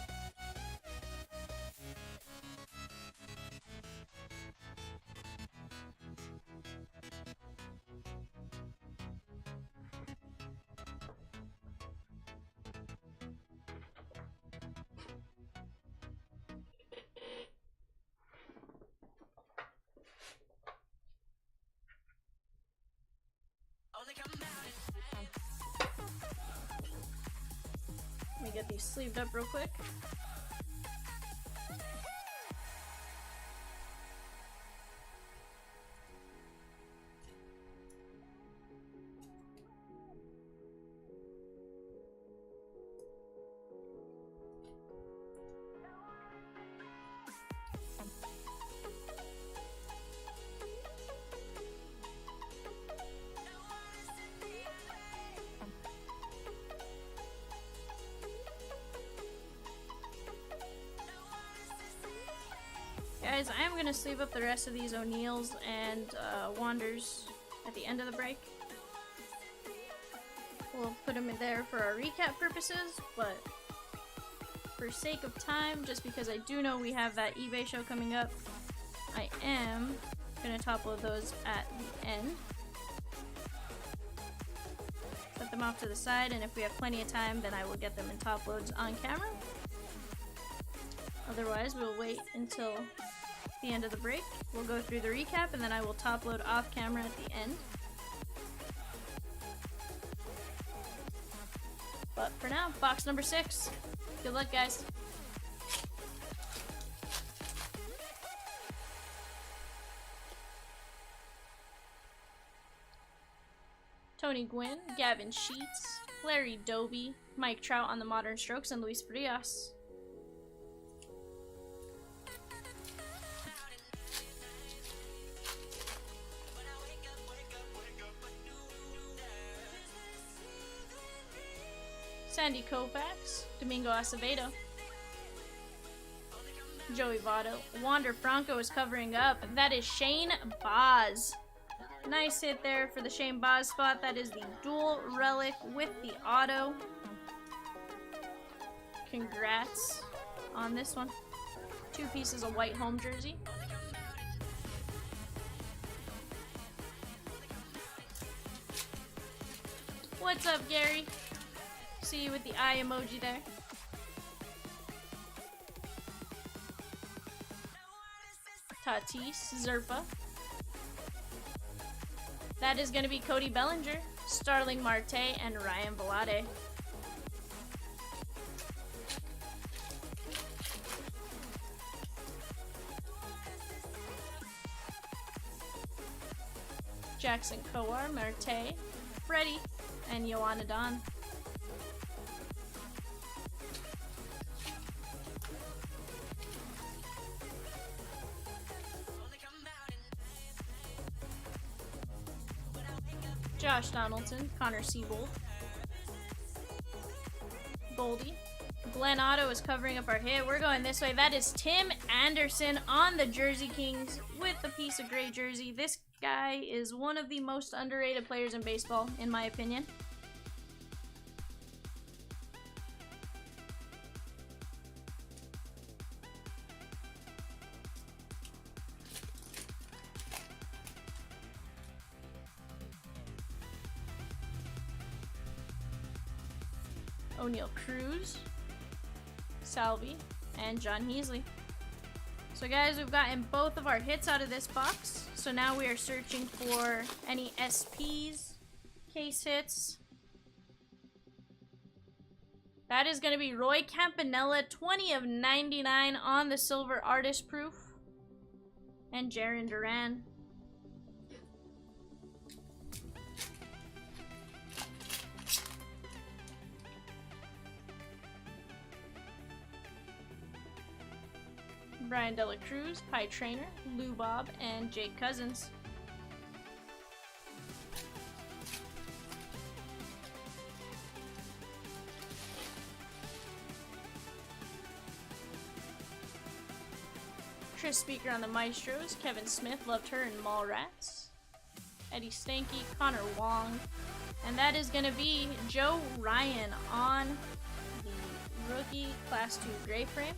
Let me get these sleeved up real quick. Guys, I am going to sleeve up the rest of these O'Neills and Wanders at the end of the break. We'll put them in there for our recap purposes, but for sake of time, just because I do know we have that eBay show coming up, I am going to top load those at the end. Set them off to the side, and if we have plenty of time, then I will get them in top loads on camera. Otherwise, we'll wait until the end of the break. We'll go through the recap, and then I will top load off camera at the end. But for now, box number 6. Good luck, guys. Tony Gwynn, Gavin Sheets, Larry Doby, Mike Trout on the Modern Strokes, and Luis Frias. Sandy Koufax, Domingo Acevedo, Joey Votto. Wander Franco is covering up. That is Shane Boz. Nice hit there for the Shane Boz spot. That is the dual relic with the auto. Congrats on this one. 2 pieces of white home jersey. What's up, Gary? See you with the eye emoji there. Tatis, Zerpa. That is going to be Cody Bellinger, Starling Marte, and Ryan Velade. Jackson Kowar, Marte, Freddie, and Yoanna Don. Josh Donaldson, Connor Siebold, Goldie. Glenn Otto is covering up our hit. We're going this way. That is Tim Anderson on the Jersey Kings with the piece of gray jersey. This guy is one of the most underrated players in baseball, in my opinion. O'Neal Cruz, Salvi, and John Heasley. So guys, we've gotten both of our hits out of this box. So now we are searching for any SPs, case hits. That is going to be Roy Campanella, 20 of 99 on the silver artist proof. And Jarren Duran. Brian Dela Cruz, Pie Trainer, Lou Bob, and Jake Cousins. Chris Speaker on the Maestros, Kevin Smith, loved her in Mallrats. Eddie Stanky, Connor Wong, and that is going to be Joe Ryan on the rookie Class 2 gray frame.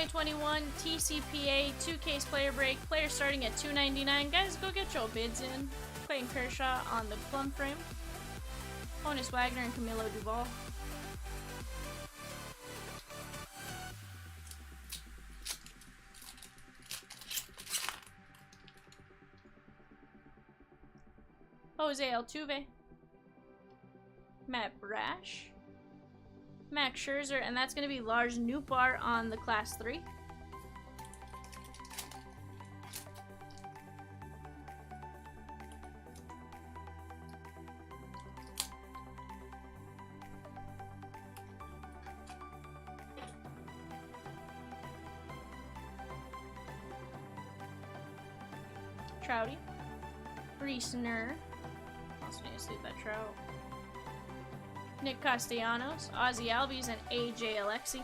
'21 TCPA 2-case player break. Player starting at $2.99. Guys, go get your bids in. Clayton Kershaw on the plum frame. Honus Wagner and Camilo Duvall. Jose Altuve. Matt Brash. Max Scherzer, and that's going to be Lars Nootbaar on the Class 3. Trouty. Reese Nerr. Also need to sleep that Trout. Nick Castellanos, Ozzy Albies, and AJ Alexi.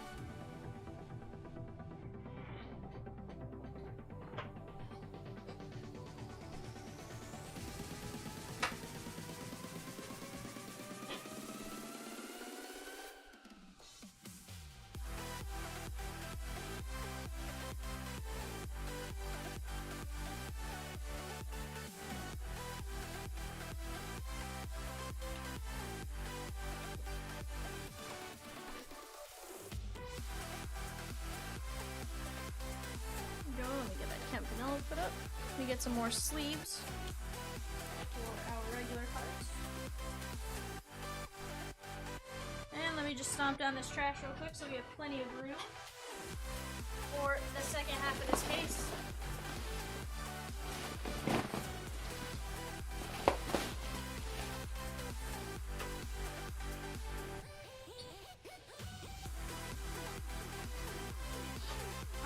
Let me get that Campanella put up. Let me get some more sleeves for our regular cards. And let me just stomp down this trash real quick so we have plenty of room for the second half of this case.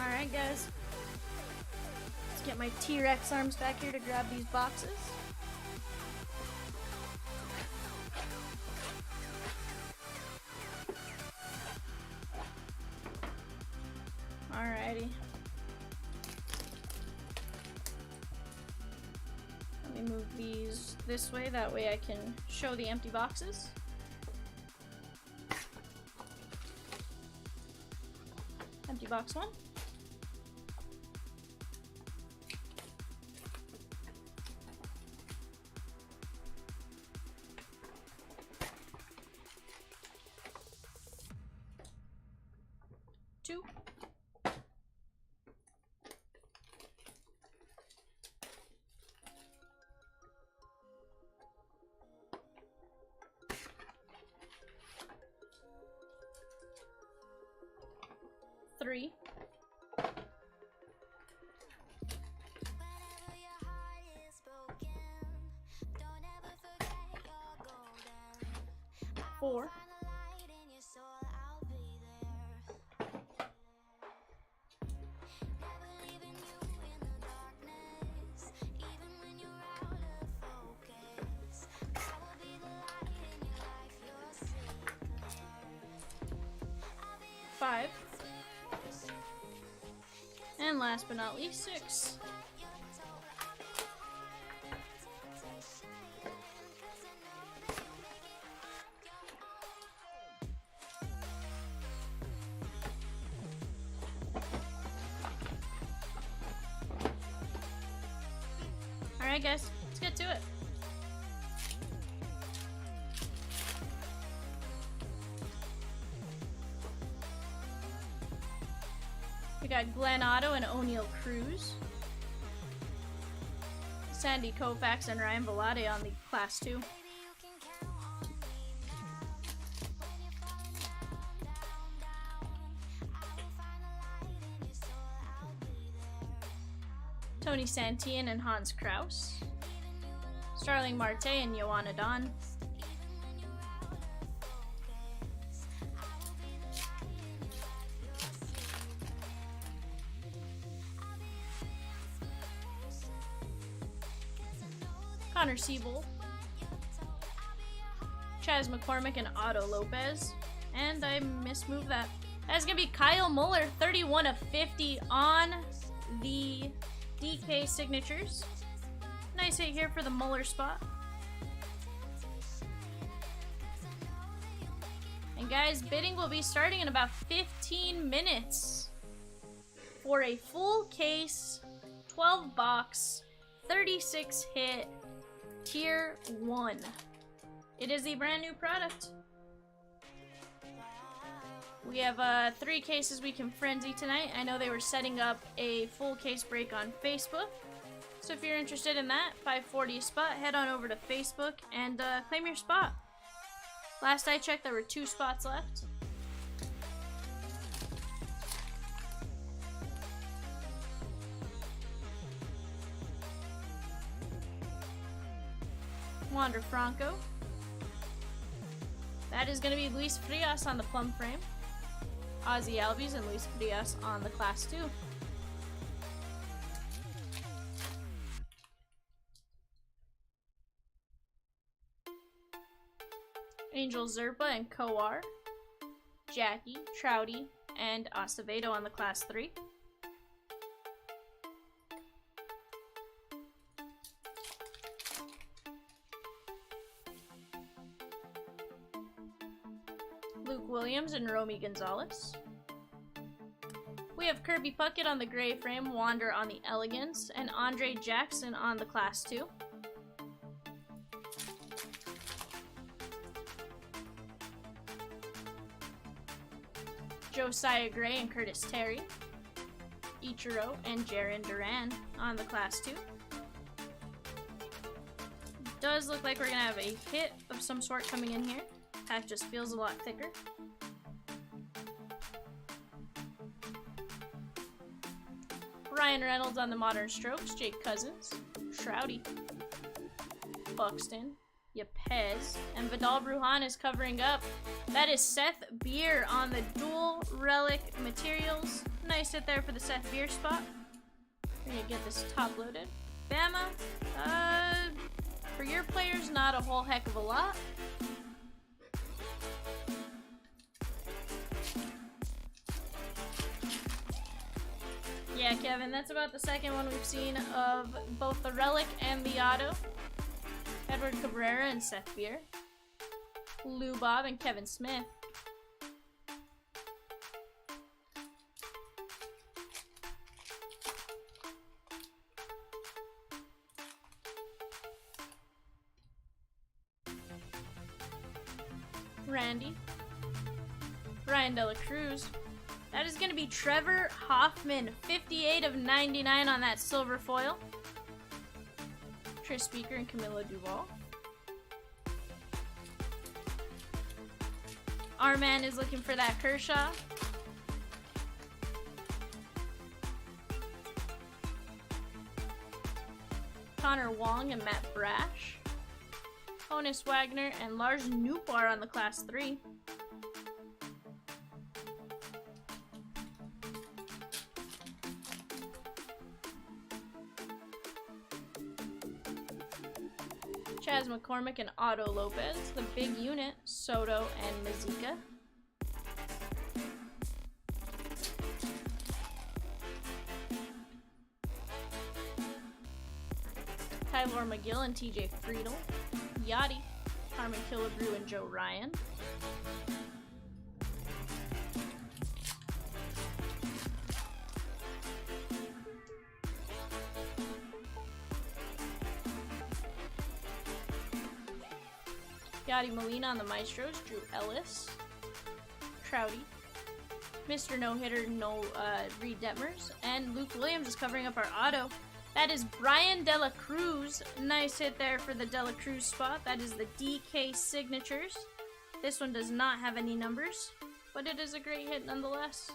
Alright guys, let's get my T-Rex arms back here to grab these boxes. Alrighty. Let me move these this way, that way I can show the empty boxes. Empty box one. Two. Three. Four. Five. And last but not least, six. Alright guys, let's get to it. We got Glenn Otto and O'Neal Cruz. Sandy Koufax and Ryan Velade on the Class 2. Tony Santillan and Hans Kraus. Starling Marte and Joanna Don. Connor Siebel. Chaz McCormick and Otto Lopez. And I mismoved that. That's gonna be Kyle Muller, 31 of 50 on the DK signatures. Nice hit here for the Muller spot. And guys, bidding will be starting in about 15 minutes for a full case, 12 box, 36 hit, tier 1. It is a brand new product. We have 3 cases we can frenzy tonight. I know they were setting up a full case break on Facebook. So if you're interested in that, 540 a spot, head on over to Facebook and claim your spot. Last I checked, there were 2 spots left. Wander Franco. That is going to be Luis Frias on the plum frame. Ozzy Albies and Luis Frias on the Class 2. Angel Zerpa and Coar. Jackie, Trouty, and Acevedo on the Class 3. Luke Williams and Romy Gonzalez. We have Kirby Puckett on the gray frame, Wander on the elegance, and Andre Jackson on the Class 2. Josiah Gray and Curtis Terry. Ichiro and Jaron Duran on the Class 2. Does look like we're gonna have a hit of some sort coming in here. Pack just feels a lot thicker. Ryan Reynolds on the Modern Strokes, Jake Cousins, Shroudy, Buxton, Yepez, and Vidal Brujan is covering up. That is Seth Beer on the dual relic materials. Nice hit there for the Seth Beer spot. We're gonna get this top loaded. Bama, for your players, not a whole heck of a lot. Yeah, Kevin, that's about the second one we've seen of both the relic and the auto. Edward Cabrera and Seth Beer. Lou Bob and Kevin Smith. Randy. Ryan Dela Cruz. That is going to be Trevor Hoffman, 58 of 99 on that silver foil. Tris Speaker and Camilo Duval. Our man is looking for that Kershaw. Connor Wong and Matt Brash. Honus Wagner and Lars Nootbaar on the Class 3. Chaz McCormick and Otto Lopez. The big unit, Soto and Mazika. Tyler McGill and TJ Friedel. Yachty, Harmon Killebrew and Joe Ryan. Yadi Molina on the Maestros. Drew Ellis. Trouty. Mr. No-Hitter, Reed Detmers. And Luke Williams is covering up our auto. That is Brian De La Cruz. Nice hit there for the De La Cruz spot. That is the DK Signatures. This one does not have any numbers, but it is a great hit nonetheless.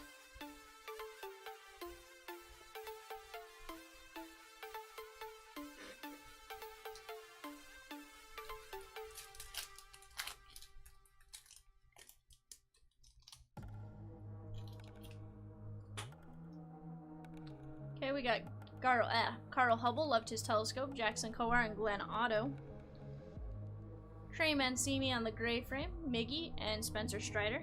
Okay, we got Carl Hubble, loved his telescope. Jackson Kowar and Glenn Otto. Trey Mancini on the gray frame. Miggy and Spencer Strider.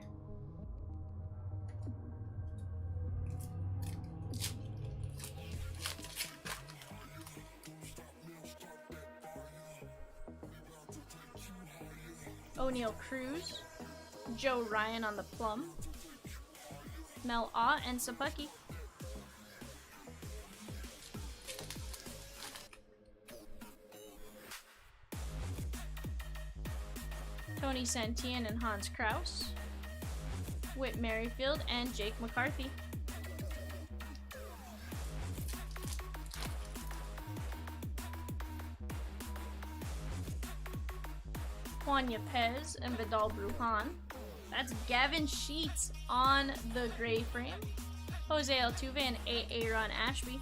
O'Neal Cruz. Joe Ryan on the plum. Mel Ah and Sapucky. Tony Santian and Hans Kraus. Whit Merrifield and Jake McCarthy. Juan Yepes and Vidal Brujan. That's Gavin Sheets on the gray frame. Jose Altuve and Aaron Ashby.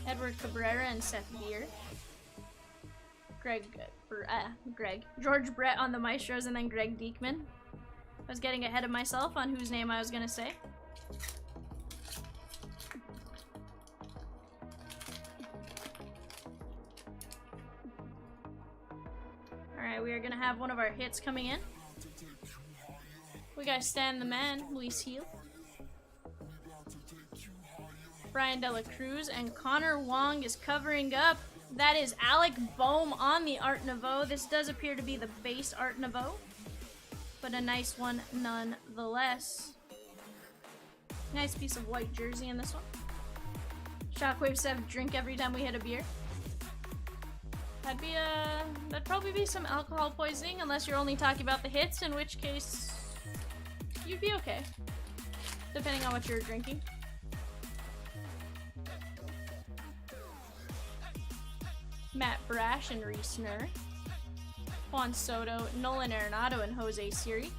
Edward Cabrera and Seth Beer. George Brett on the Maestros, and then Greg Diekman. I was getting ahead of myself on whose name I was gonna say. Alright, we are gonna have one of our hits coming in. We got Stan the Man, Luis Heel. Brian De La Cruz and Connor Wong is covering up. That is Alec Boehm on the Art Nouveau. This does appear to be the base Art Nouveau, but a nice one nonetheless. Nice piece of white jersey in this one. Shockwave 7, drink every time we hit a beer. That'd probably be some alcohol poisoning, unless you're only talking about the hits, in which case you'd be okay, depending on what you're drinking. Matt Brash and Reese Nurr. Juan Soto, Nolan Arenado, and Jose Siri.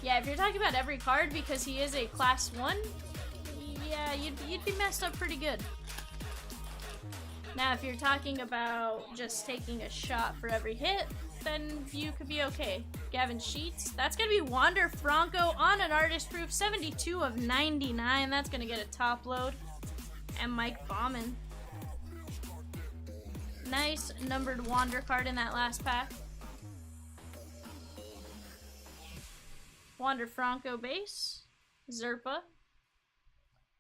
Yeah, if you're talking about every card because he is a class 1, yeah, you'd be messed up pretty good. Now, if you're talking about just taking a shot for every hit, then you could be okay. Gavin Sheets, that's gonna be Wander Franco on an artist proof, 72 of 99. That's gonna get a top load. And Mike Bauman. Nice numbered Wander card in that last pack. Wander Franco base. Zerpa.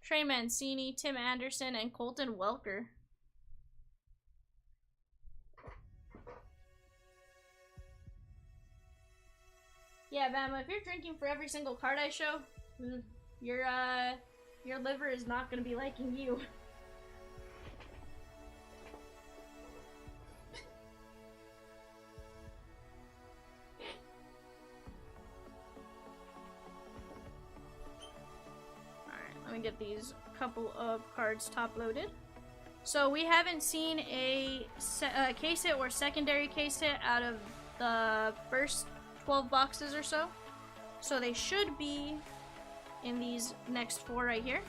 Trey Mancini, Tim Anderson, and Colton Welker. Yeah, Bama, if you're drinking for every single card I show, your liver is not going to be liking you. Alright, let me get these couple of cards top loaded. So we haven't seen a case hit or secondary case hit out of the first 12 boxes or so. So they should be in these next 4 right here.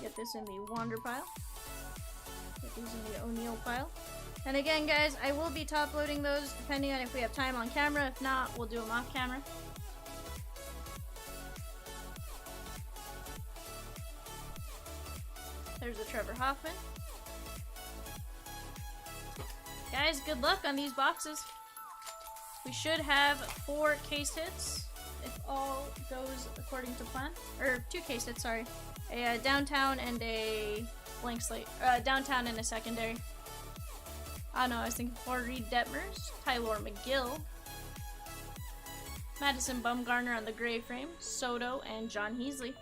Get this in the Wander pile. Get these in the O'Neal pile. And again, guys, I will be top loading those depending on if we have time on camera. If not, we'll do them off camera. There's a Trevor Hoffman. Guys, good luck on these boxes. We should have 4 case hits if all goes according to plan. Or 2 case hits, sorry. A downtown and a blank slate. Downtown and a secondary. Oh no, I was thinking 4 Reed Detmers, Tyler McGill, Madison Bumgarner on the gray frame, Soto, and John Heasley.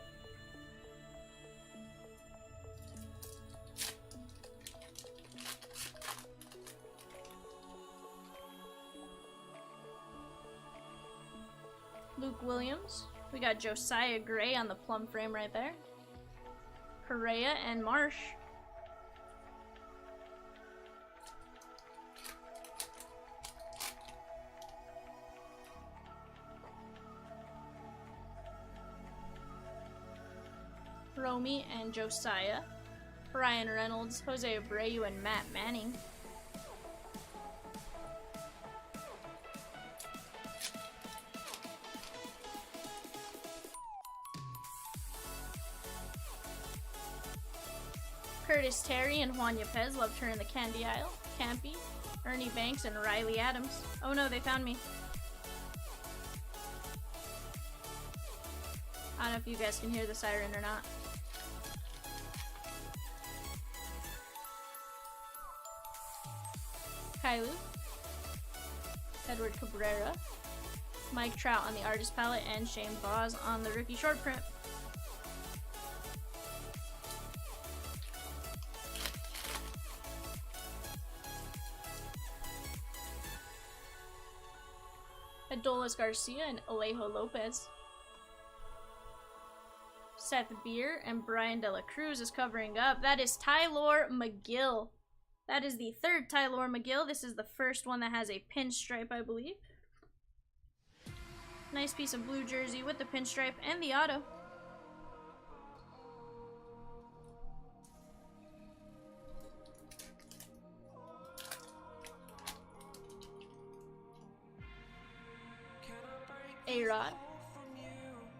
Luke Williams. We got Josiah Gray on the plum frame right there. Correa and Marsh. Romy and Josiah. Ryan Reynolds, Jose Abreu, and Matt Manning. Curtis Terry and Juan Yepez, loved her in the candy aisle. Campy, Ernie Banks, and Riley Adams. Oh no, they found me. I don't know if you guys can hear the siren or not. Kailu, Edward Cabrera, Mike Trout on the artist palette, and Shane Boz on the rookie short print. Adolis Garcia and Alejo Lopez. Seth Beer and Brian De La Cruz is covering up. That is Tyler McGill. That is the 3rd Tyler McGill. This is the first one that has a pinstripe, I believe. Nice piece of blue jersey with the pinstripe and the auto. A-Rod.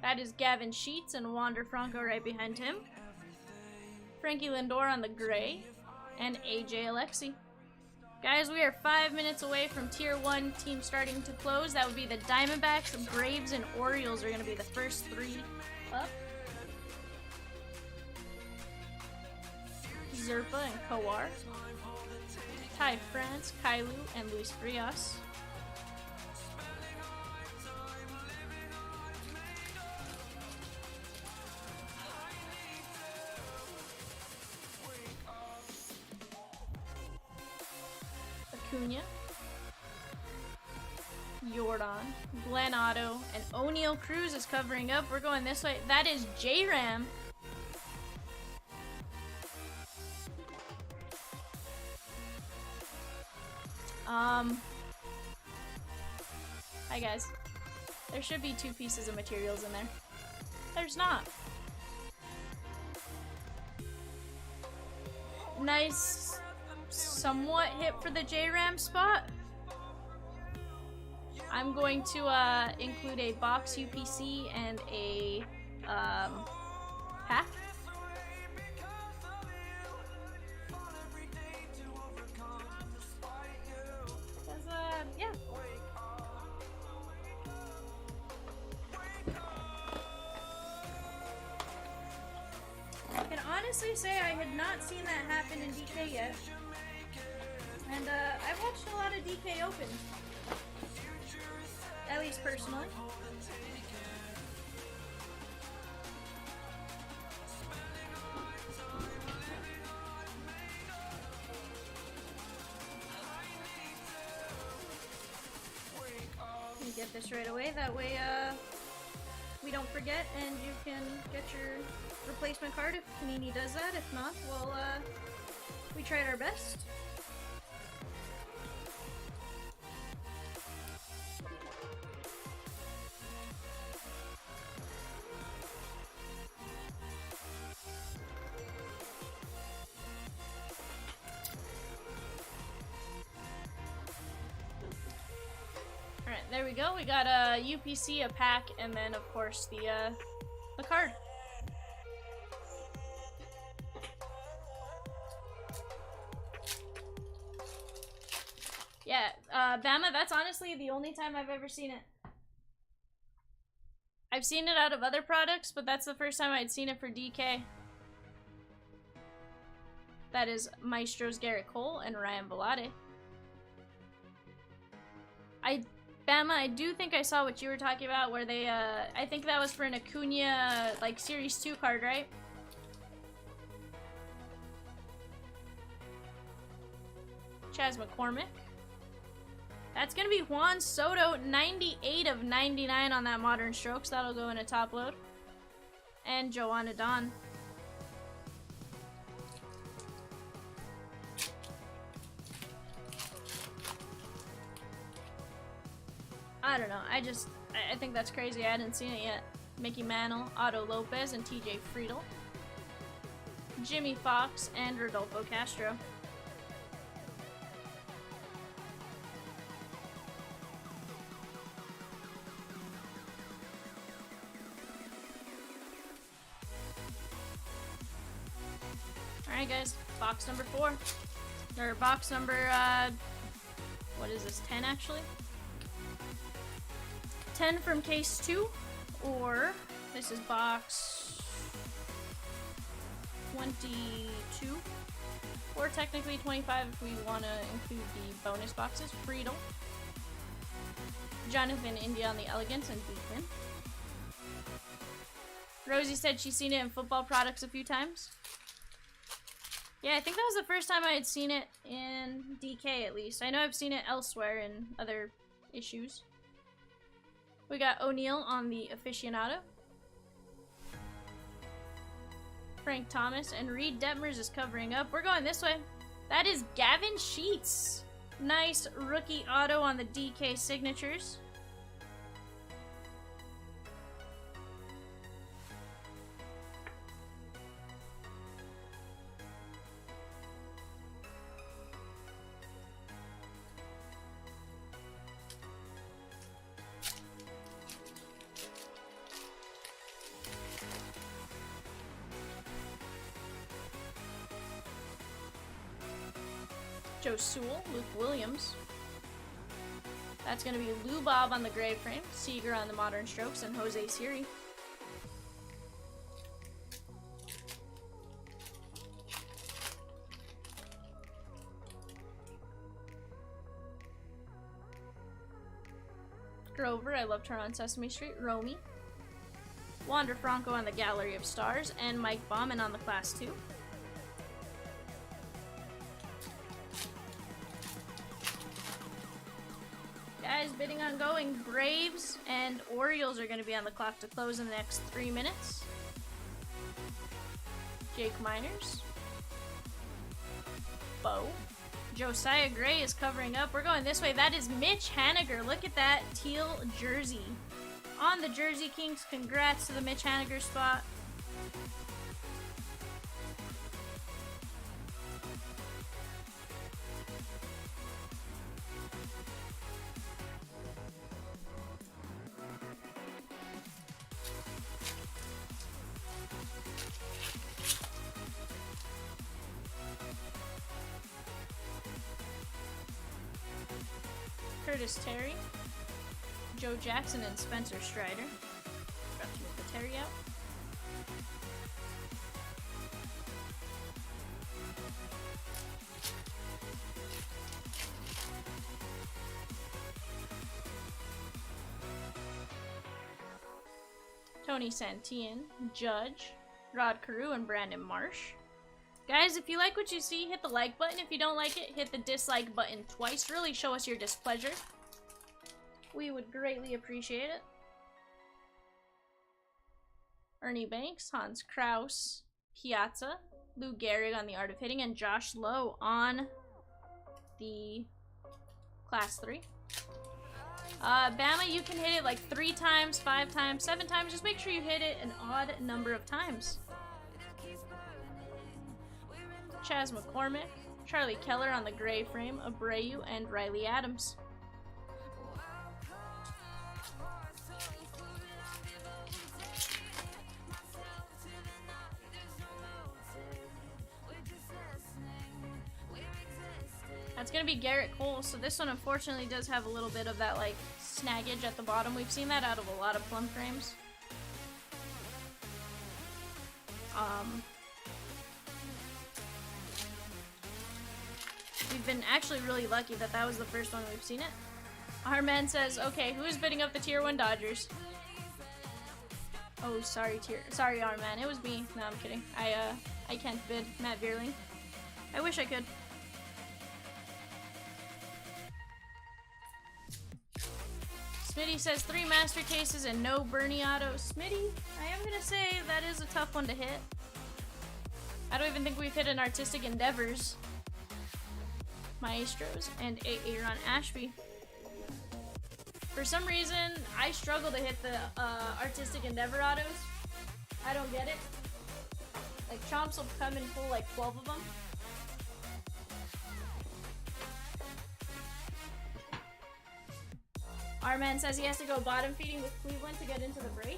That is Gavin Sheets and Wander Franco right behind him. Frankie Lindor on the gray. And AJ Alexi. Guys, we are 5 minutes away from Tier 1 team starting to close. That would be the Diamondbacks, Braves, and Orioles are going to be the first 3 up. Zerpa and Kowar. Ty France, Kailu, and Luis Frias. Acuna, Jordan, Glenn Otto, and O'Neal Cruz is covering up. We're going this way. That is J-Ram. Hi guys. There should be 2 pieces of materials in there. There's not. Nice, somewhat hit for the J-Ram spot. I'm going to include a box UPC and a pack. Yeah. I can honestly say I had not seen that happen in DK yet. And I've watched a lot of DK open. At least personally. Let me get this right away, that way we don't forget and you can get your replacement card if Panini does that. If not, well, we tried our best. Alright, there we go. We got a UPC, a pack, and then of course the card. Yeah, Bama, that's honestly the only time I've ever seen it. I've seen it out of other products, but that's the first time I'd seen it for DK. That is Maestro's Garrett Cole and Ryan Velade. Bama, I do think I saw what you were talking about, where they, I think that was for an Acuna, like, Series 2 card, right? Chaz McCormick. That's gonna be Juan Soto, 98 of 99 on that Modern Strokes. That'll go in a top load. And Joanna Don. I don't know. I think that's crazy. I hadn't seen it yet. Mickey Mantle, Otto Lopez, and TJ Friedel. Jimmy Fox and Rodolfo Castro. Alright guys, box number 4. Or box number, what is this, 10 actually? 10 from case 2, or this is box 22, or technically 25 if we want to include the bonus boxes. Friedel, Jonathan India on the Elegance, and Beekman. Rosie said she's seen it in football products a few times. Yeah, I think that was the first time I had seen it in DK at least. I know I've seen it elsewhere in other issues. We got O'Neal on the Aficionado. Frank Thomas and Reed Detmers is covering up. We're going this way. That is Gavin Sheets. Nice rookie auto on the DK signatures. Joe Sewell, Luke Williams. That's going to be Lou Bob on the gray frame, Seager on the Modern Strokes, and Jose Siri. Grover, I loved her on Sesame Street. Romy. Wander Franco on the Gallery of Stars, and Mike Bauman on the Class 2. Guys, bidding ongoing. Braves and Orioles are going to be on the clock to close in the next 3 minutes. Jake Miners. Bo. Josiah Gray is covering up. We're going this way. That is Mitch Haniger. Look at that teal jersey. On the Jersey Kings, congrats to the Mitch Haniger spot. Curtis Terry, Joe Jackson, and Spencer Strider. Got to get the Terry out. Tony Santillan, Judge, Rod Carew, and Brandon Marsh. Guys, if you like what you see, hit the like button. If you don't like it, hit the dislike button twice. Really show us your displeasure. We would greatly appreciate it. Ernie Banks, Hans Kraus, Piazza, Lou Gehrig on the Art of Hitting, and Josh Lowe on the Class 3. Bama, you can hit it like 3 times, 5 times, 7 times. Just make sure you hit it an odd number of times. Chaz McCormick, Charlie Keller on the gray frame, Abreu, and Riley Adams. That's gonna be Garrett Cole, so this one unfortunately does have a little bit of that like snaggage at the bottom. We've seen that out of a lot of plum frames. We've been actually really lucky that that was the first one we've seen it. Our man says, okay, who is bidding up the tier 1 Dodgers? Oh, sorry, our man. It was me. No, I'm kidding. I can't bid Matt Vierling. I wish I could. Smitty says 3 master cases and no Bernie auto. Smitty, I am gonna say that is a tough one to hit. I don't even think we've hit an Artistic Endeavors, Maestros, and a Aaron Ashby. For some reason, I struggle to hit the Artistic Endeavor autos. I don't get it. Like, Chomps will come and pull like 12 of them. Our man says he has to go bottom feeding with Cleveland to get into the break.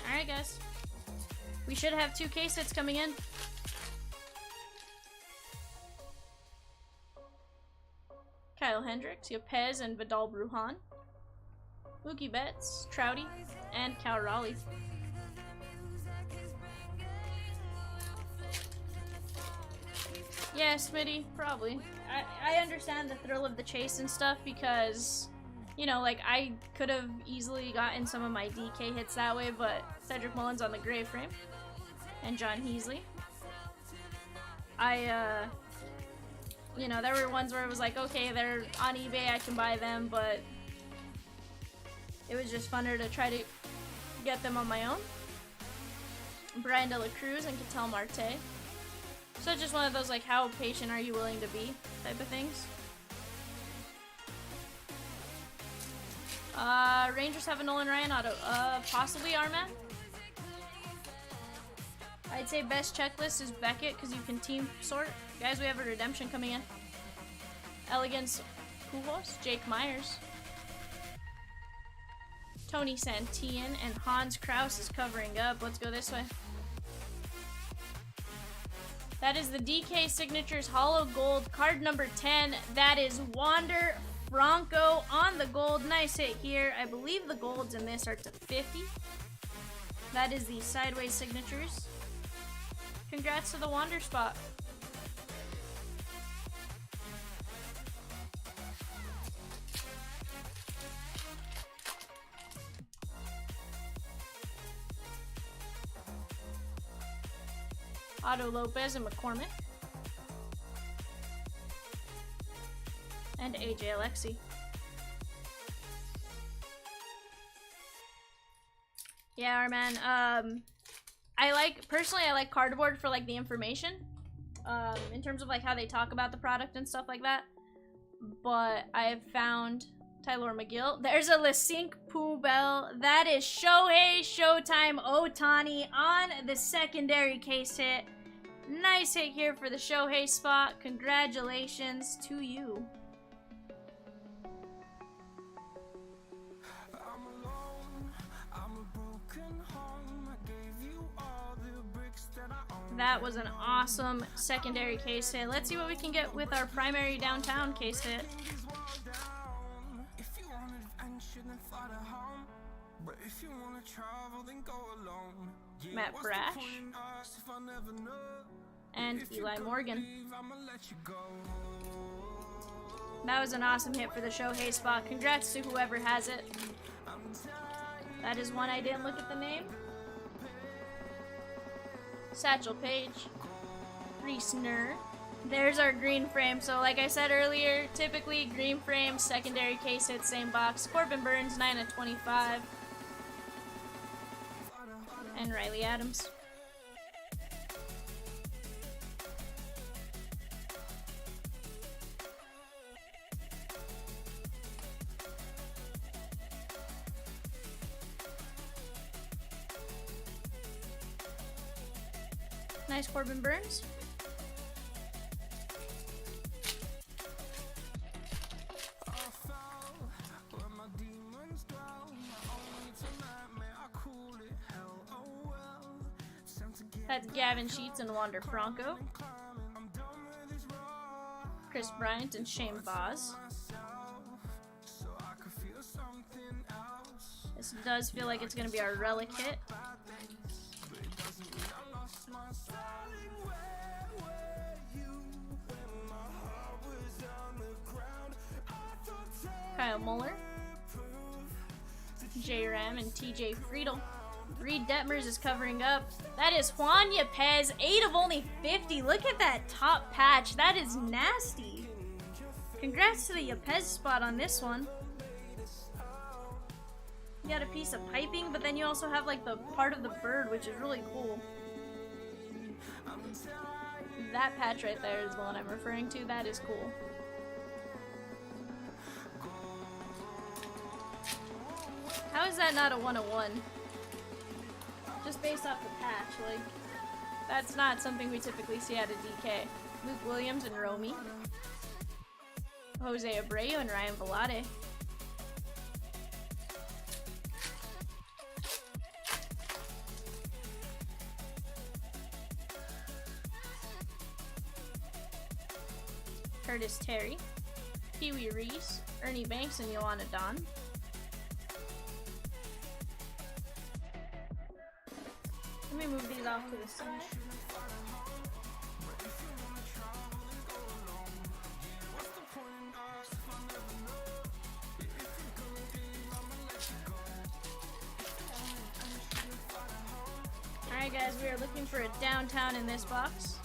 Alright, guys. We should have 2 case hits coming in. Kyle Hendricks, Yepez, and Vidal Brujan. Mookie Betts, Trouty, and Cal Raleigh. Yeah, Smitty, probably. I understand the thrill of the chase and stuff because, you know, like, I could have easily gotten some of my DK hits that way, but Cedric Mullins on the gray frame and John Heasley. You know, there were ones where it was like, okay, they're on eBay, I can buy them, but it was just funner to try to get them on my own. Brian De La Cruz and Ketel Marte. So it's just one of those, like, how patient are you willing to be type of things. Rangers have a Nolan Ryan auto. Possibly Arman. I'd say best checklist is Beckett because you can team sort. Guys, we have a redemption coming in. Elegance Pujols, Jake Myers. Tony Santillan and Hans Kraus is covering up. Let's go this way. That is the DK Signatures Hollow Gold card number 10. That is Wander Franco on the gold. Nice hit here. I believe the golds in this are to 50. That is the sideways signatures. Congrats to the Wander spot. Otto Lopez and McCormick. And AJ Alexi. Yeah, our man. I like cardboard for like the information. In terms of like how they talk about the product and stuff like that. But I have found Tyler McGill. There's a Lesink Poobell. That is Shohei Showtime Ohtani on the secondary case hit. Nice hit here for the Shohei spot. Congratulations to you. That was an awesome secondary case hit. Let's see what we can get with our primary downtown case hit. Matt Brash and Eli Morgan. That was an awesome hit for the Shohei spot. Congrats to whoever has it. That is one I didn't look at the name. Satchel Paige. Reese Nur. There's our green frame. So like I said earlier, typically green frame, secondary case hit, same box. Corbin Burns, 9 of 25. And Riley Adams. Nice Corbin Burns. To get That's Gavin Sheets and Wander Franco. Chris Bryant and Shane Vaz. This does feel like it's going to be our relic hit. Kyle Muller. J-Ram and TJ Friedel. Reed Detmers is covering up. That is Juan Yepez, 8 of only 50. Look at that top patch. That is nasty. Congrats to the Yepez spot on this one. You got a piece of piping, but then you also have like the part of the bird, which is really cool. That patch right there is the one I'm referring to. That is cool. How is that not a 101? Just based off the patch, like, that's not something we typically see out of DK. Luke Williams and Romy. Jose Abreu and Ryan Velade. Curtis Terry. Pee-wee Reese. Ernie Banks and Joanna Don. Let me move these off to the side. Alright guys, we are looking for a downtown in this box.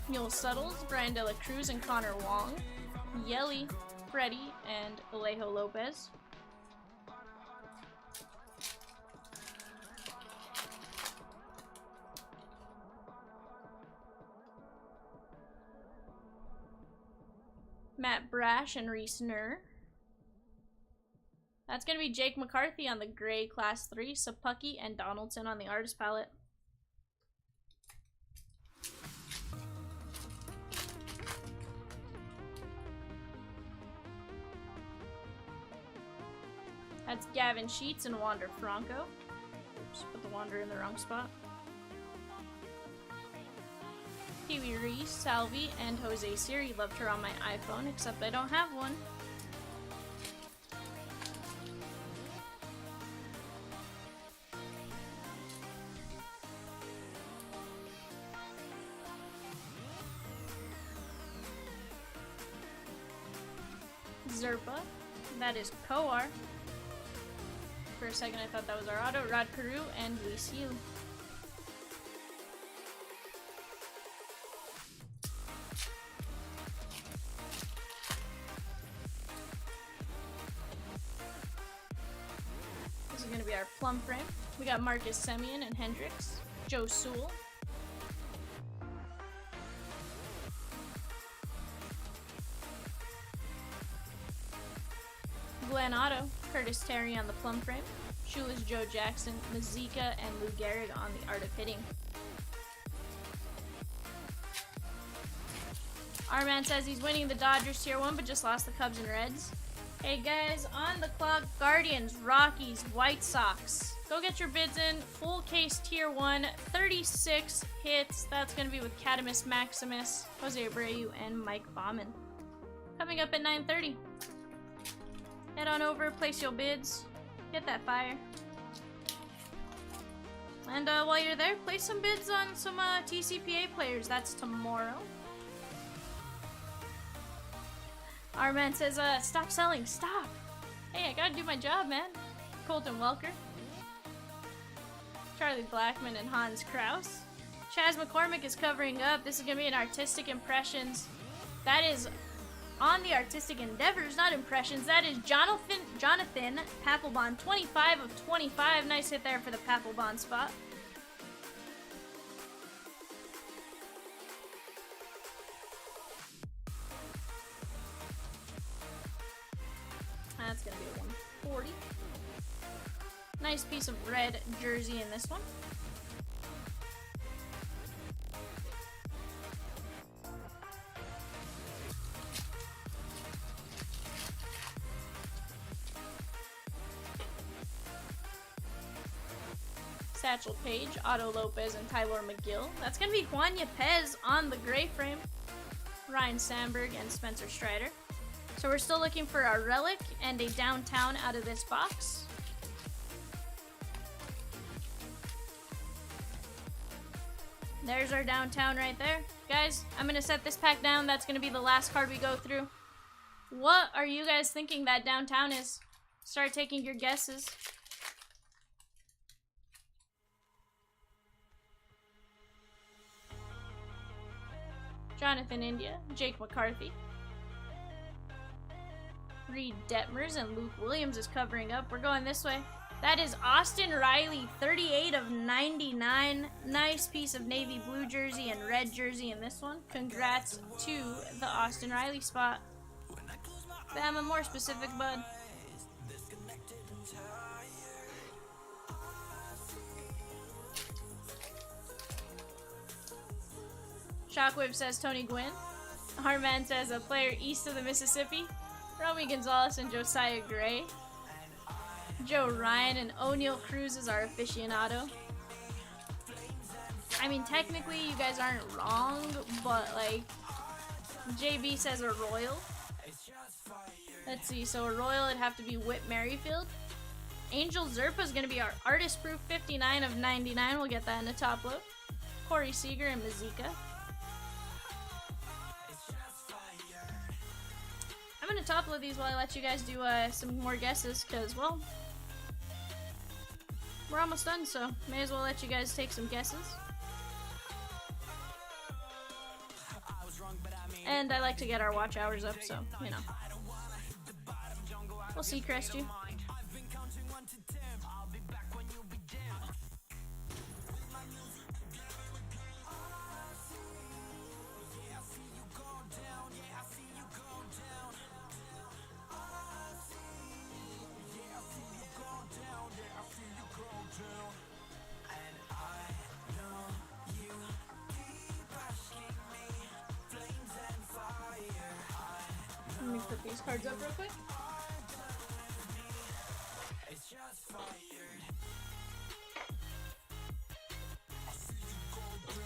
Mule Suttles, Brian De La Cruz and Connor Wong. Yelly, Freddie, and Alejo Lopez. Matt Brash and Reese Nur. That's going to be Jake McCarthy on the gray class 3, Sapucky and Donaldson on the artist palette. That's Gavin Sheets and Wander Franco. Oops, put the Wander in the wrong spot. Pee-wee Reese, Salvi, and Jose Siri. Loved her on my iPhone, except I don't have one. Zerpa. That is Coar. For a second I thought that was our auto. Rod Carew and Luis Yu. This is going to be our plum frame. We got Marcus Semien and Hendricks. Joe Sewell. Glenn Otto, Curtis Terry on the plum frame, Shoeless Joe Jackson, Mazika, and Lou Gehrig on the art of hitting. Our man says he's winning the Dodgers tier 1 but just lost the Cubs and Reds. Hey guys, on the clock, Guardians, Rockies, White Sox. Go get your bids in. Full case tier 1, 36 hits. That's going to be with Catamus Maximus, Jose Abreu, and Mike Bauman. Coming up at 9:30. Head on over, place your bids, get that fire. And while you're there, place some bids on some TCPA players. That's tomorrow. Our man says, stop selling, stop. Hey, I gotta do my job, man. Colton Welker. Charlie Blackman and Hans Kraus. Chaz McCormick is covering up. This is gonna be an artistic impressions. That is on the artistic endeavors, not impressions. That is Jonathan Papelbon, 25 of 25. Nice hit there for the Papelbon spot. That's gonna be a 140. Nice piece of red jersey in this one. Satchel Paige, Otto Lopez, and Tyler McGill. That's going to be Juan Yepez on the gray frame. Ryan Sandberg and Spencer Strider. So we're still looking for a relic and a downtown out of this box. There's our downtown right there. Guys, I'm going to set this pack down. That's going to be the last card we go through. What are you guys thinking that downtown is? Start taking your guesses. Jonathan India, Jake McCarthy. Reed Detmers and Luke Williams is covering up. We're going this way. That is Austin Riley, 38 of 99. Nice piece of navy blue jersey and red jersey in this one. Congrats to the Austin Riley spot. Bama, more specific, bud. Shockwave says Tony Gwynn. Harman says a player east of the Mississippi. Romy Gonzalez and Josiah Gray. Joe Ryan and O'Neal Cruz is our aficionado. I mean, technically you guys aren't wrong, but like, JB says a Royal. Let's see, so a Royal would have to be Whit Merrifield. Angel Zerpa is going to be our artist proof 59 of 99. We'll get that in the top load. Corey Seager and Mazika. I'm going to top load these while I let you guys do some more guesses, because, well, we're almost done, so may as well let you guys take some guesses. And I like to get our watch hours up, so, you know. We'll see, Crest you. Let me put these cards up real quick.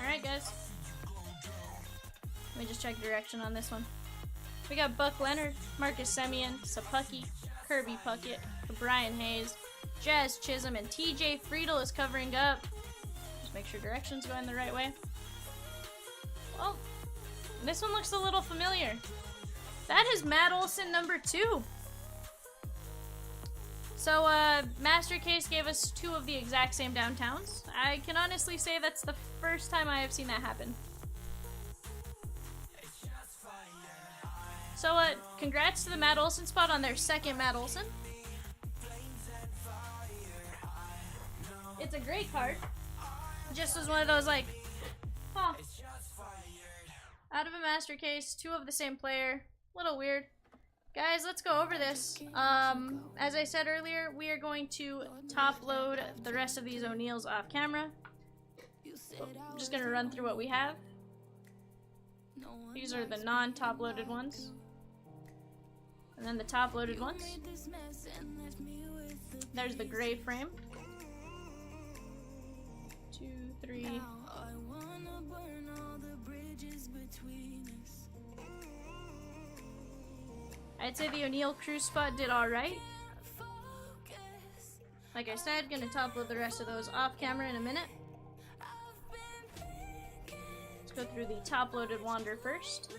Alright, guys. Let me just check direction on this one. We got Buck Leonard, Marcus Semien, Sapucky, Kirby Puckett, Brian Hayes, Jazz Chisholm, and TJ Friedel is covering up. Just make sure direction's going the right way. Well, this one looks a little familiar. That is Matt Olson number 2. So, Master Case gave us 2 of the exact same downtowns. I can honestly say that's the first time I have seen that happen. So, congrats to the Matt Olson spot on their second Matt Olson. It's a great card. Just was one of those, like, huh. Out of a Master Case, 2 of the same player. Little weird. Guys, let's go over this. As I said earlier, we are going to top load the rest of these O'Neals off camera. I'm just gonna run through what we have. These are the non-top loaded ones. And then the top loaded ones. There's the gray frame. 2, 3. I'd say the O'Neal Cruz spot did alright. Like I said, gonna top load the rest of those off camera in a minute. Let's go through the top loaded Wander first.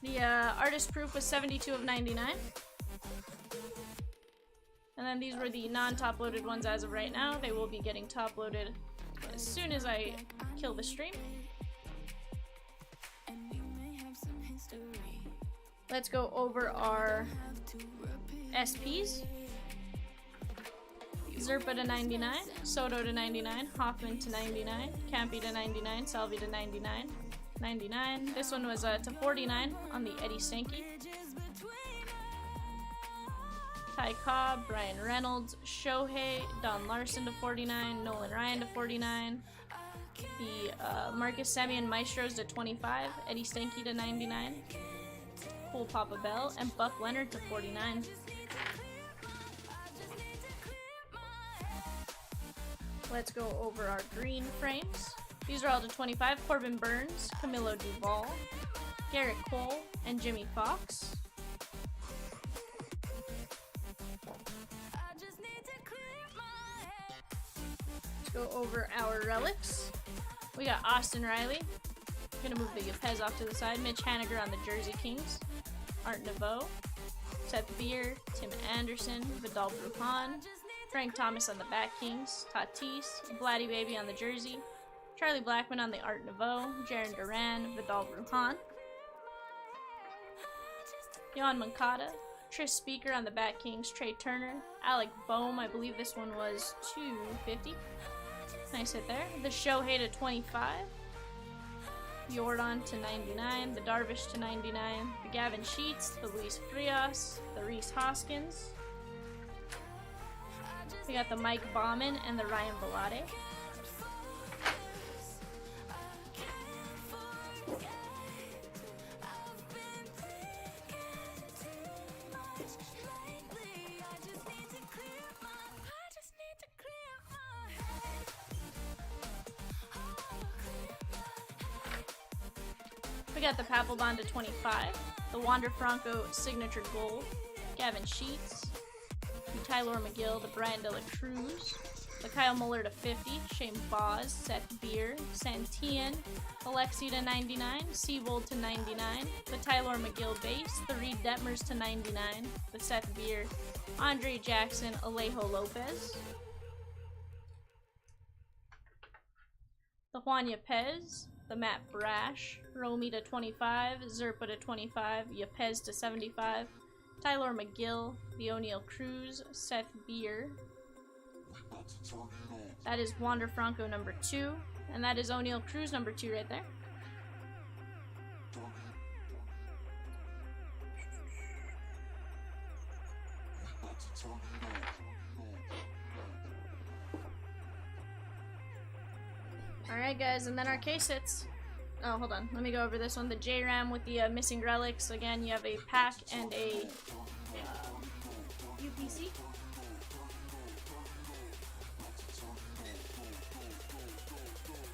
The artist proof was 72 of 99. And then these were the non-top loaded ones as of right now. They will be getting top loaded as soon as I kill the stream. Let's go over our SPs. Zerpa to 99, Soto to 99, Hoffman to 99, Campy to 99, Salvi to 99, 99. This one was to 49 on the Eddie Stanky. Ty Cobb, Brian Reynolds, Shohei, Don Larson to 49, Nolan Ryan to 49, The Marcus Semien Maestros to 25, Eddie Stanky to 99, Cool Papa Bell, and Buck Leonard to 49. Let's go over our green frames. These are all to 25. Corbin Burns, Camilo Duvall, Garrett Cole, and Jimmy Fox. Let's go over our relics. We got Austin Riley. Gonna move the Yepez off to the side. Mitch Haniger on the Jersey Kings. Art Nouveau. Seth Beer, Tim Anderson, Vidal Brujan, Frank Thomas on the Bat Kings, Tatis, Vladdy Baby on the jersey, Charlie Blackmon on the Art Nouveau, Jaron Duran, Vidal Brujan, Yohan Moncada, Tris Speaker on the Bat Kings, Trey Turner, Alec Boehm, I believe this one was $250. Nice hit there. The Shohei to 25. Jordan to 99, the Darvish to 99, the Gavin Sheets, the Luis Frias, the Reese Hoskins. We got the Mike Bauman and the Ryan Velade. We got the Papelbon to 25, the Wander Franco Signature Gold, Gavin Sheets, the Tyler McGill, the Brian De La Cruz, the Kyle Muller to 50, Shane Boz, Seth Beer, Santian, Alexi to 99, Seabold to 99, the Tyler McGill base, the Reed Detmers to 99, the Seth Beer, Andre Jackson, Alejo Lopez, the Juan Yepez, the Matt Brash, Romy to 25, Zerpa to 25, Yepez to 75, Tyler McGill, the O'Neal Cruz, Seth Beer. That is Wander Franco number 2, and that is O'Neal Cruz number 2 right there. Alright guys, and then our case hits. Oh, hold on. Let me go over this one. The J-Ram with the missing relics. Again, you have a pack and a UPC.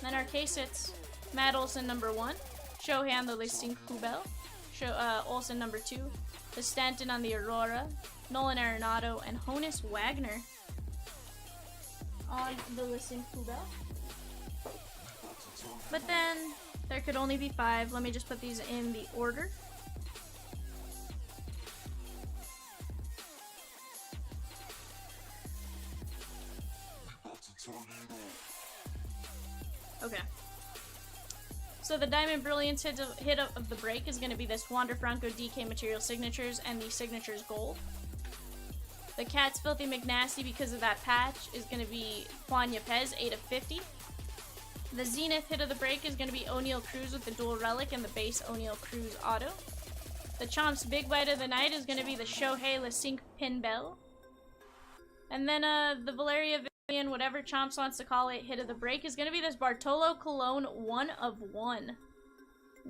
Then our case hits. Matt Olson number 1. Shohei on the listing Kubel. Olson number 2. The Stanton on the Aurora. Nolan Arenado and Honus Wagner on the listing Kubel. But then, there could only be 5. Let me just put these in the order. Okay. So the Diamond Brilliance hit of the break is going to be this Wander Franco DK Material Signatures and the Signatures Gold. The Cat's Filthy McNasty, because of that patch, is going to be Juan Yepez, 8 of 50. The Zenith hit of the break is going to be O'Neal Cruz with the dual relic and the base O'Neal Cruz auto. The Chomps Big Bite of the Night is going to be the Shohei Lasink Pin Bell. And then the Valeria Vivian, whatever Chomps wants to call it, hit of the break is going to be this Bartolo Colon 1 of 1.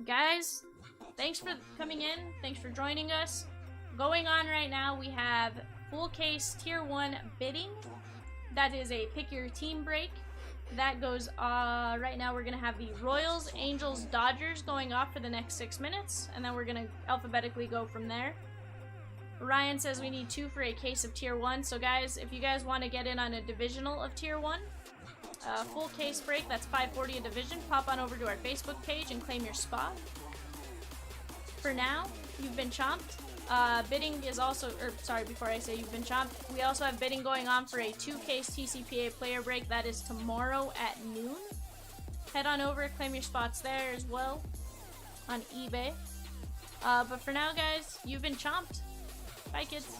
Guys, thanks for coming in. Thanks for joining us. Going on right now, we have full case tier 1 bidding. That is a pick your team break. That goes, right now we're going to have the Royals, Angels, Dodgers going off for the next 6 minutes, and then we're going to alphabetically go from there. Ryan says we need 2 for a case of tier 1, so guys, if you guys want to get in on a divisional of tier 1, full case break, that's $5.40 a division, pop on over to our Facebook page and claim your spot. For now, you've been chomped. Bidding is also, before I say you've been chomped, we also have bidding going on for a 2-case TCPA player break. That is tomorrow at noon. Head on over, claim your spots there as well on eBay. But for now, guys, you've been chomped. Bye, kids.